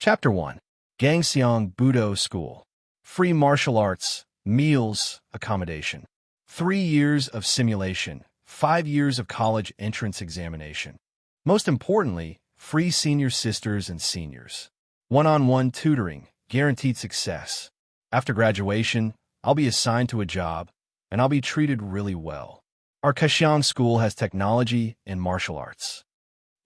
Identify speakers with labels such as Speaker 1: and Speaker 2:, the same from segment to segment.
Speaker 1: Chapter 1. Gangseong Budo School. Free martial arts, meals, accommodation. 3 years of simulation, 5 years of college entrance examination. Most importantly, free senior sisters and seniors. One-on-one tutoring, guaranteed success. After graduation, I'll be assigned to a job, and I'll be treated really well. Our Kaxiang school has technology and martial arts.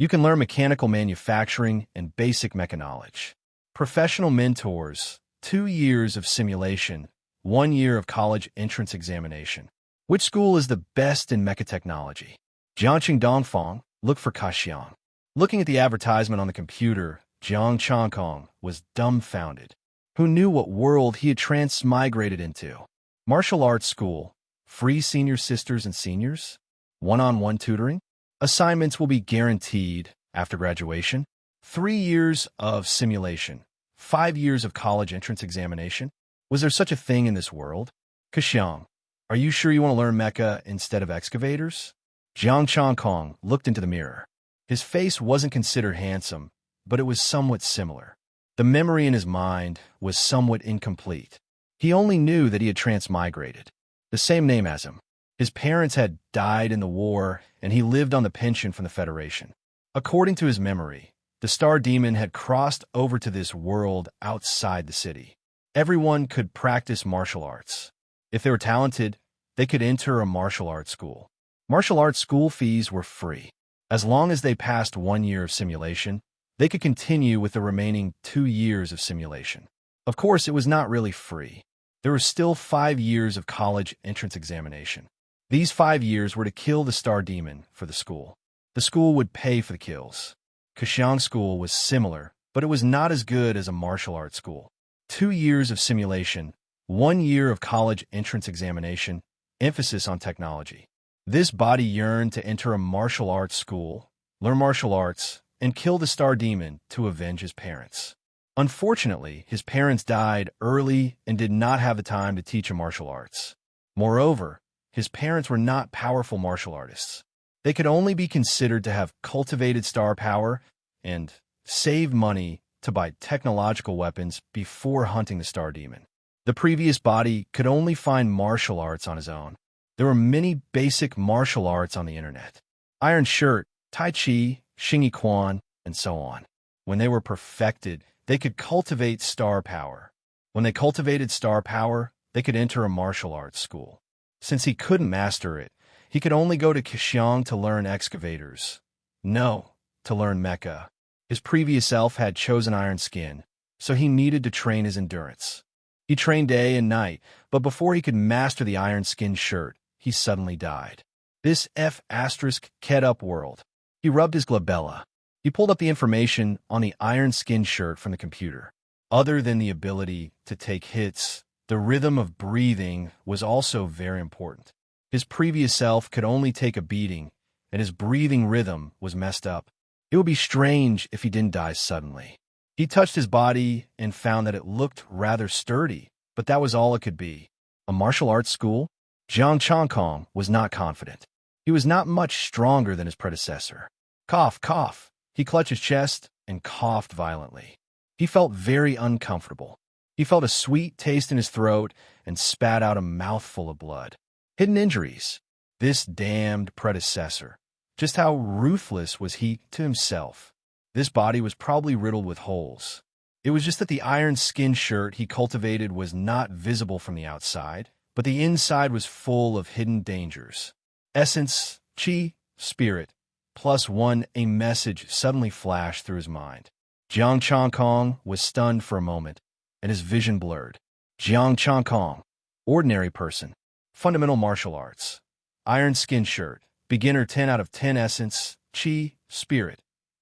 Speaker 1: You can learn mechanical manufacturing and basic mecha knowledge. Professional mentors, 2 years of simulation, 1 year of college entrance examination. Which school is the best in mecha technology? Jiangqing Dongfang, look for Kaxiang. Looking at the advertisement on the computer, Jiang Changkong was dumbfounded. Who knew what world he had transmigrated into? Martial arts school, free senior sisters and seniors, one-on-one tutoring. Assignments will be guaranteed after graduation. 3 years of simulation, 5 years of college entrance examination. Was there such a thing in this world? Kaxiang, are you sure you want to learn mecha instead of excavators? Jiang Changkong looked into the mirror. His face wasn't considered handsome, but it was somewhat similar. The memory in his mind was somewhat incomplete. He only knew that he had transmigrated. The same name as him. His parents had died in the war, and he lived on the pension from the Federation. According to his memory, the Star Demon had crossed over to this world outside the city. Everyone could practice martial arts. If they were talented, they could enter a martial arts school. Martial arts school fees were free. As long as they passed 1 year of simulation, they could continue with the remaining 2 years of simulation. Of course, it was not really free. There were still 5 years of college entrance examination. These 5 years were to kill the Star Demon for the school. The school would pay for the kills. Kaxiang School was similar, but it was not as good as a martial arts school. 2 years of simulation, 1 year of college entrance examination, emphasis on technology. This body yearned to enter a martial arts school, learn martial arts, and kill the Star Demon to avenge his parents. Unfortunately, his parents died early and did not have the time to teach him martial arts. Moreover, his parents were not powerful martial artists. They could only be considered to have cultivated star power and save money to buy technological weapons before hunting the Star Demon. The previous body could only find martial arts on his own. There were many basic martial arts on the internet. Iron Shirt, Tai Chi, Xingyi Quan, and so on. When they were perfected, they could cultivate star power. When they cultivated star power, they could enter a martial arts school. Since he couldn't master it, he could only go to Kaxiang to learn excavators. No, to learn mecha. His previous self had chosen iron skin, so he needed to train his endurance. He trained day and night, but before he could master the iron skin shirt, he suddenly died. This F***ked-up world. He rubbed his glabella. He pulled up the information on the iron skin shirt from the computer. Other than the ability to take hits, the rhythm of breathing was also very important. His previous self could only take a beating, and his breathing rhythm was messed up. It would be strange if he didn't die suddenly. He touched his body and found that it looked rather sturdy, but that was all it could be. A martial arts school? Jiang Changkong was not confident. He was not much stronger than his predecessor. Cough, cough. He clutched his chest and coughed violently. He felt very uncomfortable. He felt a sweet taste in his throat and spat out a mouthful of blood. Hidden injuries. This damned predecessor. Just how ruthless was he to himself? This body was probably riddled with holes. It was just that the iron skin shirt he cultivated was not visible from the outside, but the inside was full of hidden dangers. Essence, chi, spirit, +1, a message suddenly flashed through his mind. Jiang Changkong was stunned for a moment, and his vision blurred. Jiang Changkong, ordinary person, fundamental martial arts, iron skin shirt, beginner 10 out of 10 essence, chi, spirit.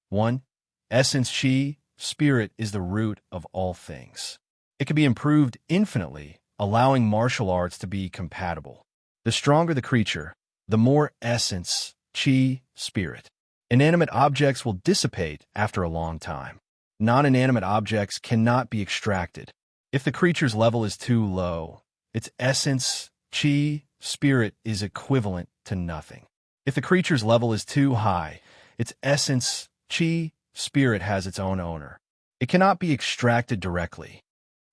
Speaker 1: 1. Essence chi, spirit is the root of all things. It can be improved infinitely, allowing martial arts to be compatible. The stronger the creature, the more essence, chi, spirit. Inanimate objects will dissipate after a long time. Non-inanimate objects cannot be extracted. If the creature's level is too low, its essence, chi, spirit is equivalent to nothing. If the creature's level is too high, its essence, chi, spirit has its own owner. It cannot be extracted directly.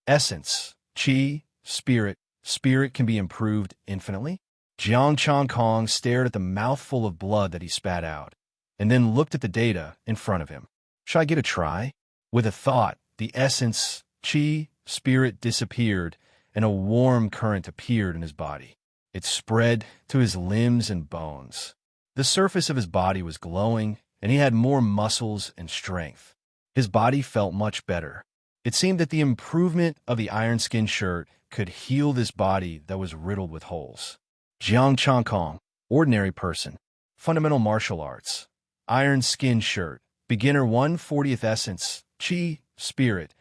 Speaker 1: Essence, qi, spirit, spirit can be improved infinitely. Jiang Chong Kong stared at the mouthful of blood that he spat out, and then looked at the data in front of him. Should I get a try? With a thought, the essence, qi, spirit disappeared, and a warm current appeared in his body. It spread to his limbs and bones. The surface of his body was glowing, and he had more muscles and strength. His body felt much better. It seemed that the improvement of the iron skin shirt could heal this body that was riddled with holes. Jiang Chong Kong, ordinary person, fundamental martial arts, iron skin shirt, beginner 1/40th essence, qi, spirit,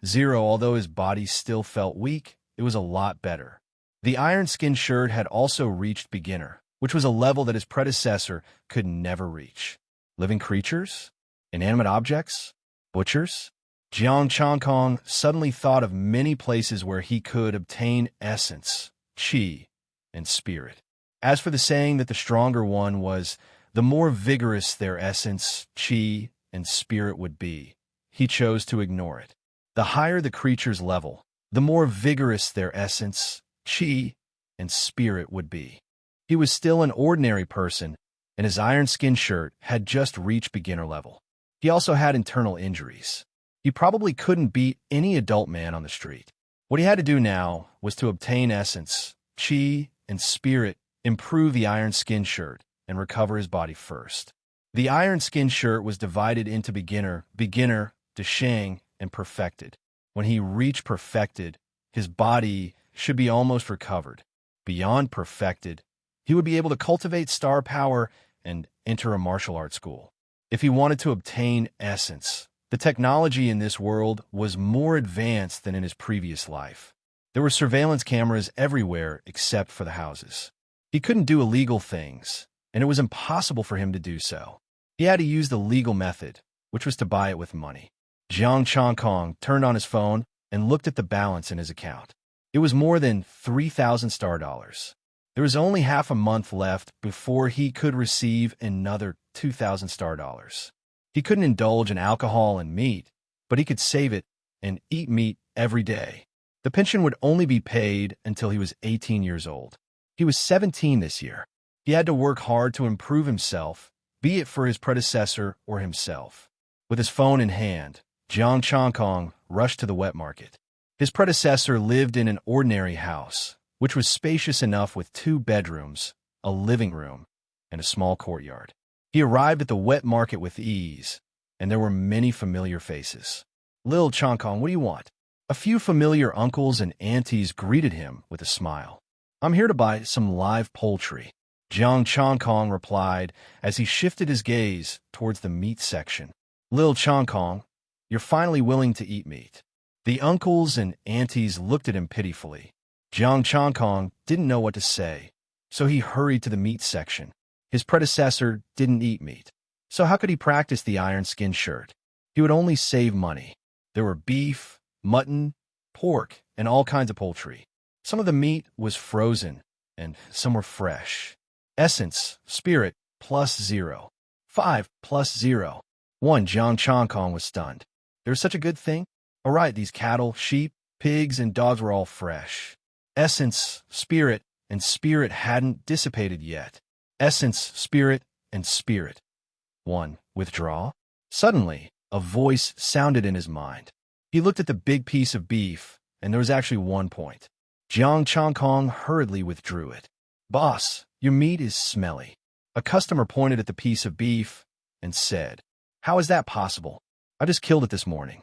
Speaker 1: 0. Although his body still felt weak, it was a lot better. The iron skin shirt had also reached beginner, which was a level that his predecessor could never reach. Living creatures? Inanimate objects? Butchers? Jiang Chong Kong suddenly thought of many places where he could obtain essence, qi, and spirit. As for the saying that the stronger one was, the more vigorous their essence, qi, and spirit would be, he chose to ignore it. The higher the creature's level, the more vigorous their essence, qi, and spirit would be. He was still an ordinary person, and his iron skin shirt had just reached beginner level. He also had internal injuries. He probably couldn't beat any adult man on the street. What he had to do now was to obtain essence, qi, and spirit, improve the iron skin shirt, and recover his body first. The iron skin shirt was divided into beginner, deshang, and perfected. When he reached perfected, his body should be almost recovered. Beyond perfected, he would be able to cultivate star power and enter a martial arts school. If he wanted to obtain essence, the technology in this world was more advanced than in his previous life. There were surveillance cameras everywhere except for the houses. He couldn't do illegal things, and it was impossible for him to do so. He had to use the legal method, which was to buy it with money. Jiang Chong Kong turned on his phone and looked at the balance in his account. It was more than 3,000 star dollars. There was only half a month left before he could receive another 2,000 star dollars. He couldn't indulge in alcohol and meat, but he could save it and eat meat every day. The pension would only be paid until he was 18 years old. He was 17 this year. He had to work hard to improve himself, be it for his predecessor or himself. With his phone in hand, Jiang Chong Kong rushed to the wet market. His predecessor lived in an ordinary house, which was spacious enough with 2 bedrooms, a living room, and a small courtyard. He arrived at the wet market with ease, and there were many familiar faces. Lil Chong Kong, what do you want? A few familiar uncles and aunties greeted him with a smile. I'm here to buy some live poultry, Jiang Chong Kong replied as he shifted his gaze towards the meat section. Lil Chong Kong, you're finally willing to eat meat. The uncles and aunties looked at him pitifully. Jiang Chong Kong didn't know what to say, so he hurried to the meat section. His predecessor didn't eat meat, so how could he practice the iron skin shirt? He would only save money. There were beef, mutton, pork, and all kinds of poultry. Some of the meat was frozen, and some were fresh. Essence, spirit, +0. 5 +0. 1. Jiang Chong Kong was stunned. There's such a good thing? All right, these cattle, sheep, pigs, and dogs were all fresh. Essence, spirit, and spirit hadn't dissipated yet. Essence, spirit, and spirit. 1. Withdraw. Suddenly, a voice sounded in his mind. He looked at the big piece of beef, and there was actually 1 point. Jiang Chong Kong hurriedly withdrew it. Boss, your meat is smelly. A customer pointed at the piece of beef and said, How is that possible? I just killed it this morning.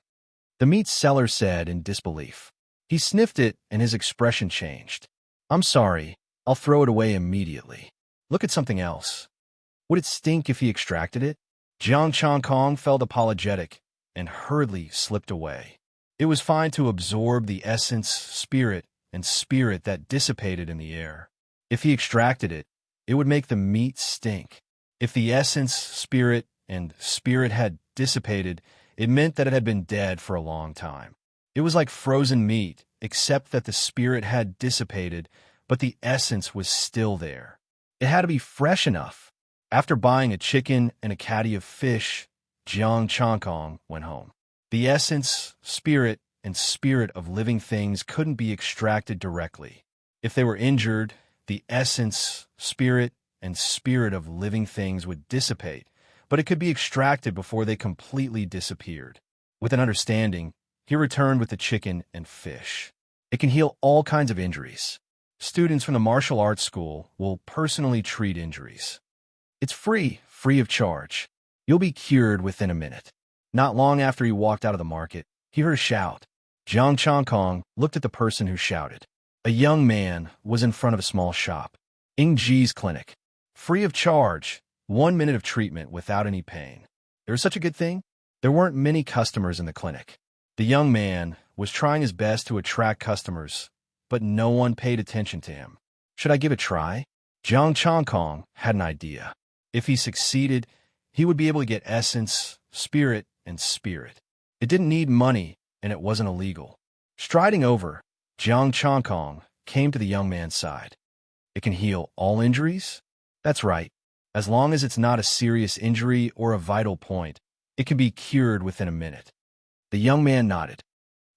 Speaker 1: The meat seller said in disbelief. He sniffed it and his expression changed. I'm sorry, I'll throw it away immediately. Look at something else. Would it stink if he extracted it? Jiang Chong Kong felt apologetic and hurriedly slipped away. It was fine to absorb the essence, spirit, and spirit that dissipated in the air. If he extracted it, it would make the meat stink. If the essence, spirit, and spirit had dissipated, it meant that it had been dead for a long time. It was like frozen meat, except that the spirit had dissipated, but the essence was still there. It had to be fresh enough. After buying a chicken and a caddy of fish, Jiang Chong Kong went home. The essence, spirit, and spirit of living things couldn't be extracted directly. If they were injured, the essence, spirit, and spirit of living things would dissipate, but it could be extracted before they completely disappeared. With an understanding, he returned with the chicken and fish. It can heal all kinds of injuries. Students from the martial arts school will personally treat injuries. It's free of charge. You'll be cured within a minute. Not long after he walked out of the market, he heard a shout. Zhang Chongkong looked at the person who shouted. A young man was in front of a small shop. Ingji's clinic. Free of charge, 1 minute of treatment without any pain. There was such a good thing. There weren't many customers in the clinic. The young man was trying his best to attract customers, but no one paid attention to him. Should I give it a try? Zhang Chongkong had an idea. If he succeeded, he would be able to get essence, spirit, and spirit. It didn't need money, and it wasn't illegal. Striding over, Zhang Chongkong came to the young man's side. It can heal all injuries? That's right. As long as it's not a serious injury or a vital point, it can be cured within a minute. The young man nodded.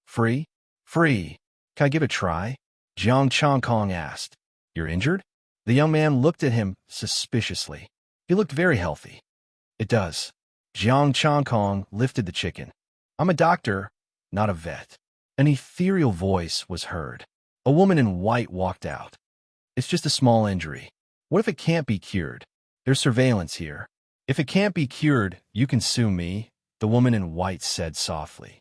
Speaker 1: Free? Free. Can I give it a try? Zhang Chongkong asked. You're injured? The young man looked at him suspiciously. He looked very healthy. It does. Zhang Chongkong lifted the chicken. I'm a doctor, not a vet. An ethereal voice was heard. A woman in white walked out. It's just a small injury. What if it can't be cured? There's surveillance here. If it can't be cured, you can sue me, the woman in white said softly.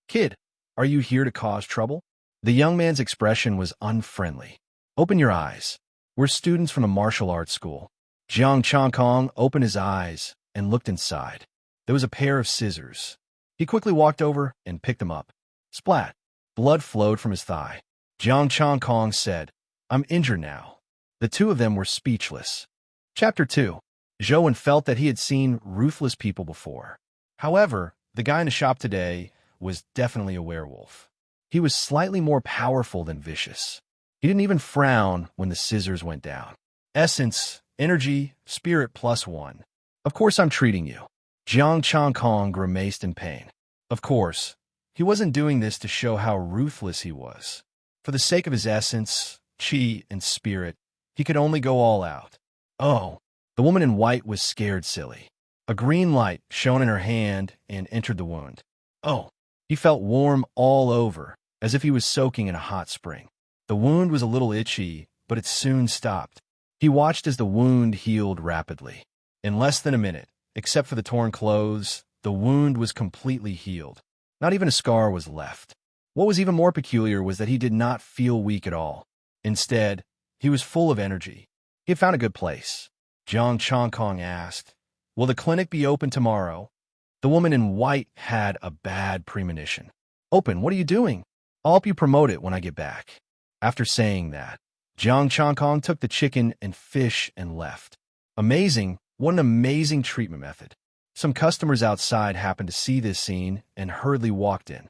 Speaker 1: Kid, are you here to cause trouble? The young man's expression was unfriendly. Open your eyes. We're students from a martial arts school. Zhang Chongkong opened his eyes and looked inside. There was a pair of scissors. He quickly walked over and picked them up. Splat. Blood flowed from his thigh. Zhang Chongkong said, I'm injured now. The two of them were speechless. Chapter 2. Zhou felt that he had seen ruthless people before. However, the guy in the shop today was definitely a werewolf. He was slightly more powerful than vicious. He didn't even frown when the scissors went down. Essence, energy, spirit +1. Of course I'm treating you. Zhang Chongkong grimaced in pain. Of course, he wasn't doing this to show how ruthless he was. For the sake of his essence, chi, and spirit, he could only go all out. Oh, the woman in white was scared silly. A green light shone in her hand and entered the wound. Oh, he felt warm all over, as if he was soaking in a hot spring. The wound was a little itchy, but it soon stopped. He watched as the wound healed rapidly. In less than a minute, except for the torn clothes, the wound was completely healed. Not even a scar was left. What was even more peculiar was that he did not feel weak at all. Instead, he was full of energy. He had found a good place. Zhang Chongkong asked, Will the clinic be open tomorrow? The woman in white had a bad premonition. Open, what are you doing? I'll help you promote it when I get back. After saying that, Zhang Chongkong took the chicken and fish and left. Amazing, what an amazing treatment method. Some customers outside happened to see this scene and hurriedly walked in.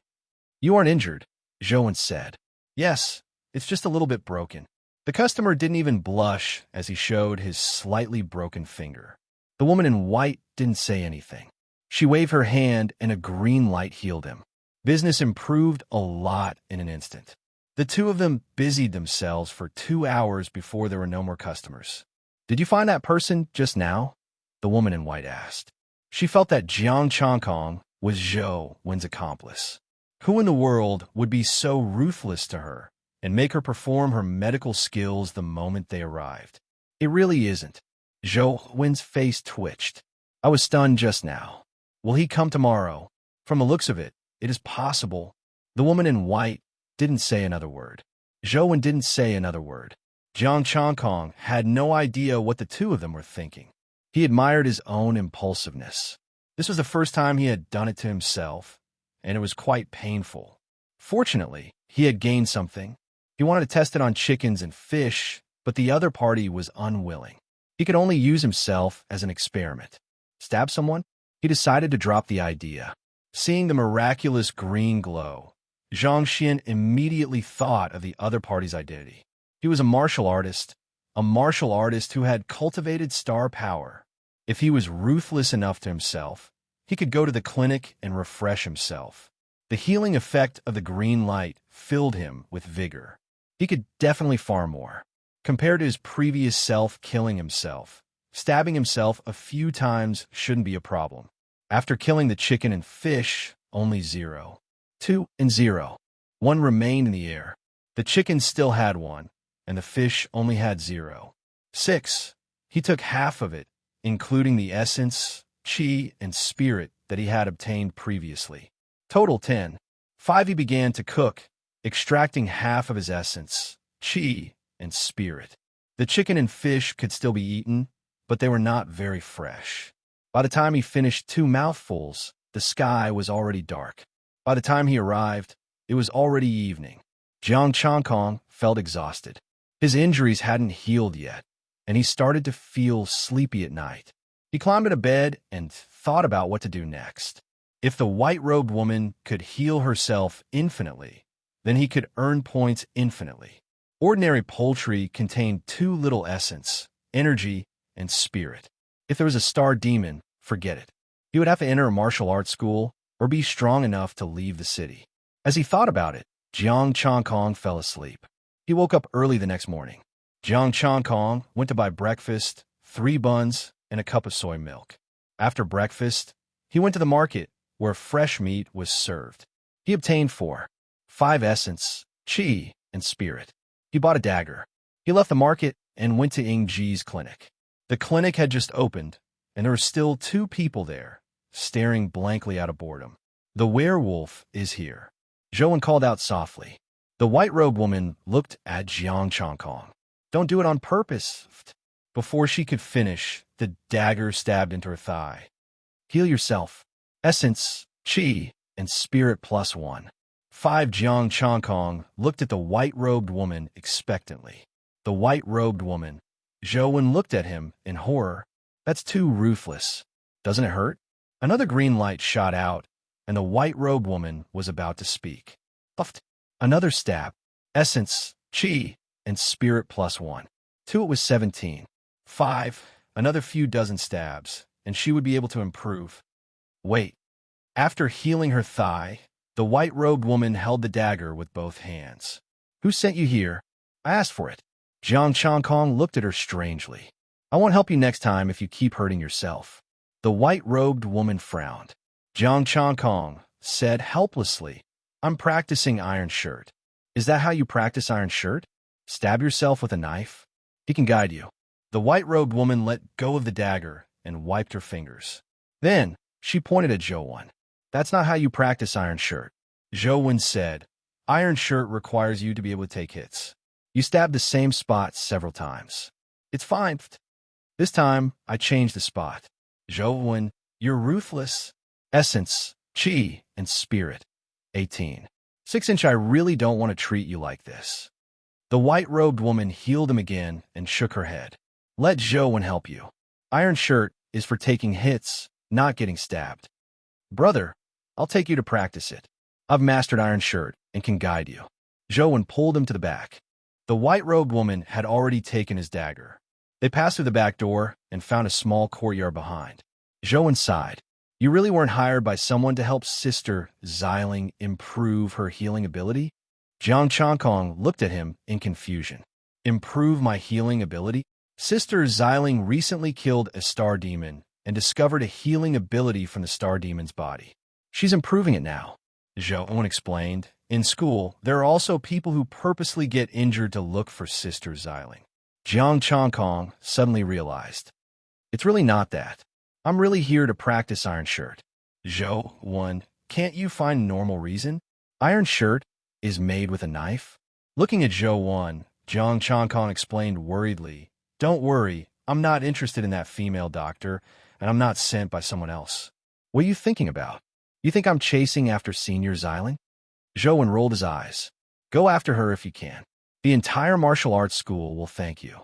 Speaker 1: You aren't injured, Zhou said. Yes, it's just a little bit broken. The customer didn't even blush as he showed his slightly broken finger. The woman in white didn't say anything. She waved her hand and a green light healed him. Business improved a lot in an instant. The two of them busied themselves for 2 hours before there were no more customers. Did you find that person just now? The woman in white asked. She felt that Zhang Chongkong was Zhou Wen's accomplice. Who in the world would be so ruthless to her and make her perform her medical skills the moment they arrived? It really isn't. Zhou Wen's face twitched. I was stunned just now. Will he come tomorrow? From the looks of it, it is possible. The woman in white didn't say another word. Zhou Wen didn't say another word. Zhang Chongkong had no idea what the two of them were thinking. He admired his own impulsiveness. This was the first time he had done it to himself, and it was quite painful. Fortunately, he had gained something. He wanted to test it on chickens and fish, but the other party was unwilling. He could only use himself as an experiment. Stab someone? He decided to drop the idea. Seeing the miraculous green glow, Zhang Xian immediately thought of the other party's identity. He was a martial artist who had cultivated star power. If he was ruthless enough to himself, He could go to the clinic and refresh himself. The healing effect of the green light filled him with vigor. He could definitely farm more. Compared to his previous self killing himself, stabbing himself a few times shouldn't be a problem. After killing the chicken and fish, only 0, 2, and 0. 1 remained in the air. The chicken still had 1, and the fish only had 0. 6. He took half of it, including the essence, chi, and spirit that he had obtained previously. Total 10. 5. He began to cook, extracting half of his essence, chi, and spirit. The chicken and fish could still be eaten, but they were not very fresh. By the time he finished 2 mouthfuls, the sky was already dark. By the time he arrived, it was already evening. Jiang Changkong felt exhausted. His injuries hadn't healed yet, and he started to feel sleepy at night. He climbed into bed and thought about what to do next. If the white-robed woman could heal herself infinitely, then he could earn points infinitely. Ordinary poultry contained too little essence, energy, and spirit. If there was a star demon, forget it. He would have to enter a martial arts school or be strong enough to leave the city. As he thought about it, Jiang Changkong fell asleep. He woke up early the next morning. Jiang Changkong went to buy breakfast, 3 buns, and a cup of soy milk. After breakfast, he went to the market where fresh meat was served. He obtained 4, 5 essence, chi, and spirit. He bought a dagger. He left the market and went to Ying Ji's clinic. The clinic had just opened, and there were still 2 people there, staring blankly out of boredom. The werewolf is here. Zhouwen called out softly. The white-robed woman looked at Jiang Changkong. Don't do it on purpose. Before she could finish, the dagger stabbed into her thigh. Heal yourself. Essence, chi, and spirit +1. 5. Jiang Changkong looked at the white-robed woman expectantly. The white-robed woman. Zhouwen looked at him in horror. That's too ruthless. Doesn't it hurt? Another green light shot out, and the white-robed woman was about to speak. Puffed. Another stab. Essence, chi, and spirit +1. 2. It was 17. 5. Another few dozen stabs, and she would be able to improve. Wait. After healing her thigh, the white-robed woman held the dagger with both hands. Who sent you here? I asked for it. Jiang Changkong looked at her strangely. I won't help you next time if you keep hurting yourself. The white-robed woman frowned. Jiang Changkong said helplessly, I'm practicing Iron Shirt. Is that how you practice Iron Shirt? Stab yourself with a knife? He can guide you. The white-robed woman let go of the dagger and wiped her fingers. Then, she pointed at Zhouwen. That's not how you practice Iron Shirt. Zhouwen said, Iron Shirt requires you to be able to take hits. You stab the same spot several times. It's fine. This time, I changed the spot. Zhouwen, you're ruthless. Essence, chi, and spirit. 18. 6-inch, I really don't want to treat you like this. The white-robed woman healed him again and shook her head. Let Zhouwen help you. Iron Shirt is for taking hits, not getting stabbed. Brother, I'll take you to practice it. I've mastered Iron Shirt and can guide you. Zhouwen pulled him to the back. The white-robed woman had already taken his dagger. They passed through the back door and found a small courtyard behind. Zhouwen sighed. You really weren't hired by someone to help Sister Xiling improve her healing ability? Jiang Changkong looked at him in confusion. Improve my healing ability? Sister Xiling recently killed a star demon and discovered a healing ability from the star demon's body. She's improving it now. Zhouwen explained. In school, there are also people who purposely get injured to look for Sister Xiling. Jiang Changkong suddenly realized. It's really not that. I'm really here to practice Iron Shirt. Zhouwen, can't you find a normal reason? Iron Shirt is made with a knife? Looking at Zhouwen, Jiang Changkong explained worriedly, Don't worry, I'm not interested in that female doctor, and I'm not sent by someone else. What are you thinking about? You think I'm chasing after Senior Xiling? Zhouwen rolled his eyes. Go after her if you can. The entire martial arts school will thank you.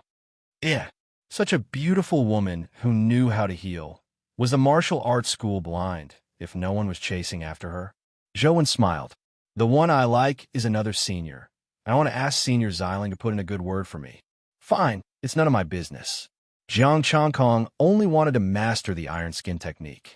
Speaker 1: Yeah, such a beautiful woman who knew how to heal. Was the martial arts school blind if no one was chasing after her? Zhouwen smiled. The one I like is another senior. I want to ask Senior Xiling to put in a good word for me. Fine, it's none of my business. Jiang Changkong only wanted to master the iron skin technique.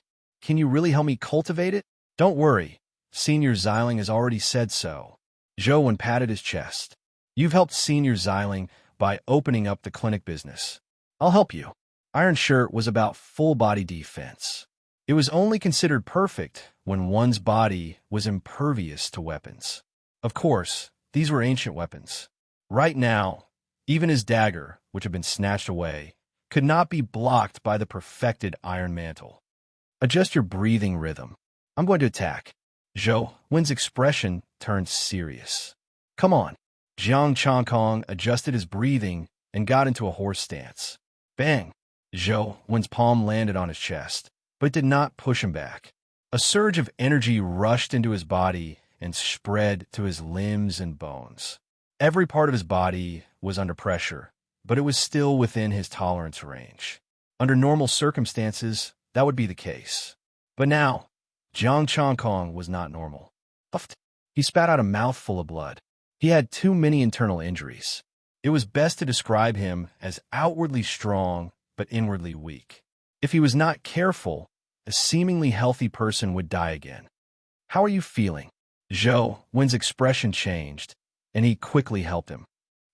Speaker 1: can you really help me cultivate it? Don't worry. Senior Xiling has already said so. Zhou patted his chest. You've helped Senior Xiling by opening up the clinic business. I'll help you. Iron Shirt was about full-body defense. It was only considered perfect when one's body was impervious to weapons. Of course, these were ancient weapons. Right now, even his dagger, which had been snatched away, could not be blocked by the perfected iron mantle. Adjust your breathing rhythm. I'm going to attack. Zhou Wen's expression turned serious. Come on. Jiang Changkong adjusted his breathing and got into a horse stance. Bang! Zhou Wen's palm landed on his chest, but did not push him back. A surge of energy rushed into his body and spread to his limbs and bones. Every part of his body was under pressure, but it was still within his tolerance range. Under normal circumstances, that would be the case. But now, Jiang Changkong was not normal. Puffed. He spat out a mouthful of blood. He had too many internal injuries. It was best to describe him as outwardly strong, but inwardly weak. If he was not careful, a seemingly healthy person would die again. How are you feeling? Zhou Wen's expression changed, and he quickly helped him.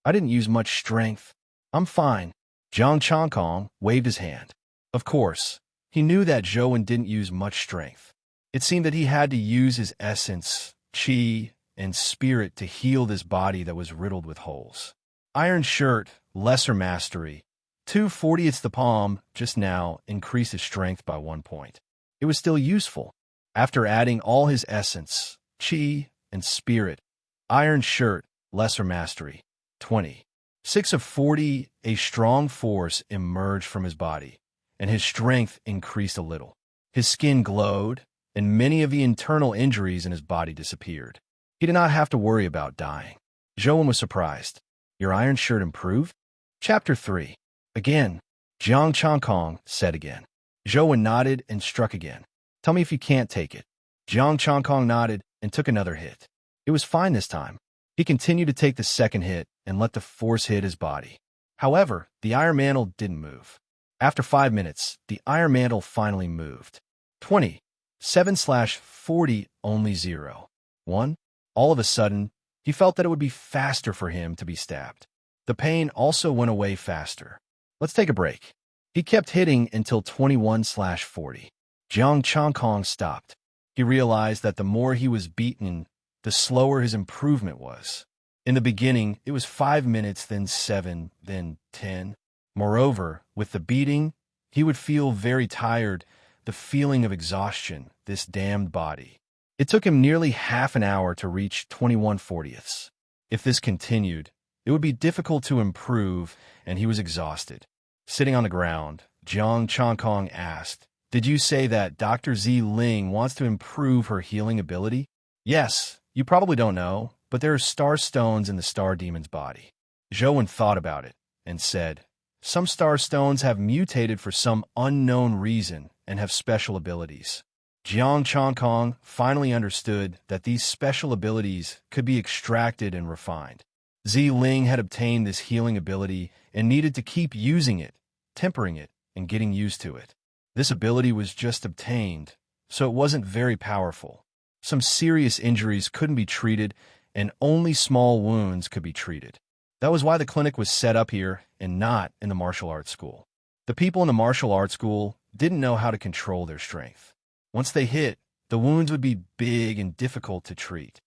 Speaker 1: I didn't use much strength. I'm fine. Jiang Changkong waved his hand. Of course, he knew that Zhou Wen didn't use much strength. It seemed that he had to use his essence, qi, and spirit to heal this body that was riddled with holes. Iron Shirt, lesser mastery. 2/40ths the palm just now increased his strength by 1 point. It was still useful. After adding all his essence, qi, and spirit, Iron Shirt, lesser mastery. 20. 6 of 40, a strong force emerged from his body, and his strength increased a little. His skin glowed, and many of the internal injuries in his body disappeared. He did not have to worry about dying. Zhou Wen was surprised. Your Iron Shirt improved? Chapter 3. Again, Jiang Changkong said again. Zhou Wen nodded and struck again. Tell me if you can't take it. Jiang Changkong nodded and took another hit. It was fine this time. He continued to take the second hit and let the force hit his body. However, the iron mantle didn't move. After 5 minutes, the iron mantle finally moved. 20. 7/40, only 0. 1. All of a sudden, he felt that it would be faster for him to be stabbed. The pain also went away faster. Let's take a break. He kept hitting until 21/40. Jiang Changkong stopped. He realized that the more he was beaten, the slower his improvement was. In the beginning, it was 5 minutes, then 7, then 10. Moreover, with the beating, he would feel very tired, the feeling of exhaustion, this damned body. It took him nearly half an hour to reach 21/40ths. If this continued, it would be difficult to improve, and he was exhausted. Sitting on the ground, Jiang Changkong asked, Did you say that Dr. Ling wants to improve her healing ability? Yes, you probably don't know, but there are star stones in the star demon's body. Zhou Wen thought about it and said, Some star stones have mutated for some unknown reason and have special abilities. Jiang Changkong finally understood that these special abilities could be extracted and refined. Ling had obtained this healing ability and needed to keep using it, tempering it, and getting used to it. This ability was just obtained, so it wasn't very powerful. Some serious injuries couldn't be treated, and only small wounds could be treated. That was why the clinic was set up here and not in the martial arts school. The people in the martial arts school didn't know how to control their strength. Once they hit, the wounds would be big and difficult to treat.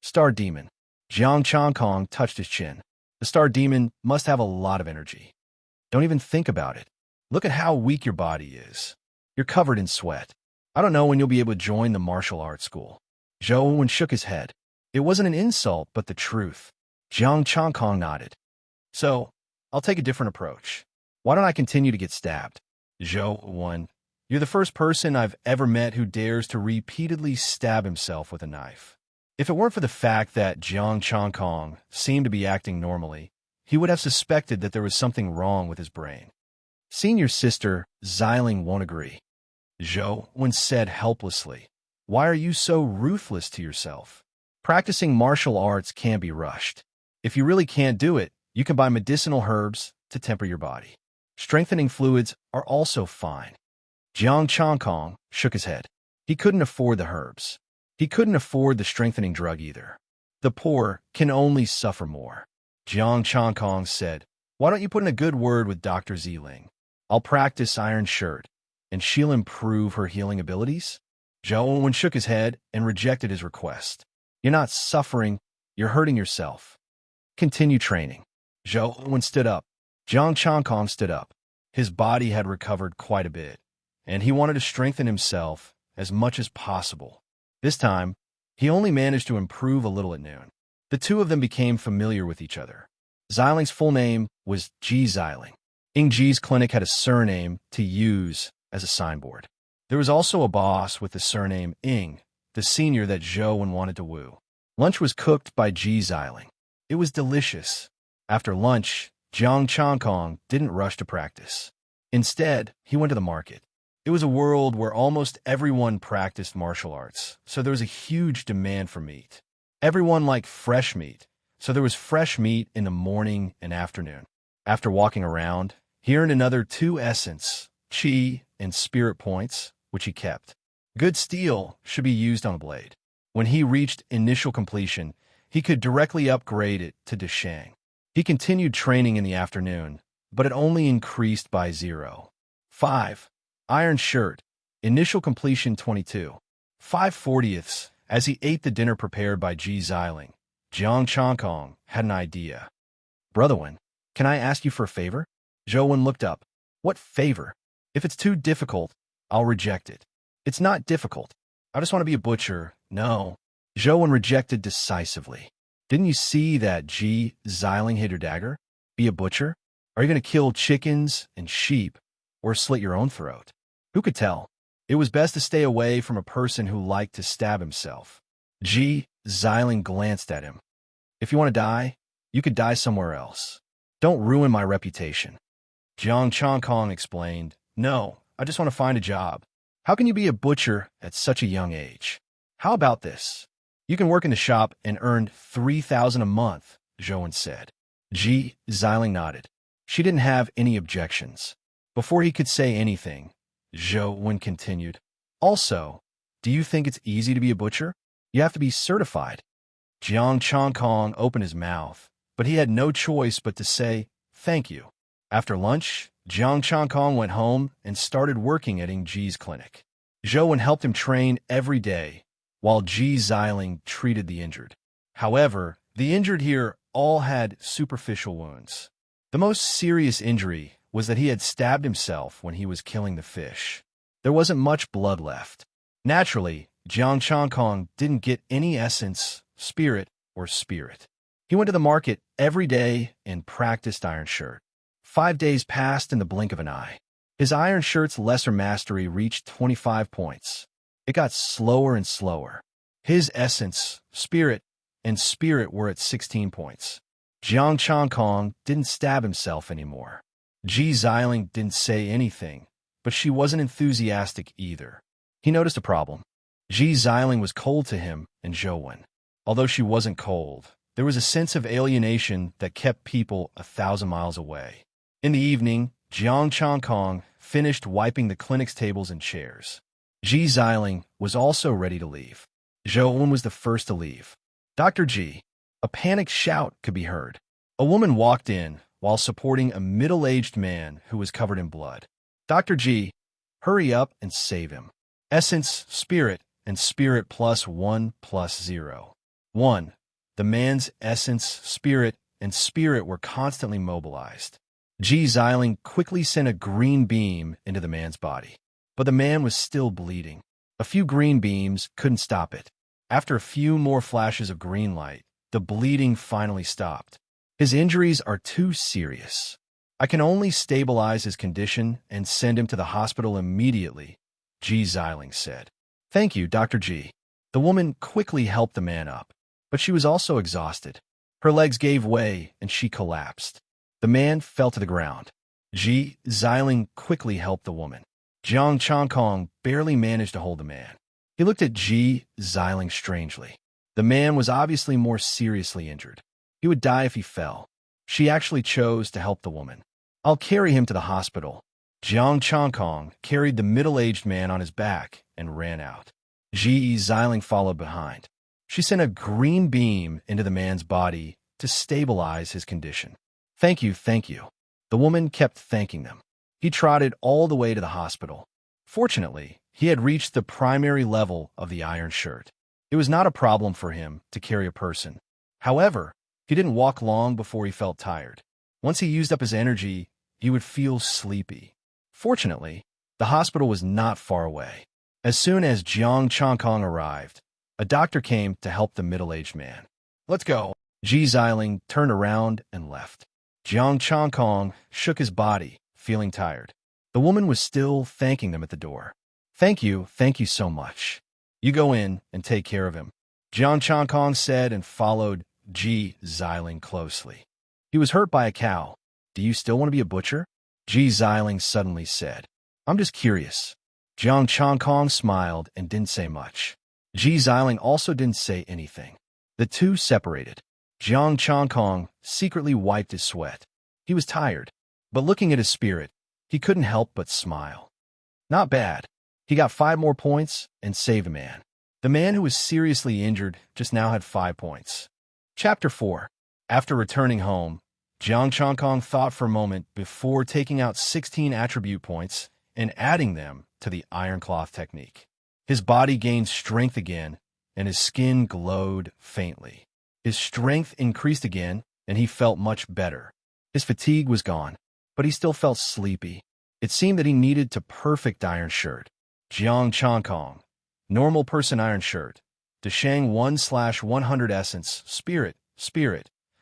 Speaker 1: Star Demon. Jiang Changkong touched his chin. The Star Demon must have a lot of energy. Don't even think about it. Look at how weak your body is. You're covered in sweat. I don't know when you'll be able to join the martial arts school. Zhou Wen shook his head. It wasn't an insult, but the truth. Jiang Changkong nodded. So, I'll take a different approach. Why don't I continue to get stabbed? Zhou Wen, you're the first person I've ever met who dares to repeatedly stab himself with a knife. If it weren't for the fact that Jiang Changkong seemed to be acting normally, he would have suspected that there was something wrong with his brain. Senior sister Xiling won't agree. Zhou Wen said helplessly, Why are you so ruthless to yourself? Practicing martial arts can't be rushed. If you really can't do it, you can buy medicinal herbs to temper your body. Strengthening fluids are also fine. Jiang Chongkong shook his head. He couldn't afford the herbs. He couldn't afford the strengthening drug either. The poor can only suffer more. Jiang Chongkong said, "Why don't you put in a good word with Dr. Ziling? I'll practice Iron Shirt, and she'll improve her healing abilities?" Zhou Wen shook his head and rejected his request. "You're not suffering, you're hurting yourself. Continue training." Zhou Wen stood up. Jiang Chongkong stood up. His body had recovered quite a bit, and he wanted to strengthen himself as much as possible. This time, he only managed to improve a little at noon. The two of them became familiar with each other. Ziling's full name was Ji Ziling. Ying Ji's clinic had a surname to use as a signboard. There was also a boss with the surname Ying, the senior that Zhou Wen wanted to woo. Lunch was cooked by Ji Ziling. It was delicious. After lunch, Jiang Chongkong didn't rush to practice. Instead, he went to the market. It was a world where almost everyone practiced martial arts, so there was a huge demand for meat. Everyone liked fresh meat, so there was fresh meat in the morning and afternoon. After walking around, he earned another 2 essence, chi, and spirit points, which he kept. Good steel should be used on a blade. When he reached initial completion, he could directly upgrade it to Deshang. He continued training in the afternoon, but it only increased by 0.5. Iron Shirt, initial completion 22. 5/40ths. As he ate the dinner prepared by Ji Ziling, Jiang Chongkong had an idea. "Brother Wen, can I ask you for a favor?" Zhou Wen looked up. "What favor? If it's too difficult, I'll reject it." "It's not difficult. I just want to be a butcher." "No." Zhou Wen rejected decisively. "Didn't you see that Ji Ziling hid your dagger? Be a butcher? Are you going to kill chickens and sheep or slit your own throat? Who could tell? It was best to stay away from a person who liked to stab himself." Ji Ziling glanced at him. "If you want to die, you could die somewhere else. Don't ruin my reputation." Jiang Chongkong explained, "No, I just want to find a job. How can you be a butcher at such a young age? How about this? You can work in the shop and earn 3,000 a month," Zhou Wen said. Ji Ziling nodded. She didn't have any objections. Before he could say anything, Zhou Wen continued, "Also, do you think it's easy to be a butcher? You have to be certified." Jiang Chongkong opened his mouth, but he had no choice but to say, "Thank you." After lunch, Jiang Chongkong went home and started working at Ying Ji's clinic. Zhou Wen helped him train every day, while Ji Ziling treated the injured. However, the injured here all had superficial wounds. The most serious injury was that he had stabbed himself when he was killing the fish. There wasn't much blood left. Naturally, Jiang Chongkong didn't get any essence, spirit, or spirit. He went to the market every day and practiced Iron Shirt. 5 days passed in the blink of an eye. His Iron Shirt's lesser mastery reached 25 points. It got slower and slower. His essence, spirit, and spirit were at 16 points. Jiang Chongkong didn't stab himself anymore. Ji Ziling didn't say anything, but she wasn't enthusiastic either. He noticed a problem. Ji Ziling was cold to him and Zhou Wen. Although she wasn't cold, there was a sense of alienation that kept people 1,000 miles away. In the evening, Jiang Chongkong finished wiping the clinic's tables and chairs. Ji Ziling was also ready to leave. Zhou Wen was the first to leave. "Dr. Ji." A panicked shout could be heard. A woman walked in while supporting a middle-aged man who was covered in blood. "Dr. Ji, hurry up and save him. Essence, spirit, and spirit plus 1 plus 0. 1. The man's essence, spirit, and spirit were constantly mobilized. Ji Ziling quickly sent a green beam into the man's body, but the man was still bleeding. A few green beams couldn't stop it. After a few more flashes of green light, the bleeding finally stopped. "His injuries are too serious. I can only stabilize his condition and send him to the hospital immediately," Ji Ziling said. "Thank you, Dr. Ji." The woman quickly helped the man up, but she was also exhausted. Her legs gave way and she collapsed. The man fell to the ground. Ji Ziling quickly helped the woman. Jiang Chongkong barely managed to hold the man. He looked at Ji Ziling strangely. The man was obviously more seriously injured. He would die if he fell. She actually chose to help the woman. "I'll carry him to the hospital. Jiang Chongkong carried the middle-aged man on his back and ran out. Ji Xiling followed behind. She sent a green beam into the man's body to stabilize his condition. Thank you, thank you. The woman kept thanking them. He trotted all the way to the hospital. Fortunately, he had reached the primary level of the iron shirt. It was not a problem for him to carry a person. However, he didn't walk long before he felt tired. Once he used up his energy, he would feel sleepy. Fortunately, the hospital was not far away. As soon as Jiang Chongkong arrived, a doctor came to help the middle-aged man. Let's go. Ji Xiling turned around and left. Jiang Chongkong shook his body, feeling tired. The woman was still thanking them at the door. Thank you so much. You go in and take care of him, Jiang Chongkong said and followed Ji Xiling closely. He was hurt by a cow. Do you still want to be a butcher? Ji Xiling suddenly said. I'm just curious. Jiang Chongkong smiled and didn't say much. Ji Xiling also didn't say anything. The two separated. Jiang Chongkong secretly wiped his sweat. He was tired, but looking at his spirit, he couldn't help but smile. Not bad. He got 5 more points and saved a man. The man who was seriously injured just now had 5 points. Chapter 4. After returning home, Jiang Chongkong thought for a moment before taking out 16 attribute points and adding them to the iron cloth technique. His body gained strength again, and his skin glowed faintly. His strength increased again, and he felt much better. His fatigue was gone, but he still felt sleepy. It seemed that he needed to perfect iron shirt. Jiang Chongkong, normal person iron shirt. Deshang 1/100 essence, spirit.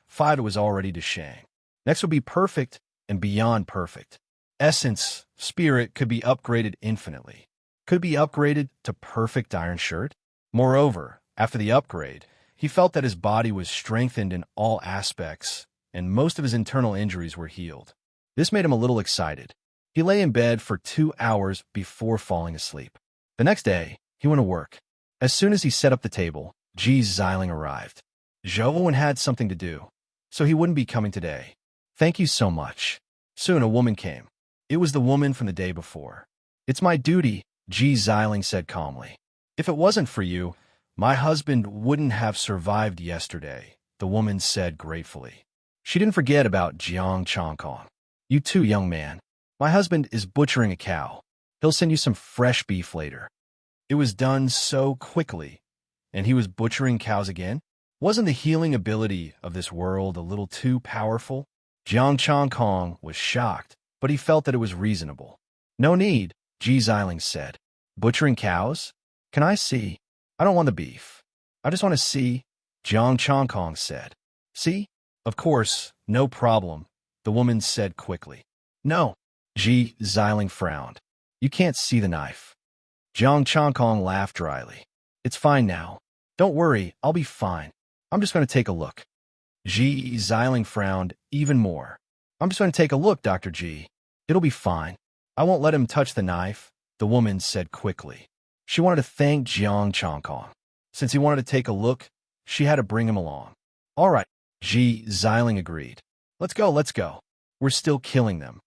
Speaker 1: 5 was already Deshang. Next would be perfect and beyond perfect. Essence, spirit could be upgraded infinitely. Could be upgraded to perfect iron shirt. Moreover, after the upgrade, he felt that his body was strengthened in all aspects, and most of his internal injuries were healed. This made him a little excited. He lay in bed for 2 hours before falling asleep. The next day, he went to work. As soon as he set up the table, Ji Xiling arrived. Zhou had something to do, so he wouldn't be coming today. Thank you so much. Soon a woman came. It was the woman from the day before. It's my duty, Ji Xiling said calmly. If it wasn't for you, my husband wouldn't have survived yesterday, the woman said gratefully. She didn't forget about Jiang Chongkong. You too, young man. My husband is butchering a cow. He'll send you some fresh beef later. It was done so quickly, and he was butchering cows again? Wasn't the healing ability of this world a little too powerful? Jiang Chongkong was shocked, but he felt that it was reasonable. No need, Ji Xiling said. Butchering cows? Can I see? I don't want the beef. I just want to see, Jiang Chongkong said. See? Of course, no problem, the woman said quickly. No, Ji Xiling frowned. You can't see the knife. Jiang Chongkong laughed dryly. It's fine now. Don't worry, I'll be fine. I'm just going to take a look. Ji Xiling frowned even more. I'm just going to take a look, Dr. Ji. It'll be fine. I won't let him touch the knife, the woman said quickly. She wanted to thank Jiang Chongkong. Since he wanted to take a look, she had to bring him along. All right, Ji Xiling agreed. Let's go. We're still killing them.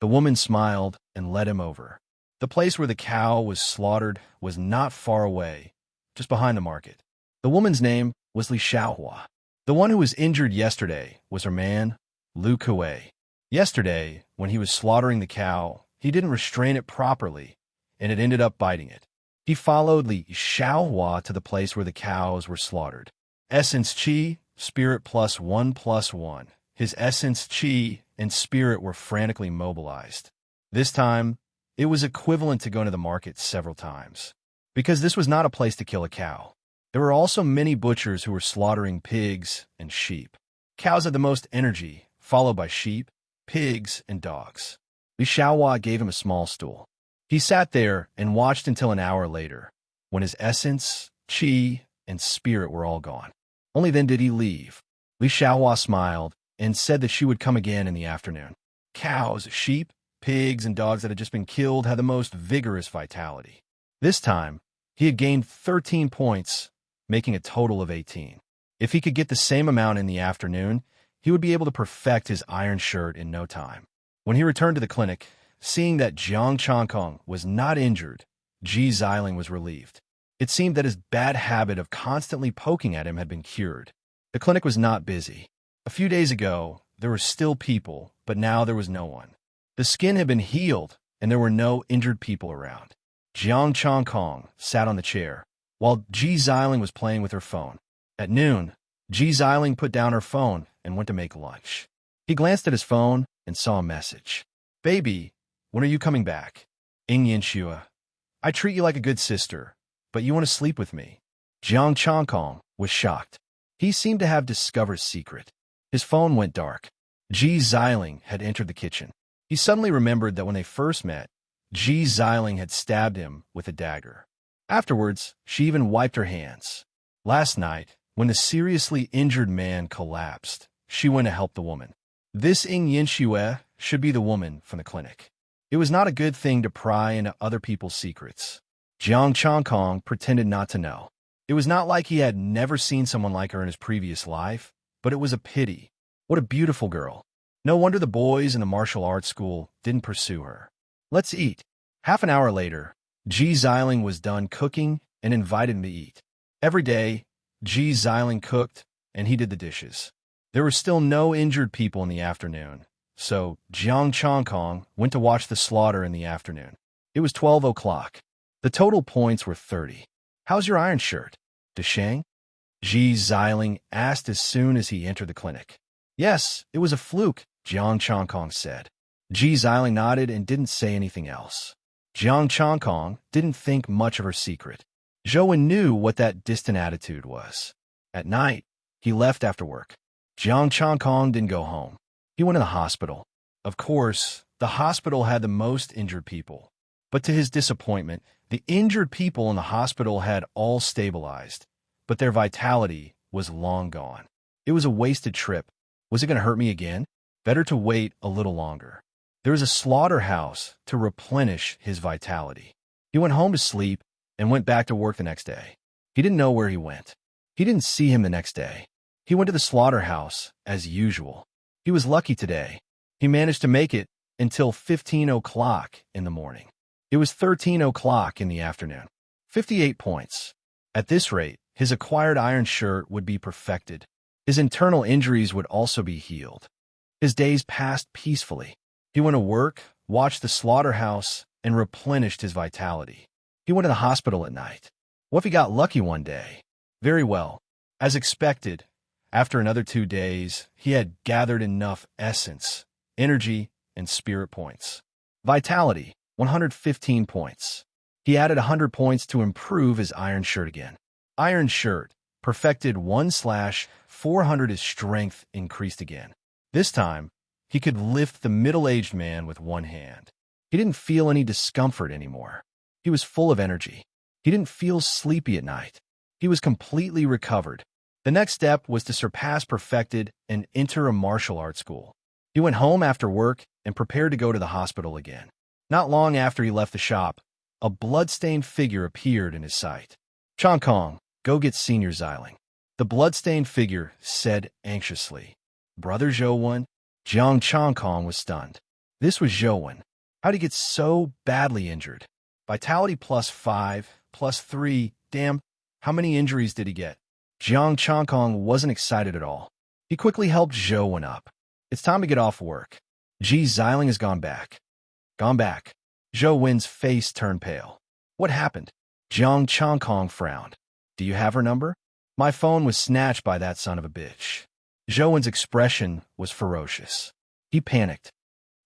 Speaker 1: The woman smiled and led him over. The place where the cow was slaughtered was not far away, just behind the market. The woman's name was Li Xiaohua. The one who was injured yesterday was her man, Lu Kuei. Yesterday, when he was slaughtering the cow, he didn't restrain it properly, and it ended up biting it. He followed Li Xiaohua to the place where the cows were slaughtered. Essence Qi, Spirit +1/+1. His essence Qi and Spirit were frantically mobilized. This time, it was equivalent to going to the market several times. Because this was not a place to kill a cow. There were also many butchers who were slaughtering pigs and sheep. Cows had the most energy, followed by sheep, pigs, and dogs. Li Xiaohua gave him a small stool. He sat there and watched until an hour later, when his essence, Qi, and Spirit were all gone. Only then did he leave. Li Xiaohua smiled and said that she would come again in the afternoon. Cows, sheep, pigs, and dogs that had just been killed had the most vigorous vitality. This time, he had gained 13 points, making a total of 18. If he could get the same amount in the afternoon, he would be able to perfect his iron shirt in no time. When he returned to the clinic, Seeing that Jiang Changkong was not injured, Ji Xiling was relieved. It seemed that his bad habit of constantly poking at him had been cured. The clinic was not busy. A few days ago, there were still people, but now there was no one. The skin had been healed, and there were no injured people around. Jiang Changkong sat on the chair, while Ji Xiling was playing with her phone. At noon, Ji Xiling put down her phone and went to make lunch. He glanced at his phone and saw a message. "Baby, when are you coming back? Ing Yinxue. I treat you like a good sister, but you want to sleep with me." Jiang Changkong was shocked. He seemed to have discovered a secret. His phone went dark. Ji Xiling had entered the kitchen. He suddenly remembered that when they first met, Ji Xiling had stabbed him with a dagger. Afterwards, she even wiped her hands. Last night, when the seriously injured man collapsed, she went to help the woman. This Ing Yinxue should be the woman from the clinic. It was not a good thing to pry into other people's secrets. Jiang Changkong pretended not to know. It was not like he had never seen someone like her in his previous life, but it was a pity. What a beautiful girl. No wonder the boys in the martial arts school didn't pursue her. "Let's eat." Half an hour later, Ji Xiling was done cooking and invited me to eat. Every day, Ji Xiling cooked and he did the dishes. There were still no injured people in the afternoon, so Jiang Changkong went to watch the slaughter in the afternoon. It was 12 o'clock. The total points were 30. "How's your iron shirt, Deshang?" Ji Xiling asked as soon as he entered the clinic. "Yes, it was a fluke," Jiang Changkong said. Ji Xiling nodded and didn't say anything else. Jiang Changkong didn't think much of her secret. Zhou knew what that distant attitude was. At night, he left after work. Jiang Changkong didn't go home. He went to the hospital. Of course, the hospital had the most injured people. But to his disappointment, the injured people in the hospital had all stabilized, but their vitality was long gone. It was a wasted trip. Was it going to hurt me again? Better to wait a little longer. There was a slaughterhouse to replenish his vitality. He went home to sleep and went back to work the next day. He didn't know where he went. He didn't see him the next day. He went to the slaughterhouse as usual. He was lucky today. He managed to make it until 15 o'clock in the morning. It was 13 o'clock in the afternoon. 58 points. At this rate, his acquired iron shirt would be perfected. His internal injuries would also be healed. His days passed peacefully. He went to work, watched the slaughterhouse, and replenished his vitality. He went to the hospital at night. What if he got lucky one day? Very well. As expected, after another 2 days, he had gathered enough essence, energy, and spirit points. Vitality, 115 points. He added 100 points to improve his iron shirt again. Iron shirt, perfected 1/400. His strength increased again. This time, he could lift the middle-aged man with one hand. He didn't feel any discomfort anymore. He was full of energy. He didn't feel sleepy at night. He was completely recovered. The next step was to surpass perfected and enter a martial arts school. He went home after work and prepared to go to the hospital again. Not long after he left the shop, a blood-stained figure appeared in his sight. "Changkong, go get Senior Xiling." The blood-stained figure said anxiously. "Brother Zhou." Jiang Changkong was stunned. This was Zhou. How'd he get so badly injured? Vitality +5, +3, damn, how many injuries did he get? Jiang Changkong wasn't excited at all. He quickly helped Zhou up. "It's time to get off work. Ji Xiling has gone back." "Gone back." Zhou face turned pale. "What happened?" Jiang Changkong frowned. "Do you have her number?" "My phone was snatched by that son of a bitch." Zhou's expression was ferocious. He panicked.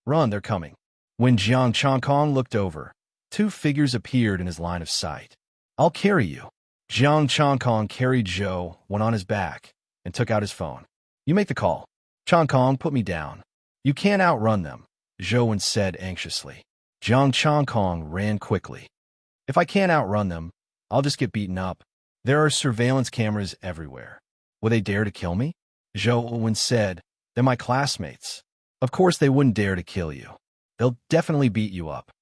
Speaker 1: "Run, they're coming." When Jiang Changkong looked over, 2 figures appeared in his line of sight. "I'll carry you." Jiang Changkong carried Zhou, went on his back, and took out his phone. "You make the call." "Changkong, put me down." "You can't outrun them," Zhou said anxiously. Jiang Changkong ran quickly. "If I can't outrun them, I'll just get beaten up. There are surveillance cameras everywhere. Will they dare to kill me?" Zhou said. "They're my classmates. Of course they wouldn't dare to kill you. They'll definitely beat you up.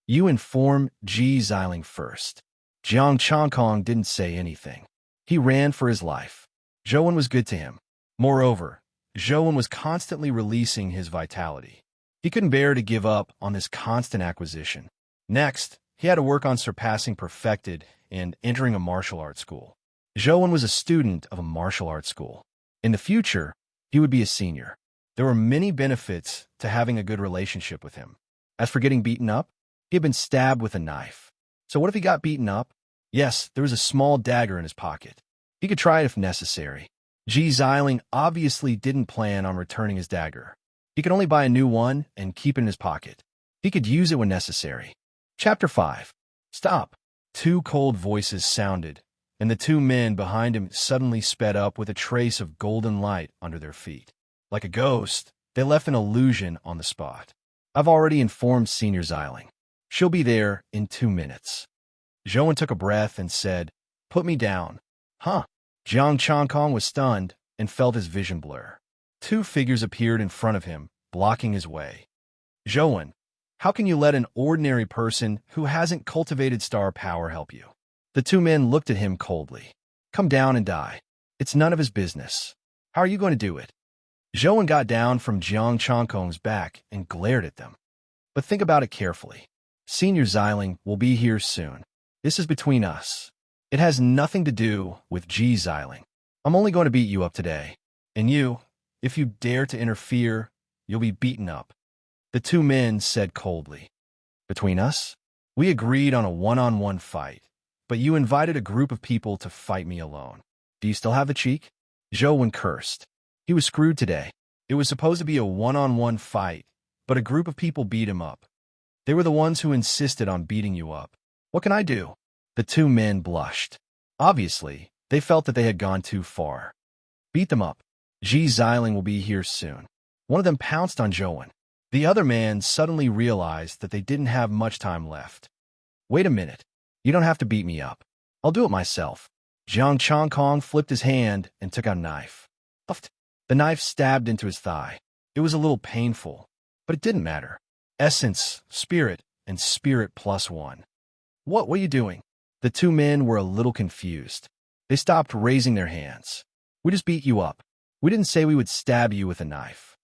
Speaker 1: You inform Ji Xiling first." Jiang Changkong didn't say anything. He ran for his life. Zhou was good to him. Moreover, Zhou was constantly releasing his vitality. He couldn't bear to give up on this constant acquisition. Next, he had to work on surpassing perfected and entering a martial arts school. Zhou was a student of a martial arts school. In the future, he would be a senior. There were many benefits to having a good relationship with him. As for getting beaten up, he had been stabbed with a knife. So what if he got beaten up? Yes, there was a small dagger in his pocket. He could try it if necessary. Ji Xiling obviously didn't plan on returning his dagger. He could only buy a new one and keep it in his pocket. He could use it when necessary. Chapter 5. Stop. Two cold voices sounded, and the two men behind him suddenly sped up with a trace of golden light under their feet. Like a ghost, they left an illusion on the spot. I've already informed Senior Xiling. She'll be there in 2 minutes. Zhou took a breath and said, "Put me down." Huh? Jiang Changkong was stunned and felt his vision blur. Two figures appeared in front of him, blocking his way. Zhou, how can you let an ordinary person who hasn't cultivated star power help you? The two men looked at him coldly. Come down and die. It's none of his business. How are you going to do it? Zhou got down from Jiang Changkong's back and glared at them. But think about it carefully. Senior Xiling will be here soon. This is between us. It has nothing to do with Ji Xiling. I'm only going to beat you up today. And you, if you dare to interfere, you'll be beaten up. The two men said coldly. Between us? We agreed on a one-on-one fight, but you invited a group of people to fight me alone. Do you still have the cheek? Zhou cursed. He was screwed today. It was supposed to be a one-on-one fight, but a group of people beat him up. They were the ones who insisted on beating you up. What can I do? The two men blushed. Obviously, they felt that they had gone too far. Beat them up. Ji Xiling will be here soon. One of them pounced on Zhou. The other man suddenly realized that they didn't have much time left. Wait a minute. You don't have to beat me up. I'll do it myself. Jiang Changkong flipped his hand and took out a knife. Puffed. The knife stabbed into his thigh. It was a little painful, but it didn't matter. Essence, spirit, and spirit +1. What were you doing? The two men were a little confused. They stopped raising their hands. We just beat you up. We didn't say we would stab you with a knife.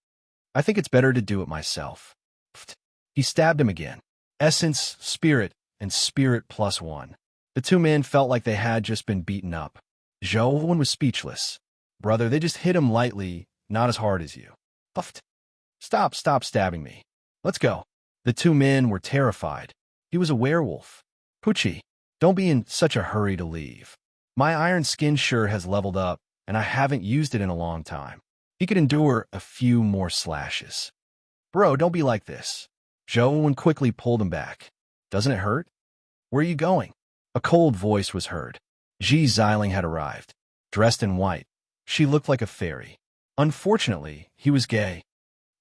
Speaker 1: I think it's better to do it myself. Pfft. He stabbed him again. Essence, spirit, and spirit +1. The two men felt like they had just been beaten up. Zhou was speechless. Brother, they just hit him lightly, not as hard as you. Puffed. Stop stabbing me. Let's go. The two men were terrified. He was a werewolf. Pucci, don't be in such a hurry to leave. My iron skin sure has leveled up, and I haven't used it in a long time. He could endure a few more slashes. Bro, don't be like this. Zhou quickly pulled him back. Doesn't it hurt? Where are you going? A cold voice was heard. Ji Xiling had arrived. Dressed in white. She looked like a fairy. Unfortunately, he was gay.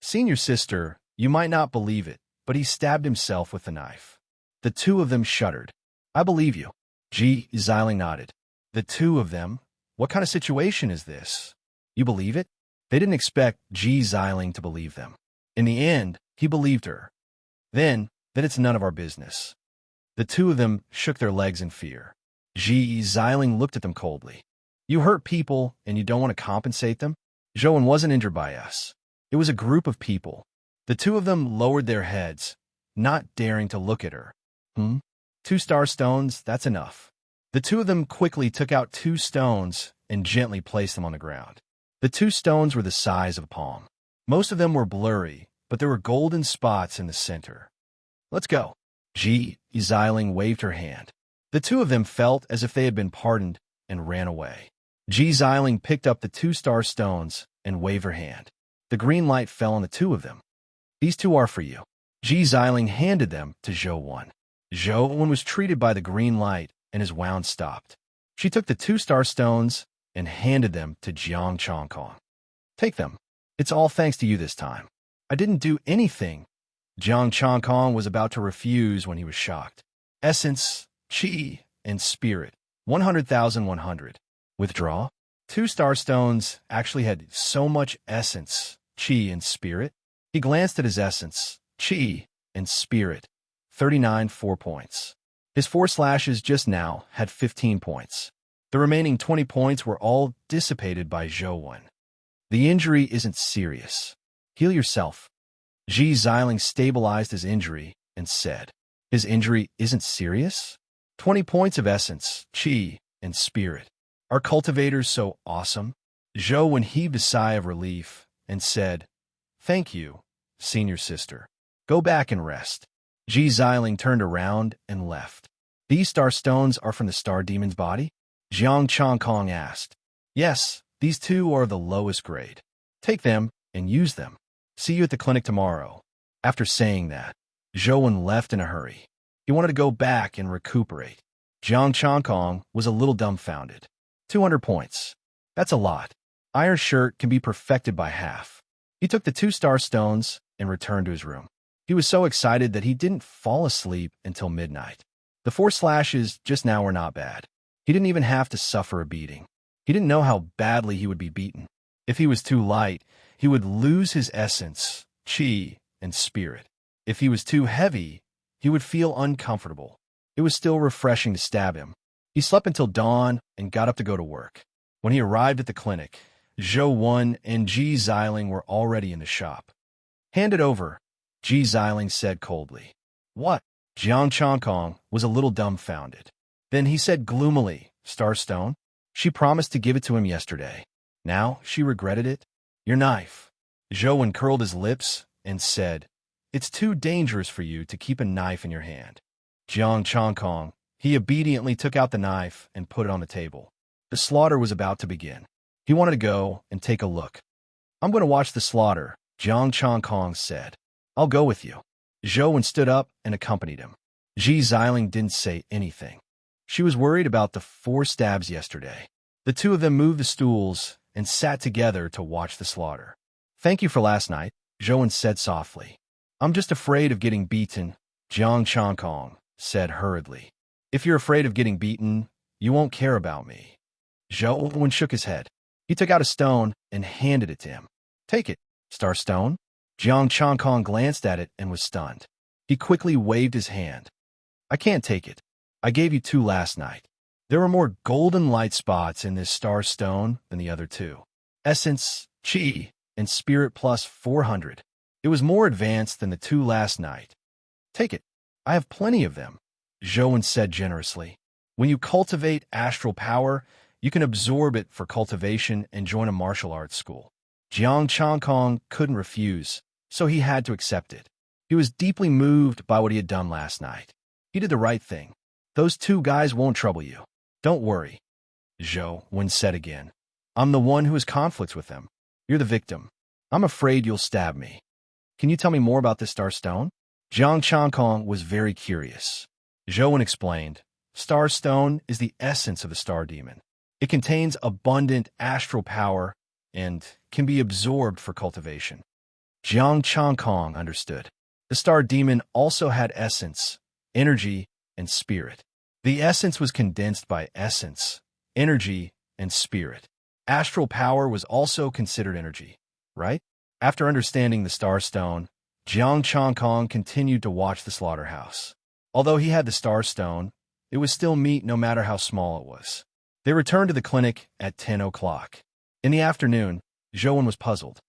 Speaker 1: Senior sister, you might not believe it, but he stabbed himself with the knife. The two of them shuddered. I believe you. Ji Xiling nodded. The two of them? What kind of situation is this? You believe it? They didn't expect Ji Xiling to believe them. In the end, he believed her. Then it's none of our business. The two of them shook their legs in fear. Ji Xiling looked at them coldly. You hurt people and you don't want to compensate them? Zhou wasn't injured by us. It was a group of people. The two of them lowered their heads, not daring to look at her. 2 star stones, that's enough. The two of them quickly took out 2 stones and gently placed them on the ground. The 2 stones were the size of a palm. Most of them were blurry, but there were golden spots in the center. Let's go. Ji Xiling waved her hand. The two of them felt as if they had been pardoned and ran away. Ji Xiling picked up the 2 star stones and waved her hand. The green light fell on the two of them. These 2 are for you. Ji Xiling handed them to Zhou. Zhou was treated by the green light and his wound stopped. She took the 2 star stones and handed them to Jiang Changkong. Take them. It's all thanks to you this time. I didn't do anything. Jiang Changkong was about to refuse when he was shocked. Essence, Qi, and Spirit. 100,100. Withdraw? 2 star stones actually had so much essence, Qi, and Spirit. He glanced at his essence, Qi, and Spirit. 39 4 points. His 4 slashes just now had 15 points. The remaining 20 points were all dissipated by Zhou. The injury isn't serious. Heal yourself. Ji Xiling stabilized his injury and said, "His injury isn't serious? 20 points of essence, qi, and spirit. Are cultivators so awesome?" Zhou Wen heaved a sigh of relief and said, "Thank you, senior sister. Go back and rest." Ji Xiling turned around and left. "These star stones are from the star demon's body?" Jiang Changkong asked. "Yes, these two are the lowest grade. Take them and use them. See you at the clinic tomorrow." After saying that, Zhou Wen left in a hurry. He wanted to go back and recuperate. Jiang Changkong was a little dumbfounded. 200 points. That's a lot. Iron Shirt can be perfected by half. He took the 2-star stones and returned to his room. He was so excited that he didn't fall asleep until midnight. The 4 slashes just now were not bad. He didn't even have to suffer a beating. He didn't know how badly he would be beaten. If he was too light, he would lose his essence, qi, and spirit. If he was too heavy, he would feel uncomfortable. It was still refreshing to stab him. He slept until dawn and got up to go to work. When he arrived at the clinic, Zhou Wen and Ji Xiling were already in the shop. "Hand it over," Ji Xiling said coldly. "What?" Jiang Changkong was a little dumbfounded. Then he said gloomily, "Star stone? She promised to give it to him yesterday. Now she regretted it? Your knife." Zhou Wen curled his lips and said, "It's too dangerous for you to keep a knife in your hand." Jiang Changkong, he obediently took out the knife and put it on the table. The slaughter was about to begin. He wanted to go and take a look. "I'm going to watch the slaughter," Jiang Changkong said. "I'll go with you." Zhou Wen stood up and accompanied him. Ji Xiling didn't say anything. She was worried about the 4 stabs yesterday. The two of them moved the stools and sat together to watch the slaughter. "Thank you for last night," Zhou Wen said softly. "I'm just afraid of getting beaten," Jiang Changkong said hurriedly. "If you're afraid of getting beaten, you won't care about me." Zhou Wen shook his head. He took out a stone and handed it to him. "Take it, Star Stone." Jiang Changkong glanced at it and was stunned. He quickly waved his hand. "I can't take it. I gave you 2 last night. There were more golden light spots in this star stone than the other 2. Essence, qi, and spirit plus 400. It was more advanced than the 2 last night. Take it. I have plenty of them," Zhou Wen said generously. "When you cultivate astral power, you can absorb it for cultivation and join a martial arts school." Jiang Changkong couldn't refuse, so he had to accept it. He was deeply moved by what he had done last night. He did the right thing. "Those 2 guys won't trouble you. Don't worry," Zhou Wen said again. "I'm the one who has conflicts with them. You're the victim. I'm afraid you'll stab me. Can you tell me more about this star stone?" Jiang Changkong was very curious. Zhou Wen explained, "Star stone is the essence of the star demon. It contains abundant astral power and can be absorbed for cultivation." Jiang Changkong understood. The star demon also had essence, energy, and spirit. The essence was condensed by essence, energy, and spirit. Astral power was also considered energy, right? After understanding the star stone, Jiang Changkong continued to watch the slaughterhouse. Although he had the star stone, it was still meat no matter how small it was. They returned to the clinic at 10 o'clock. In the afternoon, Zhou Wen was puzzled.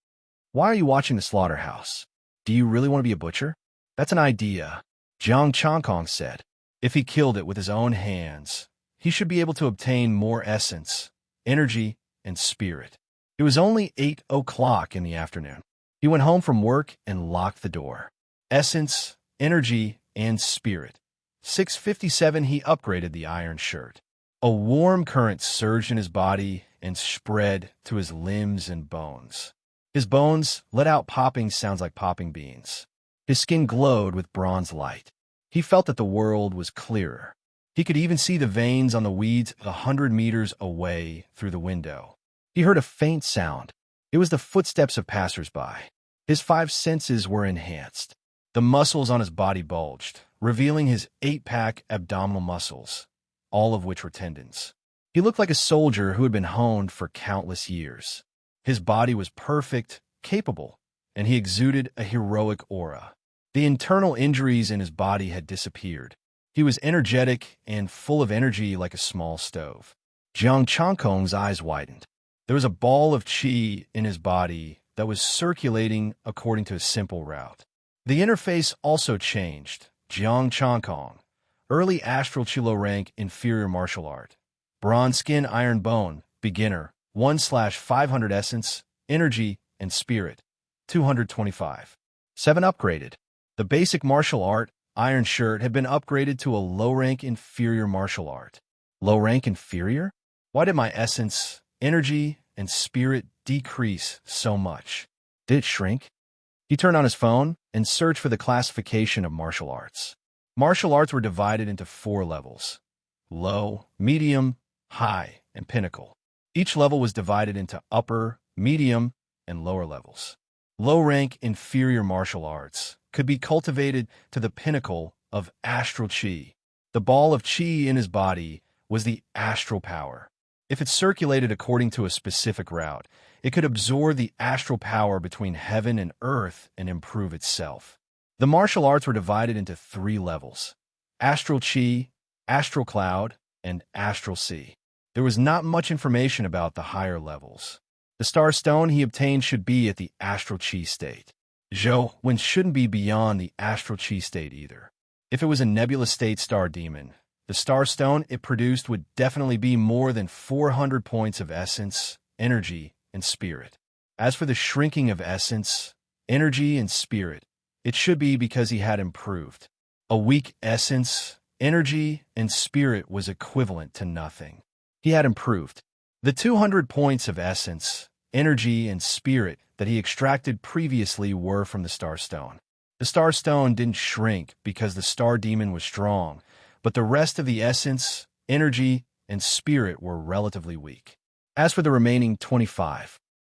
Speaker 1: "Why are you watching the slaughterhouse? Do you really want to be a butcher?" "That's an idea," Jiang Changkong said. "If he killed it with his own hands, he should be able to obtain more essence, energy, and spirit." It was only 8 o'clock in the afternoon. He went home from work and locked the door. Essence, energy, and spirit. 6:57 he upgraded the Iron Shirt. A warm current surged in his body and spread to his limbs and bones. His bones let out popping sounds like popping beans. His skin glowed with bronze light. He felt that the world was clearer. He could even see the veins on the weeds 100 meters away through the window. He heard a faint sound. It was the footsteps of passers-by. His 5 senses were enhanced. The muscles on his body bulged, revealing his 8-pack abdominal muscles, all of which were tendons. He looked like a soldier who had been honed for countless years. His body was perfect, capable, and he exuded a heroic aura. The internal injuries in his body had disappeared. He was energetic and full of energy like a small stove. Jiang Changkong's eyes widened. There was a ball of qi in his body that was circulating according to a simple route. The interface also changed. Jiang Changkong, early astral chilo rank, inferior martial art. Bronze skin, iron bone, beginner, 1/500 essence, energy, and spirit, 225. 7 upgraded. The basic martial art, iron shirt, had been upgraded to a low rank inferior martial art. Low rank inferior? Why did my essence, energy, and spirit decrease so much? Did it shrink? He turned on his phone and searched for the classification of martial arts. Martial arts were divided into 4 levels: low, medium, high, and pinnacle. Each level was divided into upper, medium, and lower levels. Low-rank inferior martial arts could be cultivated to the pinnacle of astral chi. The ball of chi in his body was the astral power. If it circulated according to a specific route, it could absorb the astral power between heaven and earth and improve itself. The martial arts were divided into 3 levels: astral chi, astral cloud, and astral sea. There was not much information about the higher levels. The star stone he obtained should be at the astral chi state. Zhou Wen shouldn't be beyond the astral chi state either. If it was a nebula state star demon, the star stone it produced would definitely be more than 400 points of essence, energy, and spirit. As for the shrinking of essence, energy, and spirit, it should be because he had improved. A weak essence, energy, and spirit was equivalent to nothing. He had improved. The 200 points of essence, energy, and spirit that he extracted previously were from the star stone. The star stone didn't shrink because the star demon was strong, but the rest of the essence, energy, and spirit were relatively weak. As for the remaining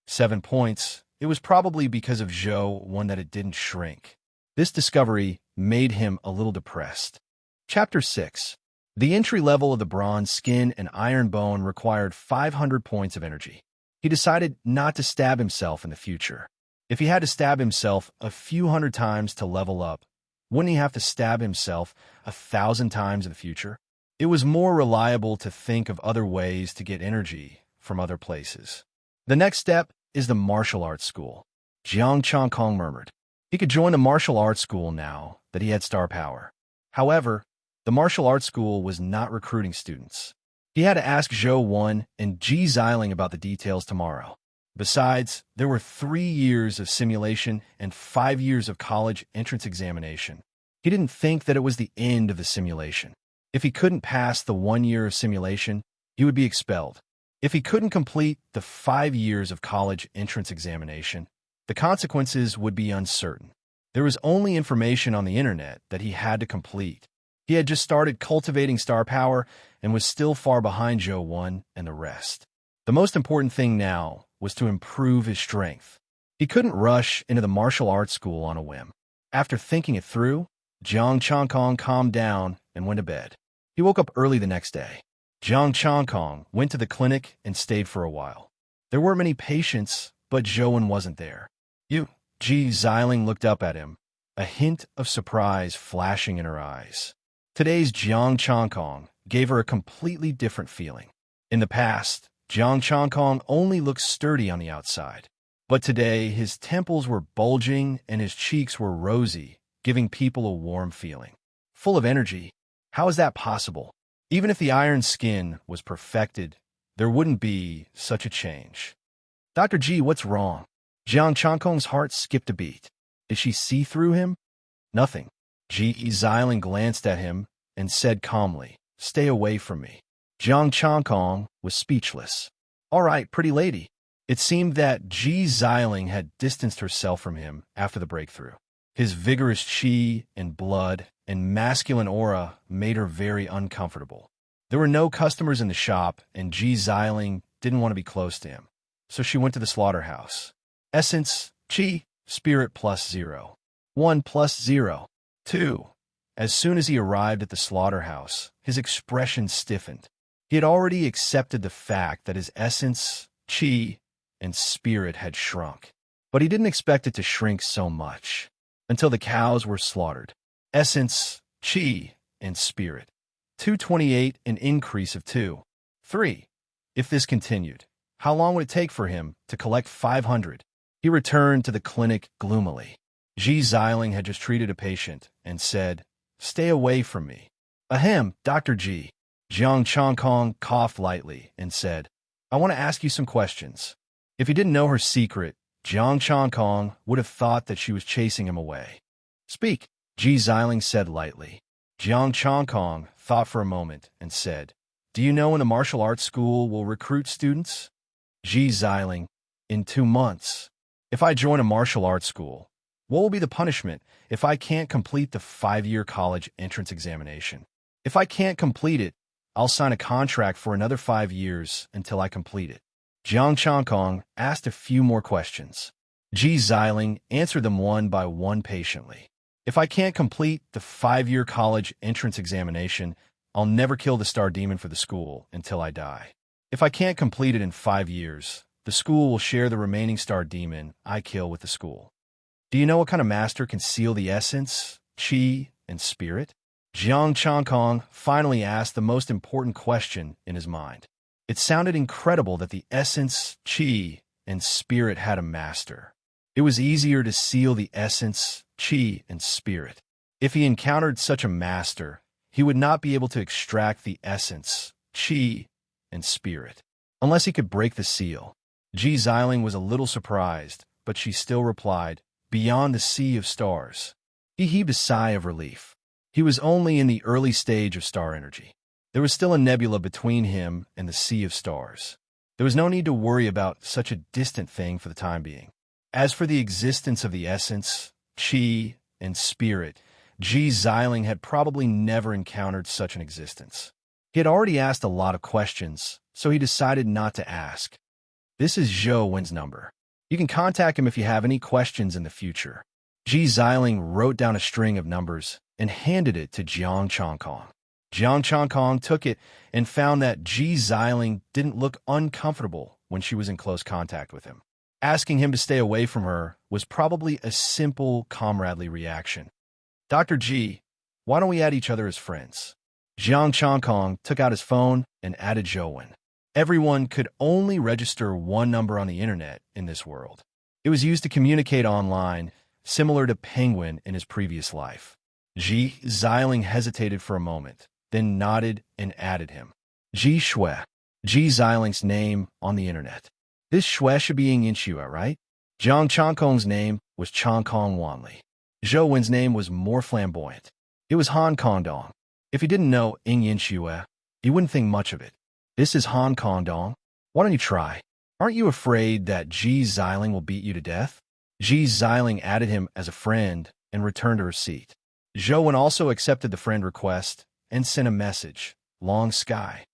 Speaker 1: 7 points, it was probably because of Zhou Wen that it didn't shrink. This discovery made him a little depressed. Chapter 6. The entry level of the bronze skin and iron bone required 500 points of energy. He decided not to stab himself in the future. If he had to stab himself a few hundred times to level up, wouldn't he have to stab himself 1,000 times in the future? It was more reliable to think of other ways to get energy from other places. The next step is the martial arts school. Jiang Changkong murmured. He could join the martial arts school now that he had star power. However, the martial arts school was not recruiting students. He had to ask Zhou Wen and Ji Xiling about the details tomorrow. Besides, there were 3 years of simulation and 5 years of college entrance examination. He didn't think that it was the end of the simulation. If he couldn't pass the 1 year of simulation, he would be expelled. If he couldn't complete the 5 years of college entrance examination, the consequences would be uncertain. There was only information on the internet that he had to complete. He had just started cultivating star power and was still far behind Zhou Wen and the rest. The most important thing now was to improve his strength. He couldn't rush into the martial arts school on a whim. After thinking it through, Jiang Changkong calmed down and went to bed. He woke up early the next day. Jiang Changkong went to the clinic and stayed for a while. There weren't many patients, but Zhou Wen wasn't there. Ji Xiling looked up at him, a hint of surprise flashing in her eyes. Today's Jiang Changkong gave her a completely different feeling. In the past, Jiang Changkong only looked sturdy on the outside. But today, his temples were bulging and his cheeks were rosy, giving people a warm feeling. Full of energy. How is that possible? Even if the iron skin was perfected, there wouldn't be such a change. Dr. Ji, what's wrong? Jiang Changkong's heart skipped a beat. Did she see through him? Nothing. Ji Xiling glanced at him and said calmly, "Stay away from me." Jiang Changkong was speechless. "All right, pretty lady." It seemed that Ji Xiling had distanced herself from him after the breakthrough. His vigorous chi and blood and masculine aura made her very uncomfortable. There were no customers in the shop, and Ji Xiling didn't want to be close to him. So she went to the slaughterhouse. Essence, chi, spirit +0. 1 +0. 2. As soon as he arrived at the slaughterhouse, his expression stiffened. He had already accepted the fact that his essence, chi, and spirit had shrunk. But he didn't expect it to shrink so much until the cows were slaughtered. Essence, chi, and spirit. 228, an increase of 2. 3. If this continued, how long would it take for him to collect 500? He returned to the clinic gloomily. Ji Xiling had just treated a patient and said, "Stay away from me." Ahem, Dr. Ji. Jiang Changkong coughed lightly and said, "I want to ask you some questions." If he didn't know her secret, Jiang Changkong would have thought that she was chasing him away. "Speak," Ji Xiling said lightly. Jiang Changkong thought for a moment and said, "Do you know when the martial arts school will recruit students?" Ji Xiling, "In 2 months. If I join a martial arts school, what will be the punishment if I can't complete the 5-year college entrance examination? If I can't complete it, I'll sign a contract for another 5 years until I complete it." Jiang Changkong asked a few more questions. Ji Xiling answered them one by one patiently. "If I can't complete the 5-year college entrance examination, I'll never kill the star demon for the school until I die. If I can't complete it in 5 years, the school will share the remaining star demon I kill with the school. Do you know what kind of master can seal the essence, qi, and spirit?" Jiang Changkong finally asked the most important question in his mind. It sounded incredible that the essence, qi, and spirit had a master. It was easier to seal the essence, qi, and spirit. If he encountered such a master, he would not be able to extract the essence, qi, and spirit, unless he could break the seal. Ji Xiling was a little surprised, but she still replied, "Beyond the sea of stars." He heaved a sigh of relief. He was only in the early stage of star energy. There was still a nebula between him and the sea of stars. There was no need to worry about such a distant thing for the time being. As for the existence of the essence, qi, and spirit, Ji Xiling had probably never encountered such an existence. He had already asked a lot of questions, so he decided not to ask. "This is Zhou Wen's number. You can contact him if you have any questions in the future." Ji Xiling wrote down a string of numbers and handed it to Jiang Changkong. Jiang Changkong took it and found that Ji Xiling didn't look uncomfortable when she was in close contact with him. Asking him to stay away from her was probably a simple, comradely reaction. "Dr. Ji, why don't we add each other as friends?" Jiang Changkong took out his phone and added Zhou Wen. Everyone could only register one number on the internet in this world. It was used to communicate online, similar to Penguin in his previous life. Ji Xiling hesitated for a moment, then nodded and added him. Ji Shui, Ji Xiling's name on the internet. This Shui should be Yin Xue, right? Jiang Changkong's name was Changkong Wanli. Zhou Wen's name was more flamboyant. It was Han Kongdong. If he didn't know Yin Xue, he wouldn't think much of it. "This is Han Kongdong. Why don't you try? Aren't you afraid that Ji Xiling will beat you to death?" Ji Xiling added him as a friend and returned to her seat. Zhou Wen also accepted the friend request and sent a message, "Long Sky."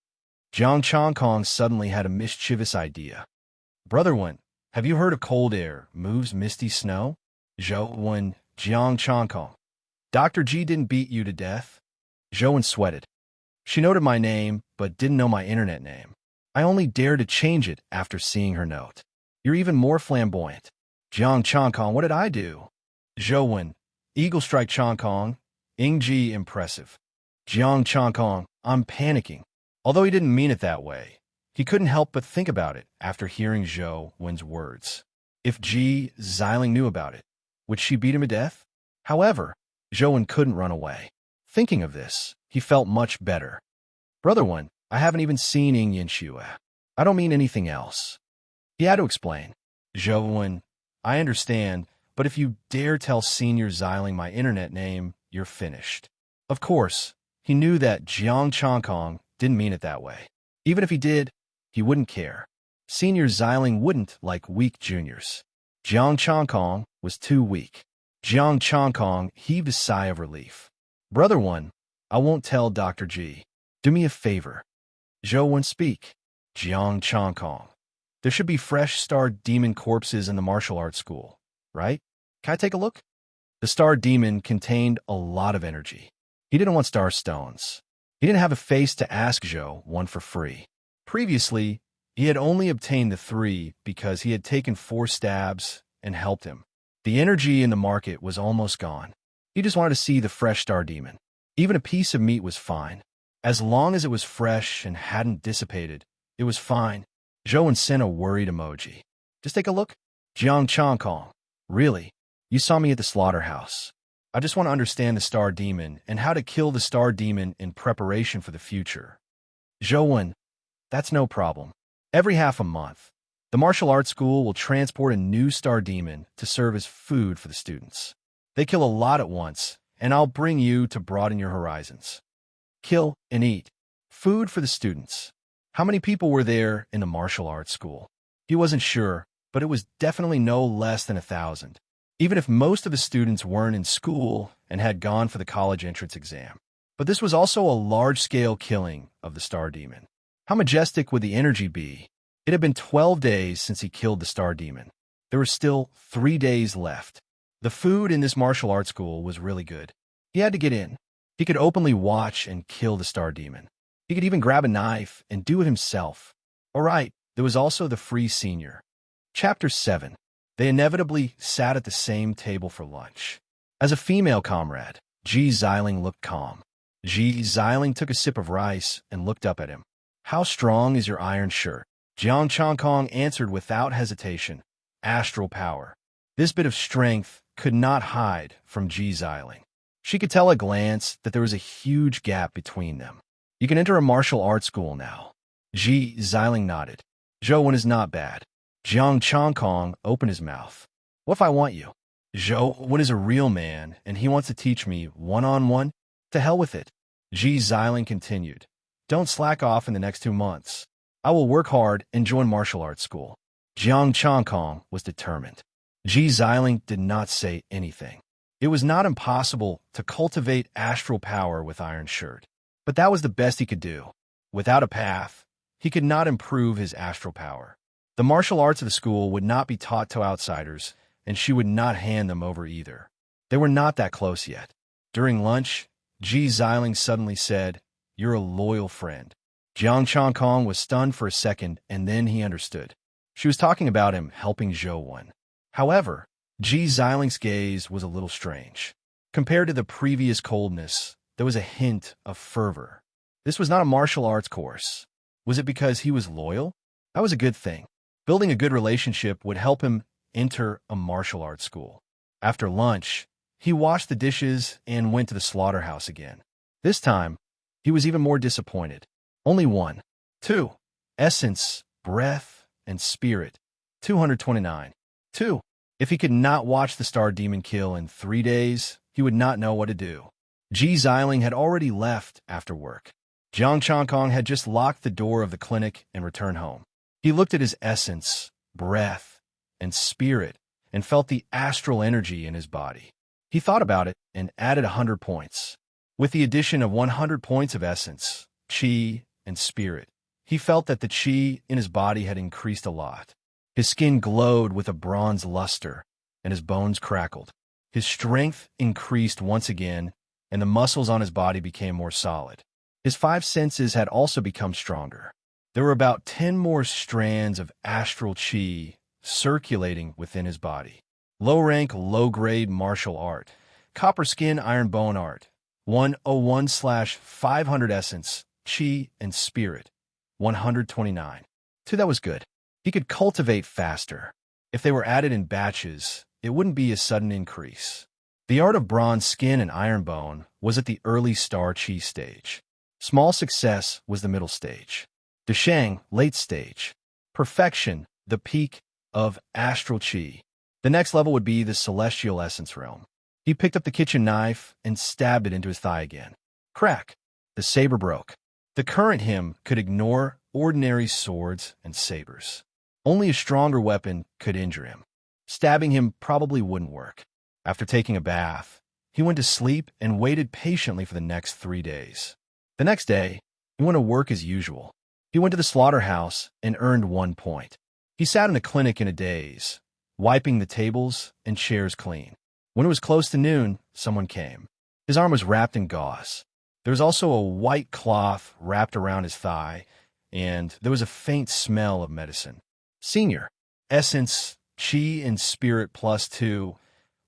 Speaker 1: Jiang Changkong suddenly had a mischievous idea. "Brother Wen, have you heard of cold air moves misty snow?" Zhou Wen, Jiang Changkong. "Dr. Ji didn't beat you to death?" Zhou Wen sweated. "She noted my name, but didn't know my internet name. I only dared to change it after seeing her note. You're even more flamboyant." Jiang Changkong, "What did I do?" Zhou Wen, Eagle Strike Changkong, Ingji impressive. Jiang Changkong, "I'm panicking." Although he didn't mean it that way, he couldn't help but think about it after hearing Zhou Wen's words. If Ji Xiling knew about it, would she beat him to death? However, Zhou Wen couldn't run away. Thinking of this, he felt much better. "Brother Wen, I haven't even seen Yin Xue. I don't mean anything else." He had to explain. "Zhou Wen, I understand, but if you dare tell Senior Xiling my internet name, you're finished." Of course, he knew that Jiang Changkong didn't mean it that way. Even if he did, he wouldn't care. Senior Xiling wouldn't like weak juniors. Jiang Changkong was too weak. Jiang Changkong heaved a sigh of relief. "Brother Wen, I won't tell Dr. Ji. Do me a favor." Zhou Wen, "Speak." Jiang Changkong, "There should be fresh star demon corpses in the martial arts school, right? Can I take a look?" The star demon contained a lot of energy. He didn't want star stones. He didn't have a face to ask Zhou Wen for free. Previously, he had only obtained the 3 because he had taken 4 stabs and helped him. The energy in the market was almost gone. He just wanted to see the fresh star demon. Even a piece of meat was fine. As long as it was fresh and hadn't dissipated, it was fine. Zhou Wen sent a worried emoji. "Just take a look." Jiang Changkong, "Really? You saw me at the slaughterhouse. I just want to understand the star demon and how to kill the star demon in preparation for the future. Zhou, that's no problem. Every half a month, the martial arts school will transport a new star demon to serve as food for the students. They kill a lot at once, and I'll bring you to broaden your horizons. Kill and eat. Food for the students. How many people were there in the martial arts school? He wasn't sure, but it was definitely no less than 1,000. Even if most of the students weren't in school and had gone for the college entrance exam. But this was also a large-scale killing of the star demon. How majestic would the energy be? It had been 12 days since he killed the star demon. There were still 3 days left. The food in this martial arts school was really good. He had to get in. He could openly watch and kill the star demon. He could even grab a knife and do it himself. All right, there was also the free senior. Chapter 7. They inevitably sat at the same table for lunch. As a female comrade, Ji Xiling looked calm. Ji Xiling took a sip of rice and looked up at him. How strong is your iron shirt? Jiang Changkong answered without hesitation. Astral power. This bit of strength could not hide from Ji Xiling. She could tell at a glance that there was a huge gap between them. You can enter a martial arts school now. Ji Xiling nodded. Zhou is not bad. Jiang Changkong opened his mouth. What if I want you? Zhou is a real man, and he wants to teach me one-on-one? To hell with it. Ji Xiling continued. Don't slack off in the next 2 months. I will work hard and join martial arts school. Jiang Changkong was determined. Ji Xiling did not say anything. It was not impossible to cultivate astral power with Iron Shirt, but that was the best he could do. Without a path, he could not improve his astral power. The martial arts of the school would not be taught to outsiders, and she would not hand them over either. They were not that close yet. During lunch, Ji Xiling suddenly said, You're a loyal friend. Jiang Changkong was stunned for a second, and then he understood. She was talking about him helping Zhou. However, Ji Xiling's gaze was a little strange. Compared to the previous coldness, there was a hint of fervor. This was not a martial arts course. Was it because he was loyal? That was a good thing. Building a good relationship would help him enter a martial arts school. After lunch, he washed the dishes and went to the slaughterhouse again. This time, he was even more disappointed. Only 1. 2. Essence, breath, and spirit. 229. 2. If he could not watch the star demon kill in 3 days, he would not know what to do. Ji Xiling had already left after work. Jiang Changkong had just locked the door of the clinic and returned home. He looked at his essence, breath, and spirit and felt the astral energy in his body. He thought about it and added 100 points. With the addition of 100 points of essence, qi, and spirit, he felt that the qi in his body had increased a lot. His skin glowed with a bronze luster, and his bones crackled. His strength increased once again, and the muscles on his body became more solid. His 5 senses had also become stronger. There were about 10 more strands of astral qi circulating within his body. Low-rank, low-grade martial art. Copper skin, iron bone art. 101/500 essence, qi, and spirit. 129. 2, that was good. He could cultivate faster. If they were added in batches, it wouldn't be a sudden increase. The art of bronze skin and iron bone was at the early star qi stage. Small success was the middle stage. Deshang, late stage. Perfection, the peak of astral qi. The next level would be the celestial essence realm. He picked up the kitchen knife and stabbed it into his thigh again. Crack! The saber broke. The current him could ignore ordinary swords and sabers. Only a stronger weapon could injure him. Stabbing him probably wouldn't work. After taking a bath, he went to sleep and waited patiently for the next 3 days. The next day, he went to work as usual. He went to the slaughterhouse and earned 1 point. He sat in a clinic in a daze, wiping the tables and chairs clean. When it was close to noon, someone came. His arm was wrapped in gauze. There was also a white cloth wrapped around his thigh, and there was a faint smell of medicine. Senior. Essence, qi, and spirit +2,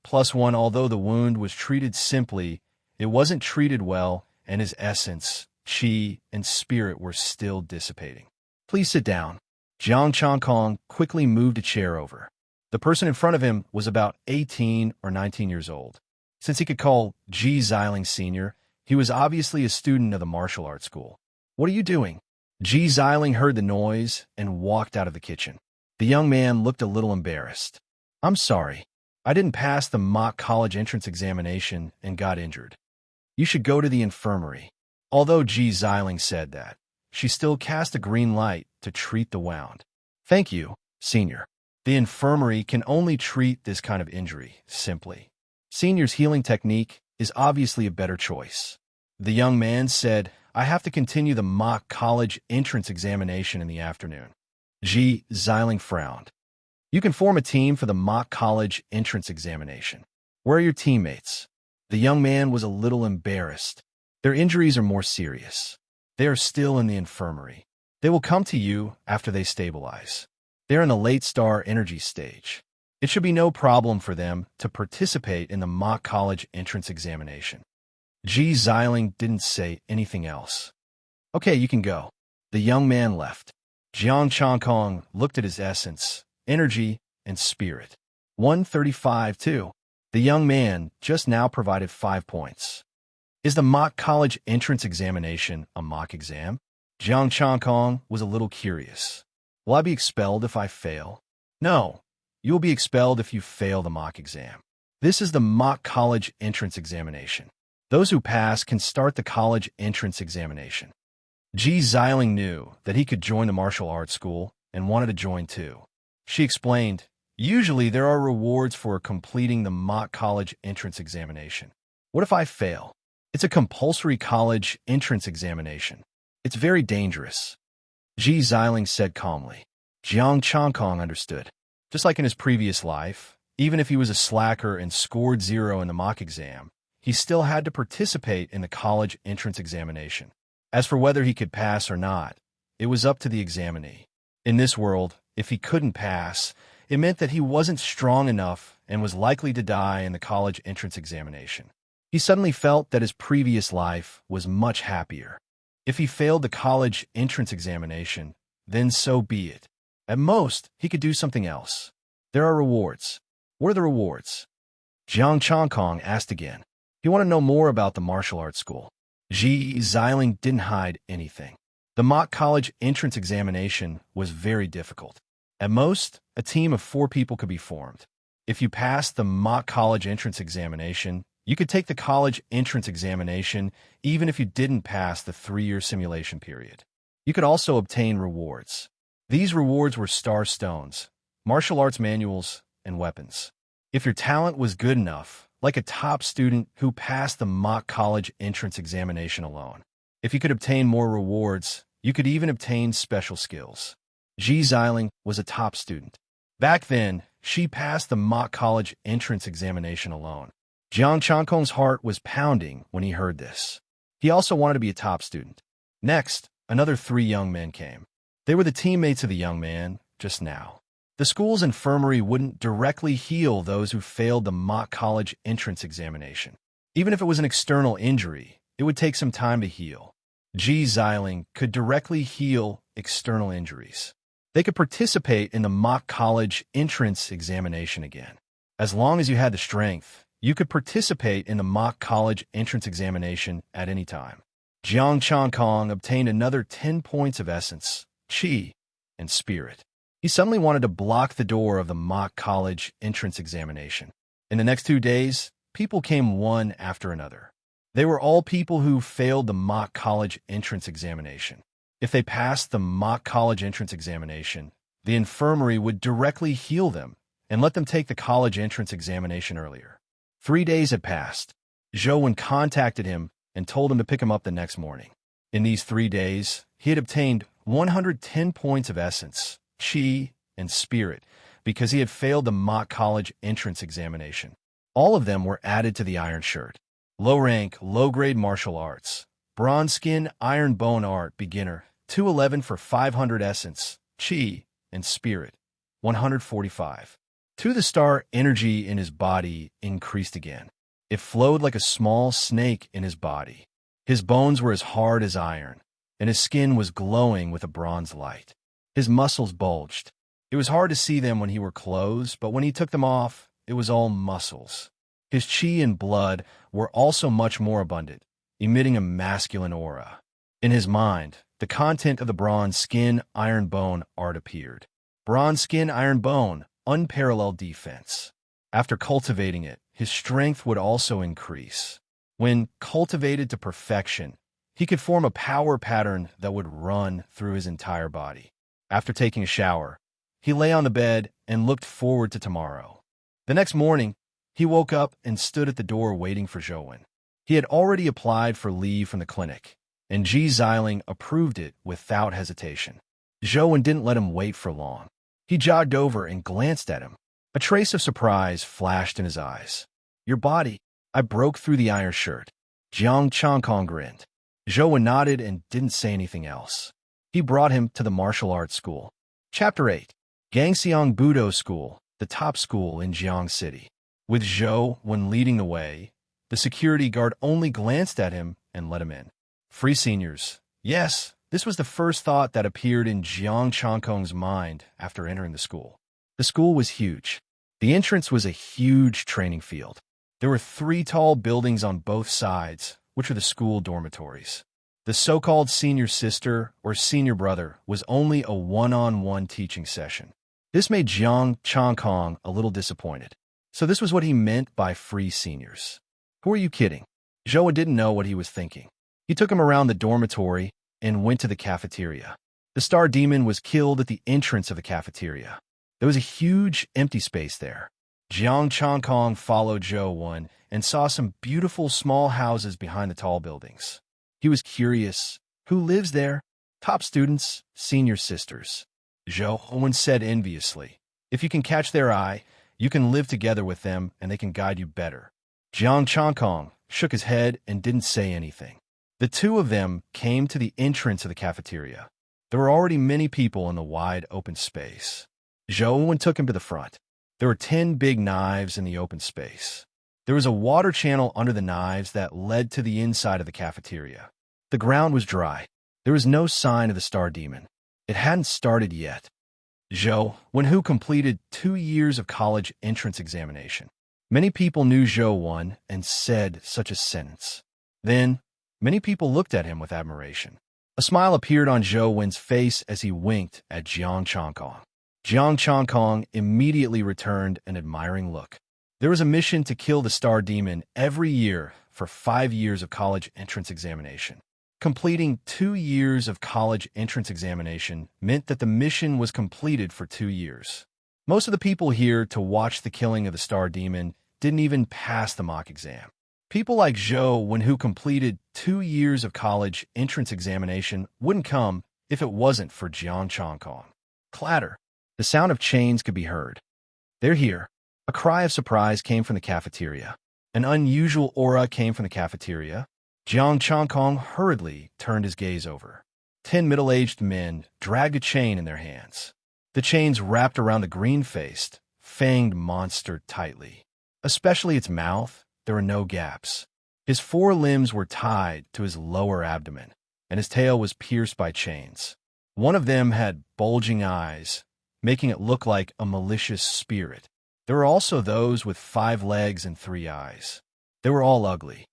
Speaker 1: +1. Although the wound was treated simply, it wasn't treated well, and his essence, qi, and spirit were still dissipating. Please sit down. Jiang Changkong quickly moved a chair over. The person in front of him was about 18 or 19 years old. Since he could call G. Xiling Sr., he was obviously a student of the martial arts school. "What are you doing?" G. Xiling heard the noise and walked out of the kitchen. The young man looked a little embarrassed. "I'm sorry. I didn't pass the mock college entrance examination and got injured. You should go to the infirmary." Although G. Xiling said that, she still cast a green light to treat the wound. "Thank you, Senior. The infirmary can only treat this kind of injury, simply. Senior's healing technique is obviously a better choice." The young man said, "I have to continue the mock college entrance examination in the afternoon." G. Xiling frowned. "You can form a team for the mock college entrance examination. Where are your teammates?" The young man was a little embarrassed. "Their injuries are more serious. They are still in the infirmary. They will come to you after they stabilize. They're in the late star energy stage. It should be no problem for them to participate in the mock college entrance examination." G. Xiling didn't say anything else. "Okay, you can go." The young man left. Jiang Changkong looked at his essence, energy, and spirit. 135-2. The young man just now provided 5 points. "Is the mock college entrance examination a mock exam?" Jiang Changkong was a little curious. "Will I be expelled if I fail?" "No, you will be expelled if you fail the mock exam. This is the mock college entrance examination. Those who pass can start the college entrance examination." G. Xiling knew that he could join the martial arts school and wanted to join too. She explained, "Usually there are rewards for completing the mock college entrance examination. What if I fail? It's a compulsory college entrance examination. It's very dangerous." G. Xiling said calmly. Jiang Changkong understood. Just like in his previous life, even if he was a slacker and scored 0 in the mock exam, he still had to participate in the college entrance examination. As for whether he could pass or not, it was up to the examinee. In this world, if he couldn't pass, it meant that he wasn't strong enough and was likely to die in the college entrance examination. He suddenly felt that his previous life was much happier. If he failed the college entrance examination, then so be it. At most, he could do something else. There are rewards. What are the rewards? Jiang Changkong asked again. He wanted to know more about the martial arts school. G. Xiling didn't hide anything. The mock college entrance examination was very difficult. At most, a team of 4 people could be formed. If you passed the mock college entrance examination, you could take the college entrance examination even if you didn't pass the 3-year simulation period. You could also obtain rewards. These rewards were star stones, martial arts manuals, and weapons. If your talent was good enough, like a top student who passed the mock college entrance examination alone. If you could obtain more rewards, you could even obtain special skills. G. Xiling was a top student. Back then, she passed the mock college entrance examination alone. Jiang Changkong's heart was pounding when he heard this. He also wanted to be a top student. Next, another 3 young men came. They were the teammates of the young man just now. The school's infirmary wouldn't directly heal those who failed the mock college entrance examination. Even if it was an external injury, it would take some time to heal. G. Xiling could directly heal external injuries. They could participate in the mock college entrance examination again. As long as you had the strength, you could participate in the mock college entrance examination at any time. Jiang Changkong obtained another 10 points of essence, qi, and spirit. He suddenly wanted to block the door of the mock college entrance examination. In the next 2 days, people came one after another. They were all people who failed the mock college entrance examination. If they passed the mock college entrance examination, the infirmary would directly heal them and let them take the college entrance examination earlier. 3 days had passed. Zhou Wen contacted him and told him to pick him up the next morning. In these 3 days, he had obtained 110 points of essence, qi, and spirit because he had failed the mock college entrance examination. All of them were added to the iron shirt. Low rank, low-grade martial arts. Bronze skin, iron bone art, beginner. 211 for 500 essence, qi, and spirit. 145. To the star, energy in his body increased again. It flowed like a small snake in his body. His bones were as hard as iron, and his skin was glowing with a bronze light. His muscles bulged. It was hard to see them when he wore clothes, but when he took them off, it was all muscles. His chi and blood were also much more abundant, emitting a masculine aura. In his mind, the content of the bronze skin, iron bone art appeared. Bronze skin, iron bone, unparalleled defense. After cultivating it, his strength would also increase. When cultivated to perfection, he could form a power pattern that would run through his entire body. After taking a shower, he lay on the bed and looked forward to tomorrow. The next morning, he woke up and stood at the door waiting for Zhouwen. He had already applied for leave from the clinic, and Ji Xiling approved it without hesitation. Zhouwen didn't let him wait for long. He jogged over and glanced at him. A trace of surprise flashed in his eyes. "Your body." I broke through the iron shirt. Jiang Changkong grinned. Zhouwen nodded and didn't say anything else. He brought him to the martial arts school. Chapter 8. Gangxiang Budo School, the top school in Jiang City. With Zhouwen leading the way, the security guard only glanced at him and let him in. Free seniors. Yes, this was the first thought that appeared in Jiang Changkong's mind after entering the school. The school was huge. The entrance was a huge training field. There were 3 tall buildings on both sides, which were the school dormitories. The so-called senior sister or senior brother was only a one-on-one teaching session. This made Jiang Changkong a little disappointed. So this was what he meant by free seniors. Who are you kidding? Zhouwen didn't know what he was thinking. He took him around the dormitory and went to the cafeteria. The star demon was killed at the entrance of the cafeteria. There was a huge empty space there. Jiang Changkong followed Zhouwen and saw some beautiful small houses behind the tall buildings. He was curious. Who lives there? Top students, senior sisters. Zhouwen said enviously. If you can catch their eye, you can live together with them and they can guide you better. Jiang Changkong shook his head and didn't say anything. The 2 of them came to the entrance of the cafeteria. There were already many people in the wide open space. Zhouwen took him to the front. There were 10 big knives in the open space. There was a water channel under the knives that led to the inside of the cafeteria. The ground was dry. There was no sign of the star demon. It hadn't started yet. Zhouwen, who completed 2 years of college entrance examination. Many people knew Zhouwen and said such a sentence. Then, many people looked at him with admiration. A smile appeared on Zhouwen's face as he winked at Jiang Changkong. Jiang Changkong immediately returned an admiring look. There was a mission to kill the star demon every year for 5 years of college entrance examination. Completing 2 years of college entrance examination meant that the mission was completed for 2 years. Most of the people here to watch the killing of the star demon didn't even pass the mock exam. People like Zhouwen, who completed 2 years of college entrance examination, wouldn't come if it wasn't for Jiang Changkong. Clatter. The sound of chains could be heard. "They're here." A cry of surprise came from the cafeteria. An unusual aura came from the cafeteria. Jiang Changkong hurriedly turned his gaze over. 10 middle-aged men dragged a chain in their hands. The chains wrapped around the green-faced, fanged monster tightly. Especially its mouth, there were no gaps. His 4 limbs were tied to his lower abdomen, and his tail was pierced by chains. One of them had bulging eyes, making it look like a malicious spirit. There were also those with 5 legs and 3 eyes. They were all ugly.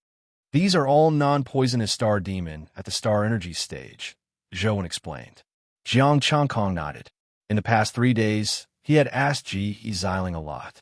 Speaker 1: "These are all non-poisonous star demon at the star energy stage," Zhouwen explained. Jiang Changkong nodded. In the past 3 days, he had asked Ji Xiling a lot.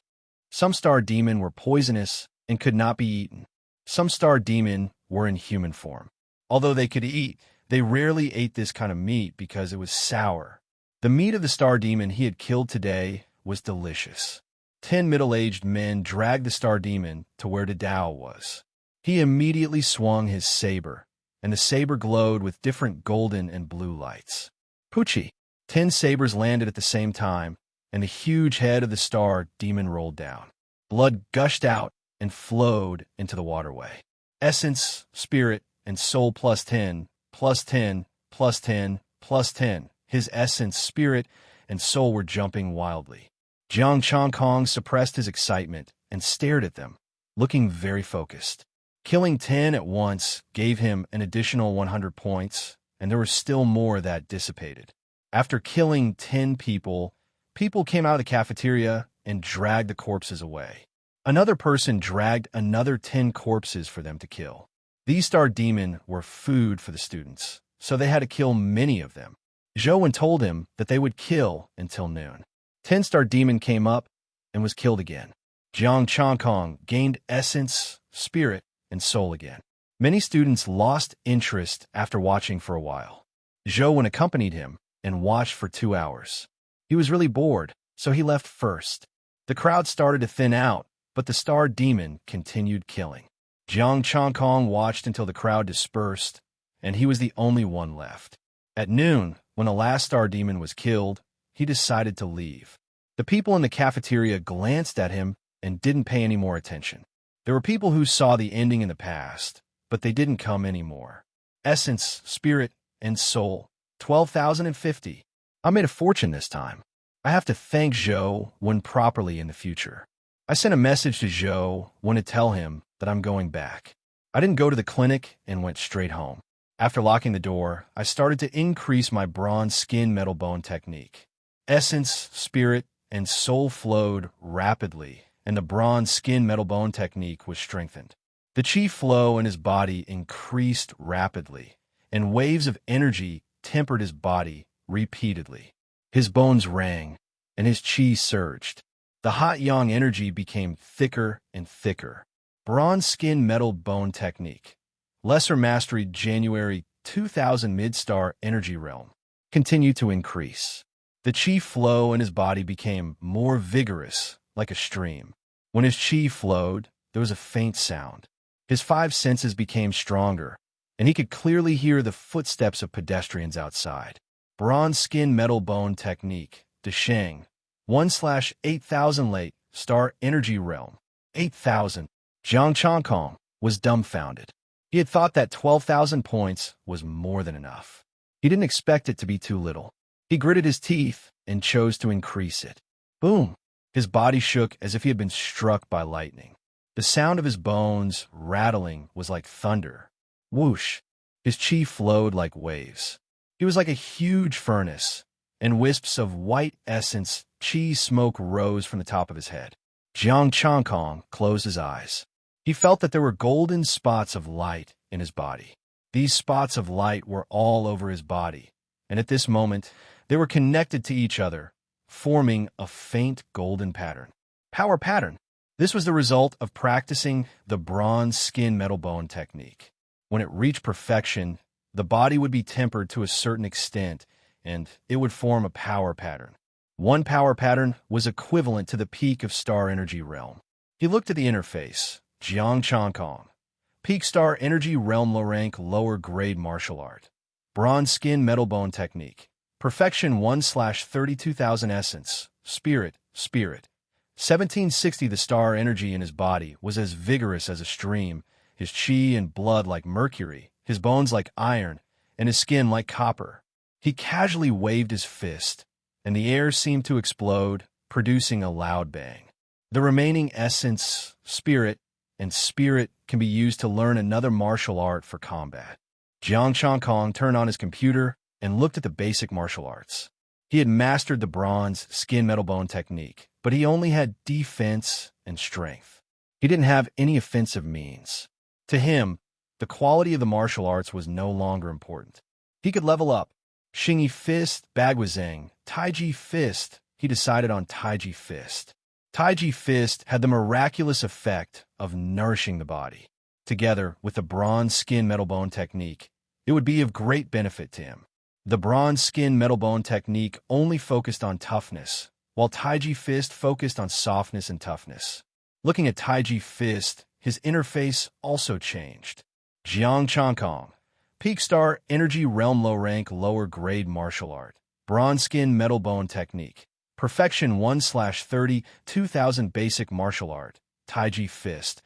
Speaker 1: Some star demon were poisonous and could not be eaten. Some star demon were in human form. Although they could eat, they rarely ate this kind of meat because it was sour. The meat of the star demon he had killed today was delicious. 10 middle-aged men dragged the star demon to where the Tao was. He immediately swung his saber, and the saber glowed with different golden and blue lights. Poochie. 10 sabers landed at the same time, and the huge head of the star demon rolled down. Blood gushed out and flowed into the waterway. Essence, spirit, and soul plus 10, plus 10, plus 10, plus 10. His essence, spirit, and soul were jumping wildly. Jiang Changkong suppressed his excitement and stared at them, looking very focused. Killing 10 at once gave him an additional 100 points, and there were still more that dissipated. After killing 10 people, People came out of the cafeteria and dragged the corpses away. Another person dragged another 10 corpses for them to kill. These star demon were food for the students, so they had to kill many of them. Zhou told him that they would kill until noon. 10-star demon came up and was killed again. Jiang Changkong gained essence, spirit, and soul again. Many students lost interest after watching for a while. Zhou accompanied him and watched for 2 hours. He was really bored, so he left first. The crowd started to thin out, but the star demon continued killing. Jiang Changkong watched until the crowd dispersed, and he was the only one left. At noon, when the last star demon was killed, he decided to leave. The people in the cafeteria glanced at him and didn't pay any more attention. There were people who saw the ending in the past, but they didn't come anymore. Essence, spirit, and soul, 12,050. I made a fortune this time. I have to thank Zhou properly in the future. I sent a message to Zhou to tell him that I'm going back. I didn't go to the clinic and went straight home. After locking the door, I started to increase my bronze skin metal bone technique. Essence, spirit, and soul flowed rapidly, and the bronze skin metal bone technique was strengthened. The chi flow in his body increased rapidly, and waves of energy tempered his body repeatedly. His bones rang, and his chi surged. The hot yang energy became thicker and thicker. Bronze skin metal bone technique. Lesser mastery January 2000 mid-star energy realm. Continued to increase. The chi flow in his body became more vigorous, like a stream. When his chi flowed, there was a faint sound. His 5 senses became stronger, and he could clearly hear the footsteps of pedestrians outside. Bronze skin metal bone technique. Desheng. 1/8000 late star energy realm. 8,000. Jiang Changkong was dumbfounded. He had thought that 12,000 points was more than enough. He didn't expect it to be too little. He gritted his teeth and chose to increase it. Boom! His body shook as if he had been struck by lightning. The sound of his bones rattling was like thunder. Whoosh! His chi flowed like waves. He was like a huge furnace, and wisps of white essence chi smoke rose from the top of his head. Jiang Changkong closed his eyes. He felt that there were golden spots of light in his body. These spots of light were all over his body, and at this moment, they were connected to each other, forming a faint golden pattern. Power pattern. This was the result of practicing the bronze skin metal bone technique. When it reached perfection, the body would be tempered to a certain extent, and it would form a power pattern. One power pattern was equivalent to the peak of star energy realm. He looked at the interface. Jiang Changkong. Peak star energy realm low rank lower grade martial art. Bronze skin metal bone technique. Perfection 1/32,000 essence. Spirit. 1760. The star energy in his body was as vigorous as a stream, his chi and blood like mercury, his bones like iron, and his skin like copper. He casually waved his fist, and the air seemed to explode, producing a loud bang. The remaining essence, spirit, and spirit can be used to learn another martial art for combat. Jiang Changkong turned on his computer and looked at the basic martial arts. He had mastered the bronze skin metal bone technique, but he only had defense and strength. He didn't have any offensive means. To him, the quality of the martial arts was no longer important. He could level up. Xingyi fist, Bagwazeng, Taiji fist. He decided on Taiji fist. Taiji fist had the miraculous effect of nourishing the body. Together with the bronze skin metal bone technique, it would be of great benefit to him. The bronze skin metal bone technique only focused on toughness, while Taiji fist focused on softness and toughness. Looking at Taiji fist, his interface also changed. Jiang Changkong. Peak star energy realm low rank lower grade martial art. Bronze skin metal bone technique. Perfection 1/32,000 basic martial art. Taiji fist.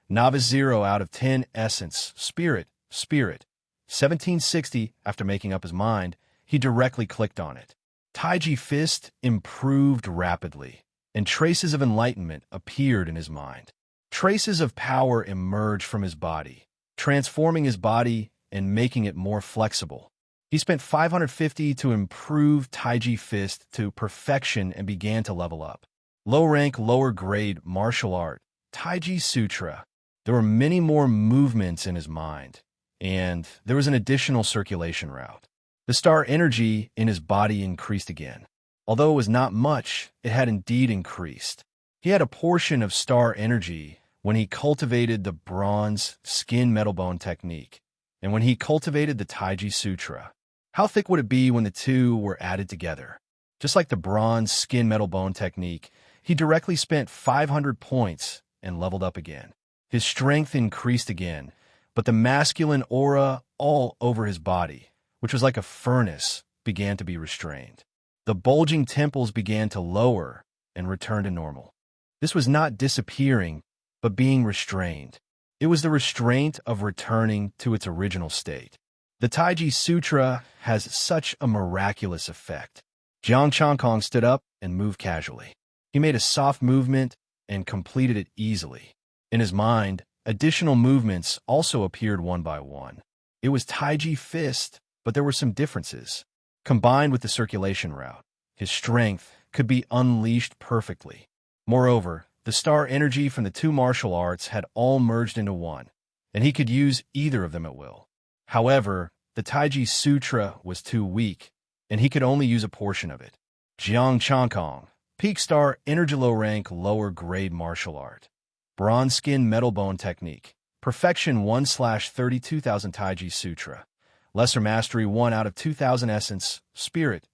Speaker 1: Novice 0 out of 10 essence. Spirit. 1760. After making up his mind, he directly clicked on it. Taiji fist improved rapidly, and traces of enlightenment appeared in his mind. Traces of power emerged from his body, transforming his body and making it more flexible. He spent 550 to improve Taiji Fist to perfection and began to level up. Low rank, lower grade martial art, Taiji Sutra. There were many more movements in his mind, and there was an additional circulation route. The star energy in his body increased again. Although it was not much, it had indeed increased. He had a portion of star energy when he cultivated the bronze skin metal bone technique, and when he cultivated the Taiji Sutra. How thick would it be when the two were added together? Just like the bronze skin metal bone technique, he directly spent 500 points and leveled up again. His strength increased again, but the masculine aura all over his body, which was like a furnace, began to be restrained. The bulging temples began to lower and return to normal. This was not disappearing, but being restrained. It was the restraint of returning to its original state. The Taiji Sutra has such a miraculous effect. Jiang Changkong stood up and moved casually. He made a soft movement and completed it easily. In his mind, additional movements also appeared one by one. It was Taiji Fist, but there were some differences. Combined with the circulation route, his strength could be unleashed perfectly. Moreover, the star energy from the two martial arts had all merged into one, and he could use either of them at will. However, the Taiji Sutra was too weak, and he could only use a portion of it. Jiang Changkong, Peak Star Energy Low Rank Lower Grade Martial Art. Bronze Skin Metal Bone Technique. Perfection 1/32,000 Taiji Sutra. Lesser Mastery 1 out of 2,000 Essence. Spirit.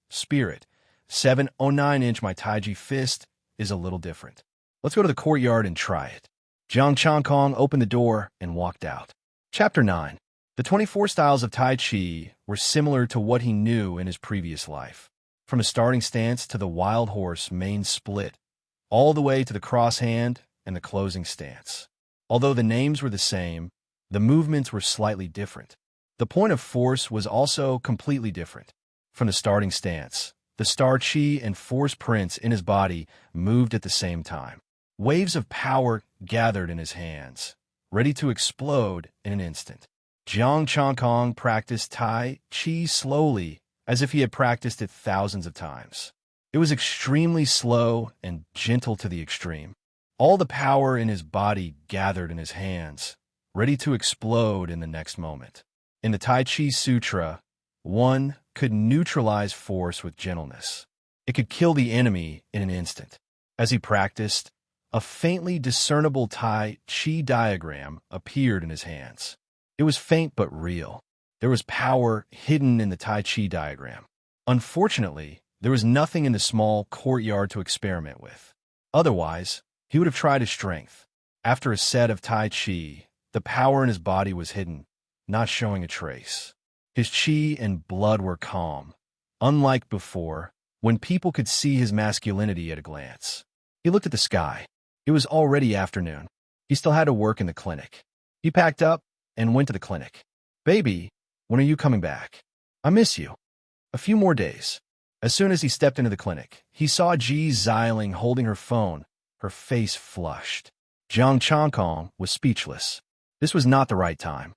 Speaker 1: 709-inch My Taiji Fist is a little different. Let's go to the courtyard and try it. Jiang Changkong opened the door and walked out. Chapter 9. The 24 styles of Tai Chi were similar to what he knew in his previous life. From his starting stance to the wild horse main split, all the way to the cross hand and the closing stance. Although the names were the same, the movements were slightly different. The point of force was also completely different. From the starting stance, the star chi and force prints in his body moved at the same time. Waves of power gathered in his hands, ready to explode in an instant. Jiang Changkong practiced Tai Chi slowly, as if he had practiced it thousands of times. It was extremely slow and gentle to the extreme. All the power in his body gathered in his hands, ready to explode in the next moment. In the Tai Chi Sutra, one could neutralize force with gentleness. It could kill the enemy in an instant. As he practiced, a faintly discernible Tai Chi diagram appeared in his hands. It was faint but real. There was power hidden in the Tai Chi diagram. Unfortunately, there was nothing in the small courtyard to experiment with. Otherwise, he would have tried his strength. After a set of Tai Chi, the power in his body was hidden, not showing a trace. His chi and blood were calm, unlike before, when people could see his masculinity at a glance. He looked at the sky. It was already afternoon. He still had to work in the clinic. He packed up and went to the clinic. "Baby, when are you coming back? I miss you." A few more days. As soon as he stepped into the clinic, he saw Ji Xiling holding her phone, her face flushed. Jiang Changkong was speechless. This was not the right time.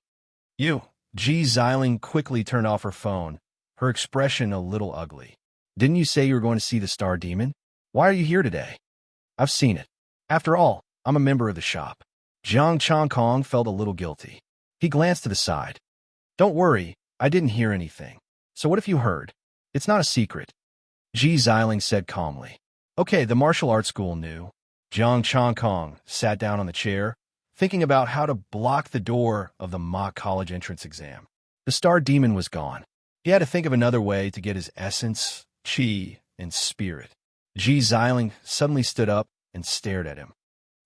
Speaker 1: Ji Xiling quickly turned off her phone, her expression a little ugly. "Didn't you say you were going to see the Star Demon? Why are you here today?" "I've seen it. After all, I'm a member of the shop." Jiang Changkong felt a little guilty. He glanced to the side. "Don't worry, I didn't hear anything. So what if you heard? It's not a secret," Ji Xiling said calmly. "Okay, the martial arts school knew." Jiang Changkong sat down on the chair, thinking about how to block the door of the mock college entrance exam. The Star Demon was gone. He had to think of another way to get his essence, chi, and spirit. Ji Xiling suddenly stood up and stared at him.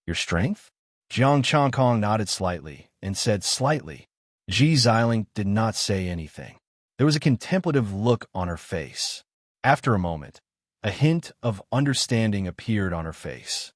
Speaker 1: "Your strength?" Jiang Changkong nodded slightly and said slightly. Ji Xiling did not say anything. There was a contemplative look on her face. After a moment, a hint of understanding appeared on her face.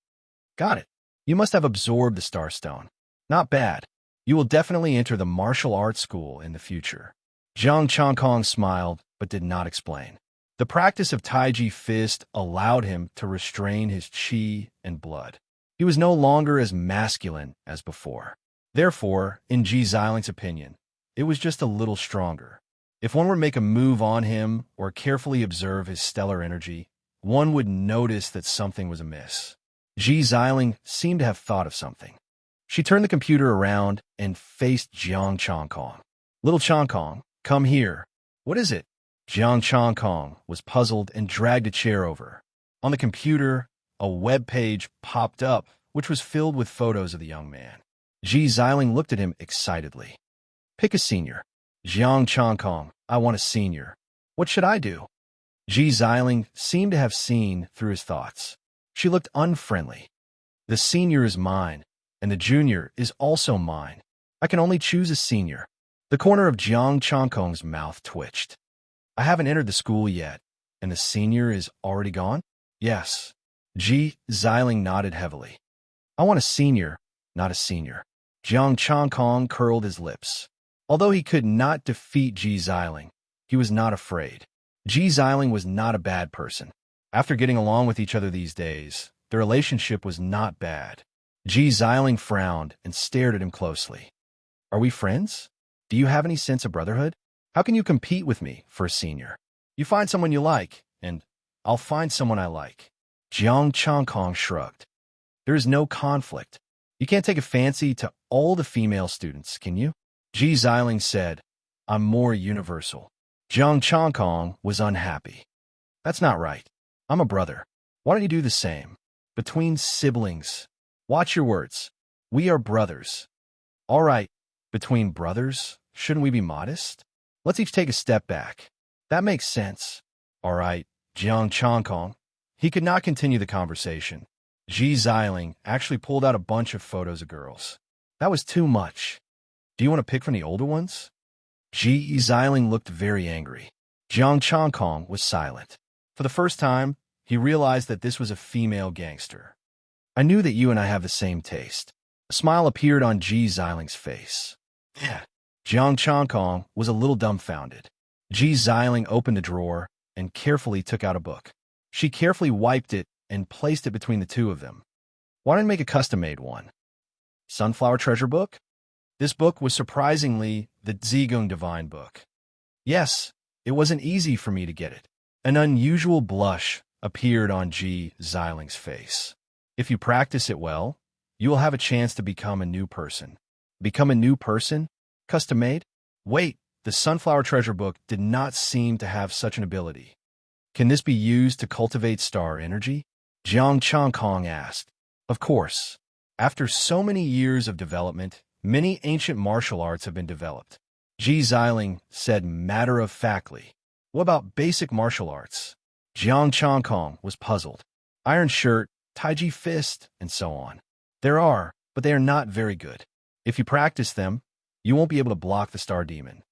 Speaker 1: "Got it. You must have absorbed the Star Stone. Not bad. You will definitely enter the martial arts school in the future." Jiang Changkong smiled, but did not explain. The practice of Taiji Fist allowed him to restrain his chi and blood. He was no longer as masculine as before. Therefore, in Ji Xiling's opinion, it was just a little stronger. If one were to make a move on him or carefully observe his stellar energy, one would notice that something was amiss. Ji Xiling seemed to have thought of something. She turned the computer around and faced Jiang Changkong. "Little Changkong, come here." "What is it?" Jiang Changkong was puzzled and dragged a chair over. On the computer, a web page popped up, which was filled with photos of the young man. Ji Xiling looked at him excitedly. "Pick a senior." "Jiang Changkong, I want a senior." "What should I do?" Ji Xiling seemed to have seen through his thoughts. She looked unfriendly. "The senior is mine, and the junior is also mine. I can only choose a senior." The corner of Jiang Changkong's mouth twitched. "I haven't entered the school yet, and the senior is already gone?" "Yes." Ji Xiling nodded heavily. "I want a senior, not a senior." Jiang Changkong curled his lips. Although he could not defeat Ji Xiling, he was not afraid. Ji Xiling was not a bad person. After getting along with each other these days, the relationship was not bad. Ji Xiling frowned and stared at him closely. "Are we friends? Do you have any sense of brotherhood? How can you compete with me for a senior? You find someone you like, and I'll find someone I like." Jiang Changkong shrugged. "There is no conflict. You can't take a fancy to all the female students, can you?" Ji Xiling said, "I'm more universal." Jiang Changkong was unhappy. "That's not right. I'm a brother. Why don't you do the same? Between siblings. Watch your words. We are brothers." "All right, between brothers, shouldn't we be modest? Let's each take a step back." "That makes sense." "All right, Jiang Changkong." He could not continue the conversation. Ji Xiling actually pulled out a bunch of photos of girls. "That was too much. Do you want to pick from the older ones?" Ji Xiling looked very angry. Jiang Changkong was silent. For the first time, he realized that this was a female gangster. "I knew that you and I have the same taste." A smile appeared on Ji Xiling's face. "Yeah." Jiang Changkong was a little dumbfounded. Ji Xiling opened the drawer and carefully took out a book. She carefully wiped it and placed it between the two of them. "Why not make a custom-made one?" "Sunflower Treasure Book?" This book was surprisingly the Zigong Divine Book. "Yes, it wasn't easy for me to get it." An unusual blush appeared on Ji Xiling's face. "If you practice it well, you will have a chance to become a new person." "Become a new person? Custom-made?" "Wait, the Sunflower Treasure Book did not seem to have such an ability." "Can this be used to cultivate star energy?" Jiang Changkong asked. "Of course. After so many years of development, many ancient martial arts have been developed." Ji Xiling said matter-of-factly. "What about basic martial arts?" Jiang Changkong was puzzled. "Iron shirt, Taiji fist, and so on. There are, but they are not very good. If you practice them, you won't be able to block the star demon."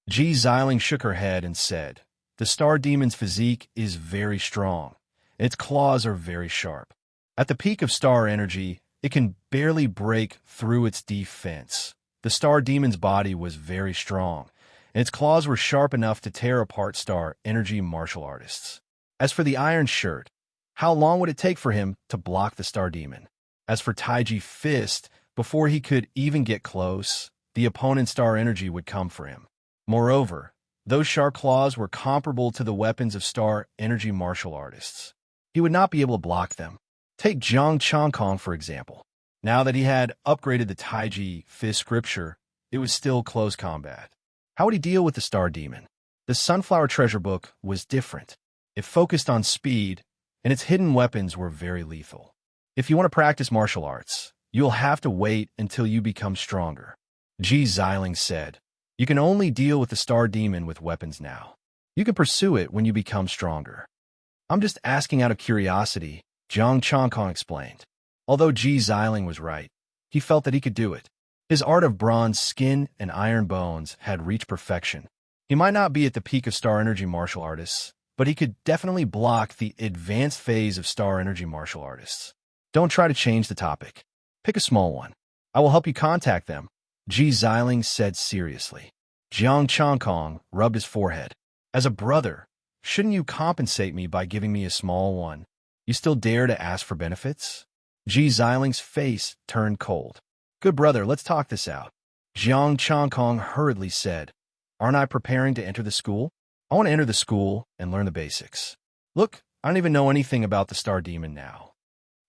Speaker 1: Ji Xiling shook her head and said, "The star demon's physique is very strong, and its claws are very sharp. At the peak of star energy, it can barely break through its defense." The star demon's body was very strong, and its claws were sharp enough to tear apart star energy martial artists. As for the iron shirt, how long would it take for him to block the star demon? As for Taiji fist, before he could even get close, the opponent's star energy would come for him. Moreover, those sharp claws were comparable to the weapons of star energy martial artists. He would not be able to block them. Take Jiang Changkong, for example. Now that he had upgraded the Taiji fist scripture, it was still close combat. How would he deal with the star demon? The Sunflower Treasure Book was different. It focused on speed, and its hidden weapons were very lethal. If you want to practice martial arts, you'll have to wait until you become stronger. Ji Xiling said, "You can only deal with the star demon with weapons now. You can pursue it when you become stronger." "I'm just asking out of curiosity," Jiang Changkong explained. Although Ji Xiling was right, he felt that he could do it. His art of bronze skin and iron bones had reached perfection. He might not be at the peak of star energy martial artists, but he could definitely block the advanced phase of star energy martial artists. "Don't try to change the topic. Pick a small one. I will help you contact them," Ji Xiling said seriously. Jiang Changkong rubbed his forehead. "As a brother, shouldn't you compensate me by giving me a small one? You still dare to ask for benefits?" Ji Xiling's face turned cold. "Good brother, let's talk this out." Jiang Changkong hurriedly said, Aren't I preparing to enter the school? I want to enter the school and learn the basics. Look, I don't even know anything about the star demon now.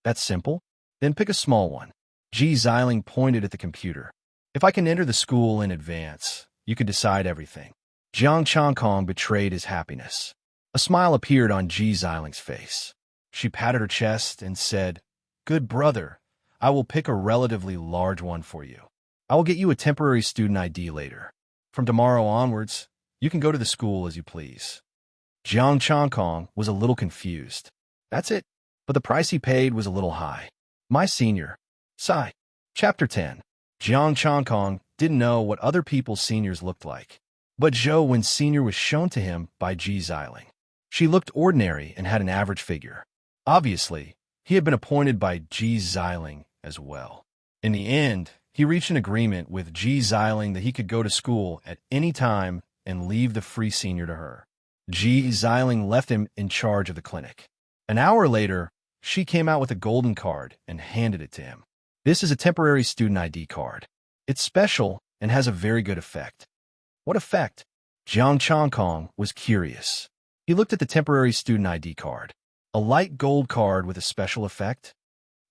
Speaker 1: That's simple. Then pick a small one. Ji Xiling pointed at the computer. If I can enter the school in advance, you can decide everything. Jiang Changkong betrayed his happiness. A smile appeared on Ji Xiling's face. She patted her chest and said, "Good brother, I will pick a relatively large one for you. I will get you a temporary student ID later. From tomorrow onwards, you can go to the school as you please." Jiang Changkong was a little confused. That's it, but the price he paid was a little high. My senior. Sigh. Chapter 10. Jiang Changkong didn't know what other people's seniors looked like, but Zhou Wen's senior was shown to him by Ji Xiling. She looked ordinary and had an average figure. Obviously, he had been appointed by Ji Xiling as well. In the end, he reached an agreement with Ji Xiling that he could go to school at any time and leave the free senior to her. Ji Xiling left him in charge of the clinic. An hour later, she came out with a golden card and handed it to him. This is a temporary student ID card. It's special and has a very good effect. What effect? Jiang Changkong was curious. He looked at the temporary student ID card. A light gold card with a special effect?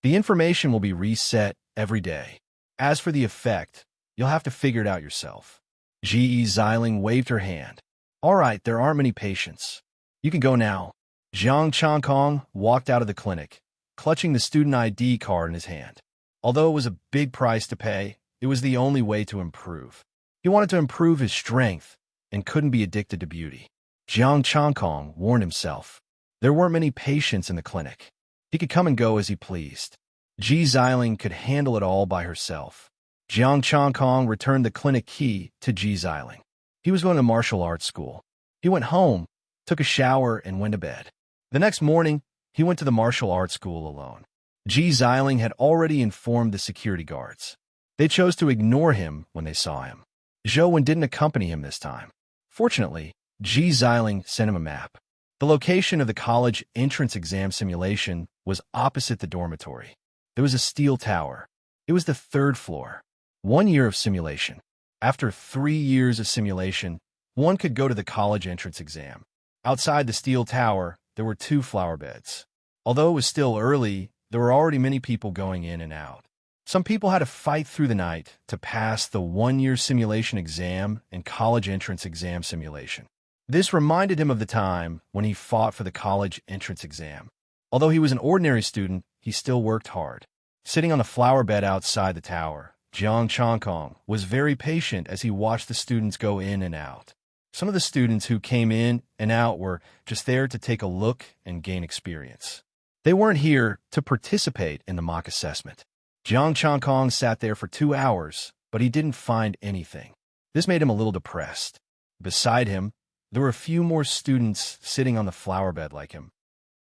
Speaker 1: The information will be reset every day. As for the effect, you'll have to figure it out yourself. Ji Xiling waved her hand. All right, there aren't many patients. You can go now. Jiang Changkong walked out of the clinic, clutching the student ID card in his hand. Although it was a big price to pay, it was the only way to improve. He wanted to improve his strength and couldn't be addicted to beauty. Jiang Changkong warned himself. There weren't many patients in the clinic. He could come and go as he pleased. Ji Xiling could handle it all by herself. Jiang Changkong returned the clinic key to Ji Xiling. He was going to martial arts school. He went home, took a shower, and went to bed. The next morning, he went to the martial arts school alone. Ji Xiling had already informed the security guards. They chose to ignore him when they saw him. Zhou Wen didn't accompany him this time. Fortunately, Ji Xiling sent him a map. The location of the college entrance exam simulation was opposite the dormitory. There was a steel tower. It was the 3rd floor. 1 year of simulation. After 3 years of simulation, one could go to the college entrance exam. Outside the steel tower, there were 2 flower beds. Although it was still early, there were already many people going in and out. Some people had to fight through the night to pass the 1-year simulation exam and college entrance exam simulation. This reminded him of the time when he fought for the college entrance exam. Although he was an ordinary student, he still worked hard. Sitting on a flower bed outside the tower, Jiang Changkong was very patient as he watched the students go in and out. Some of the students who came in and out were just there to take a look and gain experience. They weren't here to participate in the mock assessment. Jiang Changkong sat there for 2 hours, but he didn't find anything. This made him a little depressed. Beside him, there were a few more students sitting on the flower bed like him.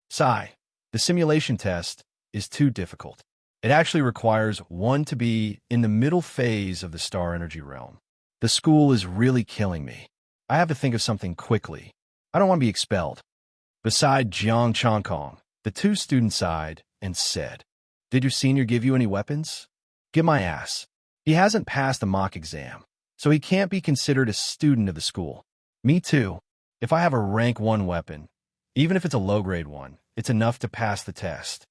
Speaker 1: Sigh. The simulation test is too difficult. It actually requires one to be in the middle phase of the star energy realm. The school is really killing me. I have to think of something quickly. I don't want to be expelled. Beside Jiang Changkong, the 2 students sighed and said, "Did your senior give you any weapons?" "Get my ass. He hasn't passed the mock exam, so he can't be considered a student of the school." "Me too. If I have a rank 1 weapon, even if it's a low-grade one, it's enough to pass the test."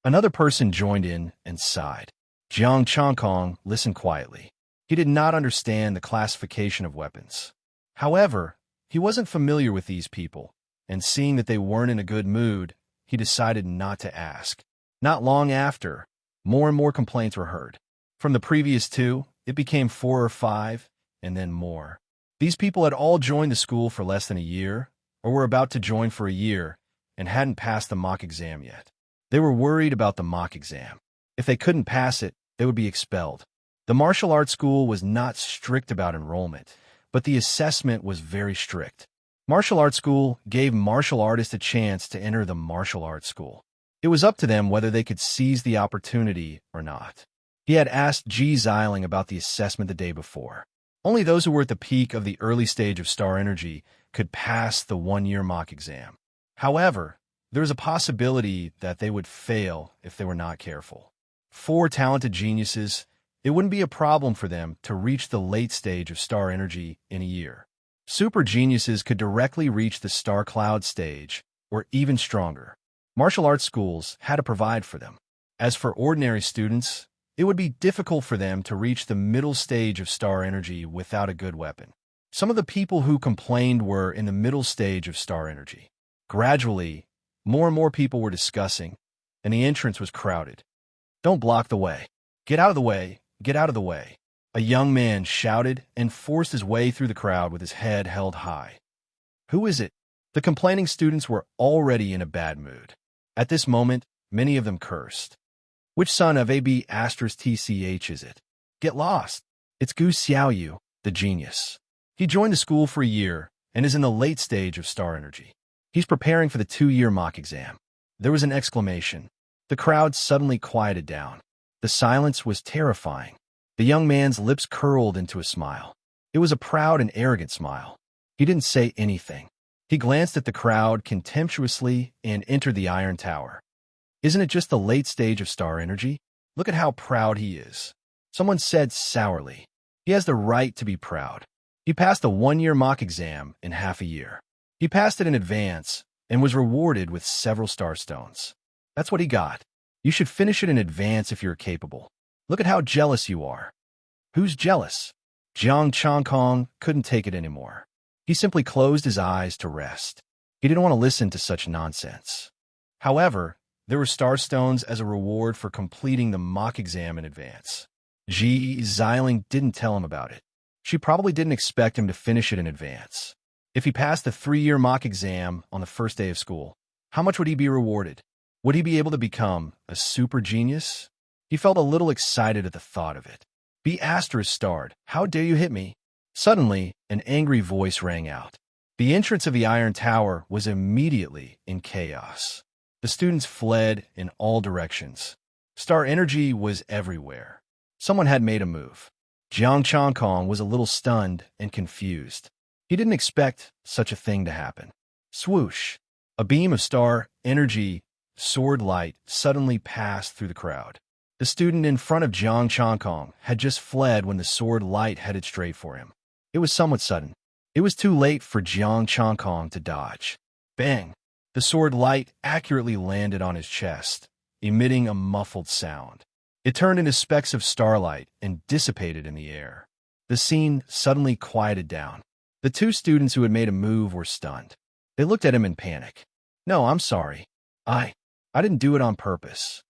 Speaker 1: Another person joined in and sighed. Jiang Changkong listened quietly. He did not understand the classification of weapons. However, he wasn't familiar with these people, and seeing that they weren't in a good mood, he decided not to ask. Not long after, more and more complaints were heard. From the previous 2, it became 4 or 5, and then more. These people had all joined the school for less than a year, or were about to join for a year, and hadn't passed the mock exam yet. They were worried about the mock exam. If they couldn't pass it, they would be expelled. The martial arts school was not strict about enrollment, but the assessment was very strict. Martial arts school gave martial artists a chance to enter the martial arts school. It was up to them whether they could seize the opportunity or not. He had asked Ji Xiling about the assessment the day before. Only those who were at the peak of the early stage of star energy could pass the 1-year mock exam. However, there was a possibility that they would fail if they were not careful. 4 talented geniuses, it wouldn't be a problem for them to reach the late stage of star energy in a year. Super geniuses could directly reach the star cloud stage, or even stronger. Martial arts schools had to provide for them. As for ordinary students, it would be difficult for them to reach the middle stage of star energy without a good weapon. Some of the people who complained were in the middle stage of star energy. Gradually, more and more people were discussing, and the entrance was crowded. "Don't block the way. Get out of the way. Get out of the way." A young man shouted and forced his way through the crowd with his head held high. "Who is it?" The complaining students were already in a bad mood. At this moment, many of them cursed. "Which son of AB** TCH is it? Get lost. It's Gu Xiaoyu, the genius. He joined the school for a year and is in the late stage of star energy. He's preparing for the 2-year mock exam." There was an exclamation. The crowd suddenly quieted down. The silence was terrifying. The young man's lips curled into a smile. It was a proud and arrogant smile. He didn't say anything. He glanced at the crowd contemptuously and entered the Iron Tower. "Isn't it just the late stage of star energy? Look at how proud he is." Someone said sourly. "He has the right to be proud. He passed the 1-year mock exam in half a year. He passed it in advance and was rewarded with several star stones. That's what he got. You should finish it in advance if you're capable. Look at how jealous you are." "Who's jealous?" Jiang Changkong couldn't take it anymore. He simply closed his eyes to rest. He didn't want to listen to such nonsense. However, there were star stones as a reward for completing the mock exam in advance. Ji Xiling didn't tell him about it. She probably didn't expect him to finish it in advance. If he passed the 3-year mock exam on the first day of school, how much would he be rewarded? Would he be able to become a super genius? He felt a little excited at the thought of it. "Be starred. How dare you hit me?" Suddenly, an angry voice rang out. The entrance of the Iron Tower was immediately in chaos. The students fled in all directions. Star energy was everywhere. Someone had made a move. Jiang Changkong was a little stunned and confused. He didn't expect such a thing to happen. Swoosh! A beam of star energy, sword light, suddenly passed through the crowd. The student in front of Jiang Changkong had just fled when the sword light headed straight for him. It was somewhat sudden. It was too late for Jiang Changkong to dodge. Bang! The sword light accurately landed on his chest, emitting a muffled sound. It turned into specks of starlight and dissipated in the air. The scene suddenly quieted down. The 2 students who had made a move were stunned. They looked at him in panic. "No, I'm sorry. I didn't do it on purpose."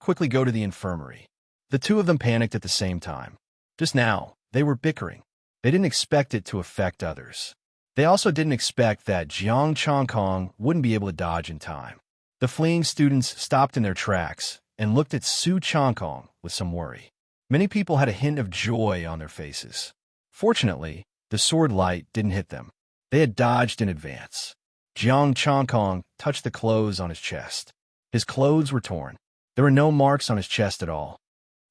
Speaker 1: Quickly go to the infirmary." The 2 of them panicked at the same time. Just now, they were bickering. They didn't expect it to affect others. They also didn't expect that Jiang Changkong wouldn't be able to dodge in time. The fleeing students stopped in their tracks and looked at Su Changkong with some worry. Many people had a hint of joy on their faces. Fortunately, the sword light didn't hit them. They had dodged in advance. Jiang Changkong touched the clothes on his chest. His clothes were torn. There were no marks on his chest at all.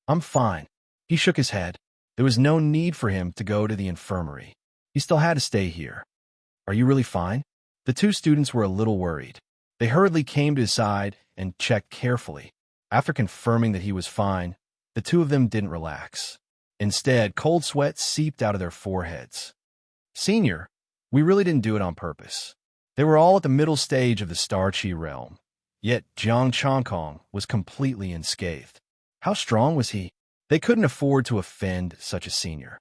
Speaker 1: "I'm fine." He shook his head. There was no need for him to go to the infirmary. He still had to stay here. "Are you really fine?" The 2 students were a little worried. They hurriedly came to his side and checked carefully. After confirming that he was fine, the 2 of them didn't relax. Instead, cold sweat seeped out of their foreheads. "Senior, we really didn't do it on purpose." They were all at the middle stage of the Star Chi realm. Yet Jiang Changkong was completely unscathed. How strong was he? They couldn't afford to offend such a senior.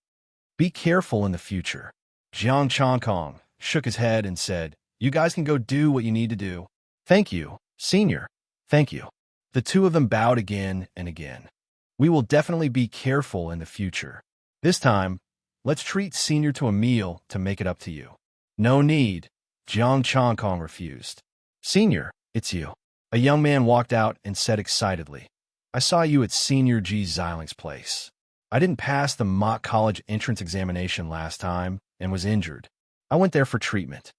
Speaker 1: "Be careful in the future." Jiang Changkong shook his head and said, "You guys can go do what you need to do." "Thank you, senior. Thank you." The 2 of them bowed again and again. "We will definitely be careful in the future. This time, let's treat senior to a meal to make it up to you." "No need." Jiang Changkong refused. "Senior, it's you." A young man walked out and said excitedly, "I saw you at Senior Ji Xiling's place. I didn't pass the mock college entrance examination last time and was injured. I went there for treatment."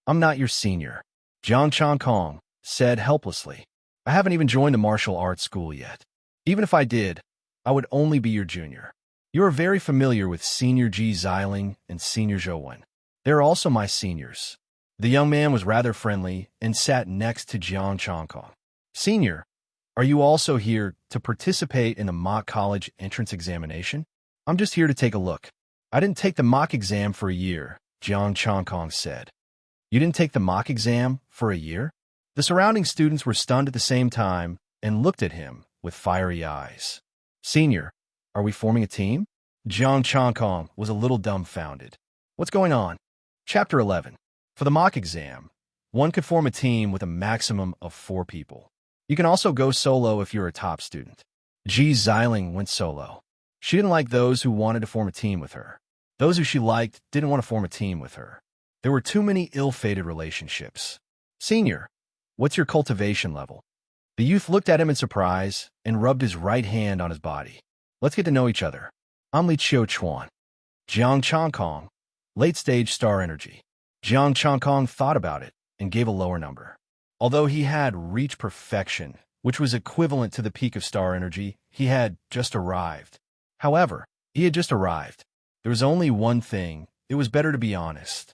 Speaker 1: "I'm not your senior," Jiang Changkong said helplessly. "I haven't even joined the martial arts school yet. Even if I did, I would only be your junior. You are very familiar with Senior Ji Xiling and Senior Zhouwen. They're also my seniors." The young man was rather friendly and sat next to Jiang Changkong. "Senior, are you also here to participate in the mock college entrance examination?" "I'm just here to take a look." I didn't take the mock exam for a year, Jiang Chongkong said. You didn't take the mock exam for a year? The surrounding students were stunned at the same time and looked at him with fiery eyes. Senior, are we forming a team? Jiang Chongkong was a little dumbfounded. What's going on? Chapter 11. For the mock exam, one could form a team with a maximum of 4 people. You can also go solo if you're a top student. Ji Xiling went solo. She didn't like those who wanted to form a team with her. Those who she liked didn't want to form a team with her. There were too many ill-fated relationships. Senior, what's your cultivation level? The youth looked at him in surprise and rubbed his right hand on his body. Let's get to know each other. I'm Li Chiu Chuan. Jiang Chongkong, late-stage star energy. Jiang Chongkong thought about it and gave a lower number. Although he had reached perfection, which was equivalent to the peak of star energy, he had just arrived. However, he had just arrived. There was only one thing. It was better to be honest.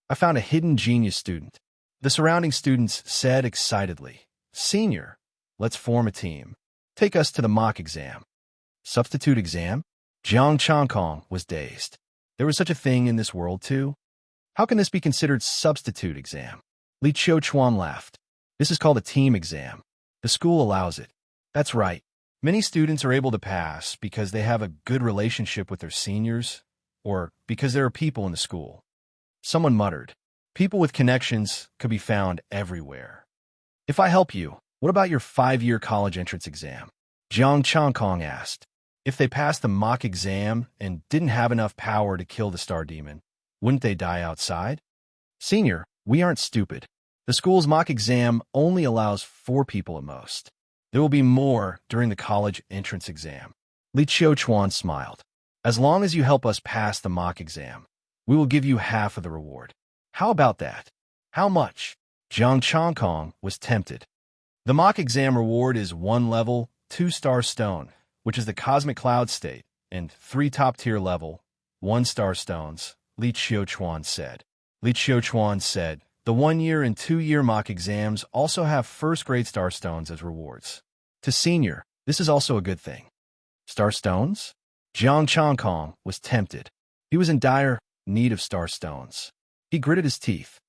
Speaker 1: I found a hidden genius student. The surrounding students said excitedly, Senior, let's form a team. Take us to the mock exam. Substitute exam? Jiang Chongkong was dazed. There was such a thing in this world, too? How can this be considered substitute exam? Li Chiu Chuan laughed. This is called a team exam. The school allows it. That's right. Many students are able to pass because they have a good relationship with their seniors or because there are people in the school. Someone muttered. People with connections could be found everywhere. If I help you, what about your 5-year college entrance exam? Jiang Chongkong asked. If they passed the mock exam and didn't have enough power to kill the star demon, wouldn't they die outside? Senior, we aren't stupid. The school's mock exam only allows 4 people at most. There will be more during the college entrance exam. Li Chiu Chuan smiled. As long as you help us pass the mock exam, we will give you half of the reward. How about that? How much? Jiang Chongkong was tempted. The mock exam reward is 1 level, 2-star stone, which is the cosmic cloud state, and 3 top-tier level, 1-star stones, Li Chiu Chuan said. Li Chiu Chuan said, the 1-year and 2-year mock exams also have first-grade star stones as rewards. To senior, this is also a good thing. Star stones? Jiang Chongkong was tempted. He was in dire need of star stones. He gritted his teeth.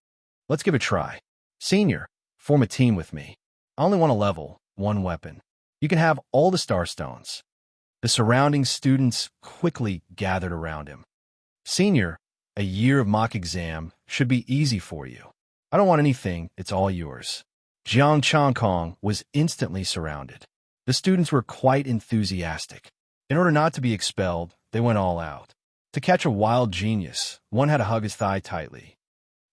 Speaker 1: Let's give it a try. Senior, form a team with me. I only want a level, 1 weapon. You can have all the star stones. The surrounding students quickly gathered around him. Senior, a year of mock exam should be easy for you. I don't want anything, it's all yours. Jiang Chongkong was instantly surrounded. The students were quite enthusiastic. In order not to be expelled, they went all out. To catch a wild genius, one had to hug his thigh tightly.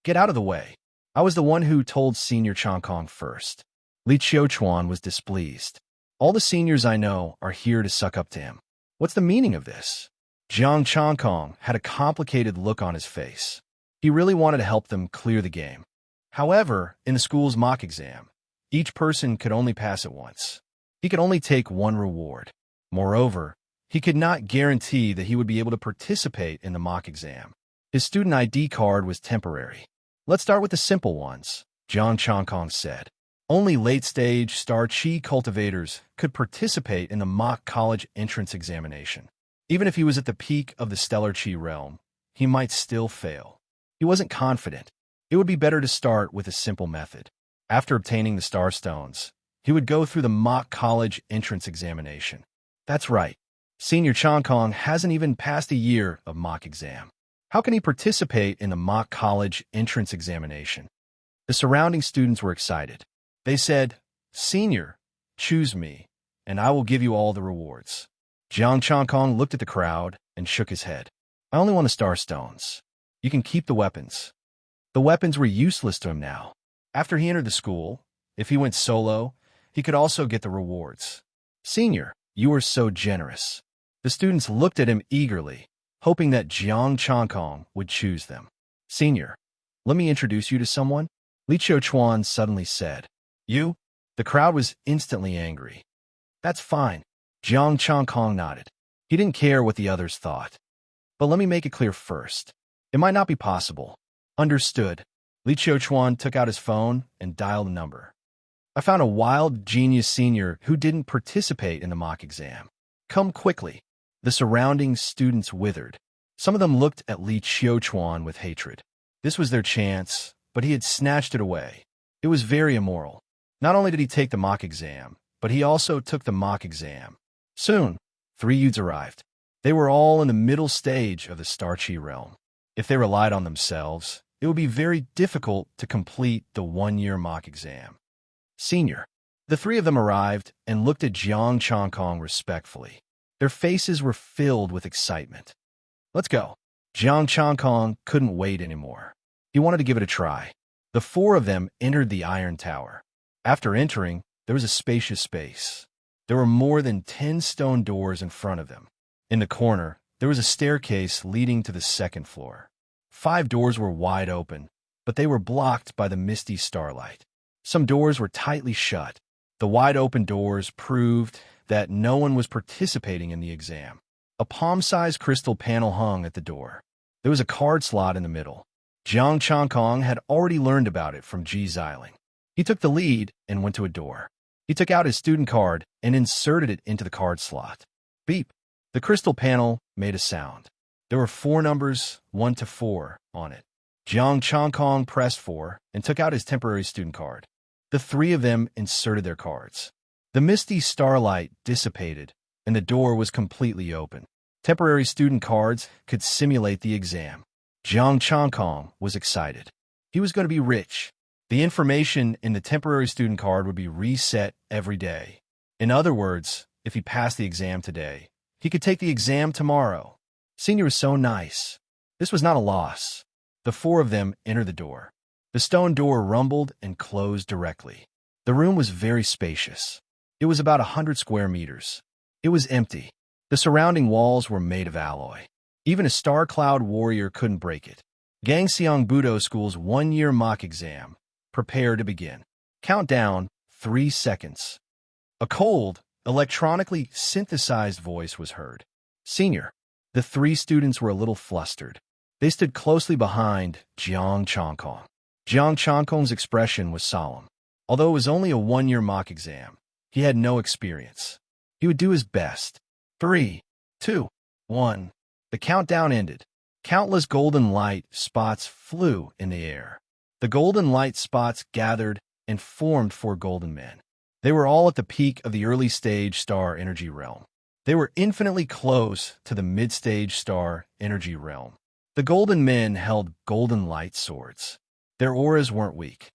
Speaker 1: Get out of the way. I was the one who told Senior Chongkong first. Li Chiu Chuan was displeased. All the seniors I know are here to suck up to him. What's the meaning of this? Jiang Chongkong had a complicated look on his face. He really wanted to help them clear the game. However, in the school's mock exam, each person could only pass it once. He could only take 1 reward. Moreover, he could not guarantee that he would be able to participate in the mock exam. His student ID card was temporary. Let's start with the simple ones, Jiang Chongkong said. Only late-stage star chi cultivators could participate in the mock college entrance examination. Even if he was at the peak of the stellar chi realm, he might still fail. He wasn't confident. It would be better to start with a simple method. After obtaining the star stones, he would go through the mock college entrance examination. That's right. Senior Chongkong hasn't even passed a year of mock exam. How can he participate in the mock college entrance examination? The surrounding students were excited. They said, Senior, choose me, and I will give you all the rewards. Jiang Chongkong looked at the crowd and shook his head. I only want the star stones. You can keep the weapons. The weapons were useless to him now. After he entered the school, if he went solo, he could also get the rewards. Senior, you are so generous. The students looked at him eagerly, hoping that Jiang Chongkong would choose them. Senior, let me introduce you to someone, Li Chiu Chuan suddenly said. You? The crowd was instantly angry. That's fine. Jiang Chongkong nodded. He didn't care what the others thought. But let me make it clear first. It might not be possible. Understood. Li Chiu Chuan took out his phone and dialed a number. I found a wild genius senior who didn't participate in the mock exam. Come quickly. The surrounding students withered. Some of them looked at Li Qiuchuan with hatred. This was their chance, but he had snatched it away. It was very immoral. Not only did he take the mock exam, but he also took the mock exam. Soon, 3 youths arrived. They were all in the middle stage of the Starchi realm. If they relied on themselves, it would be very difficult to complete the 1-year mock exam. Senior. The 3 of them arrived and looked at Jiang Changkong respectfully. Their faces were filled with excitement. Let's go. Jiang Changkong couldn't wait anymore. He wanted to give it a try. The 4 of them entered the Iron Tower. After entering, there was a spacious space. There were more than 10 stone doors in front of them. In the corner, there was a staircase leading to the 2nd floor. 5 doors were wide open, but they were blocked by the misty starlight. Some doors were tightly shut. The wide-open doors proved that no one was participating in the exam. A palm-sized crystal panel hung at the door. There was a card slot in the middle. Jiang Changkong had already learned about it from Ji Xiling. He took the lead and went to a door. He took out his student card and inserted it into the card slot. Beep! The crystal panel made a sound. There were 4 numbers, 1 to 4, on it. Jiang Changkong pressed 4 and took out his temporary student card. The 3 of them inserted their cards. The misty starlight dissipated, and the door was completely open. Temporary student cards could simulate the exam. Jiang Changkong was excited. He was going to be rich. The information in the temporary student card would be reset every day. In other words, if he passed the exam today, he could take the exam tomorrow. Senior was so nice. This was not a loss. The 4 of them entered the door. The stone door rumbled and closed directly. The room was very spacious. It was about 100 square meters. It was empty. The surrounding walls were made of alloy. Even a Star Cloud warrior couldn't break it. Gangxiang Budo School's 1-year mock exam. Prepare to begin. Countdown, 3 seconds. A cold, electronically synthesized voice was heard. Senior. The 3 students were a little flustered. They stood closely behind Jiang Changkong. Jiang Changkong's expression was solemn. Although it was only a 1-year mock exam, he had no experience. He would do his best. 3, 2, 1. The countdown ended. Countless golden light spots flew in the air. The golden light spots gathered and formed 4 golden men. They were all at the peak of the early stage star energy realm. They were infinitely close to the mid-stage star energy realm. The golden men held golden light swords. Their auras weren't weak.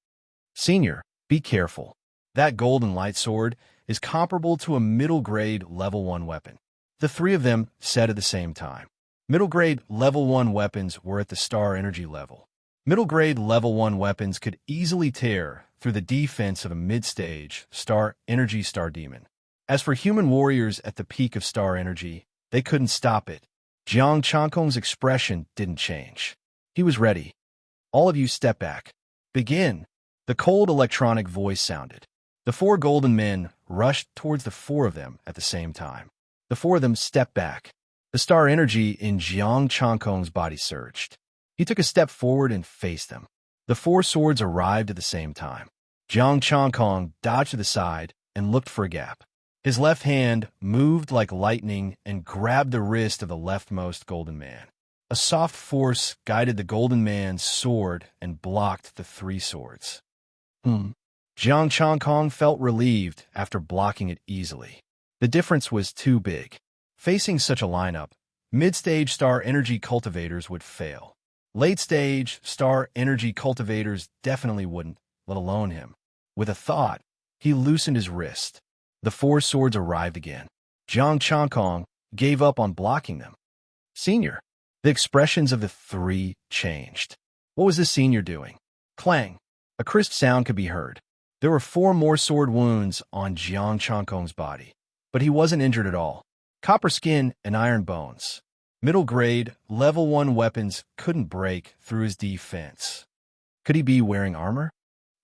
Speaker 1: Senior, be careful. That golden light sword is comparable to a middle-grade level 1 weapon. The 3 of them said at the same time. Middle-grade level 1 weapons were at the star energy level. Middle-grade level 1 weapons could easily tear through the defense of a mid-stage star energy star demon. As for human warriors at the peak of star energy, they couldn't stop it. Jiang Changkong's expression didn't change. He was ready. All of you step back. Begin. The cold electronic voice sounded. The 4 golden men rushed towards the 4 of them at the same time. The 4 of them stepped back. The star energy in Jiang Changkong's body surged. He took a step forward and faced them. The 4 swords arrived at the same time. Jiang Changkong dodged to the side and looked for a gap. His left hand moved like lightning and grabbed the wrist of the leftmost golden man. A soft force guided the golden man's sword and blocked the 3 swords. Jiang Changkong felt relieved after blocking it easily. The difference was too big. Facing such a lineup, mid-stage star energy cultivators would fail. Late-stage star energy cultivators definitely wouldn't, let alone him. With a thought, he loosened his wrist. The 4 swords arrived again. Jiang Changkong gave up on blocking them. Senior. The expressions of the 3 changed. What was the senior doing? Clang. A crisp sound could be heard. There were 4 more sword wounds on Jiang Changkong's body, but he wasn't injured at all. Copper skin and iron bones. Middle-grade, level 1 weapons couldn't break through his defense. Could he be wearing armor?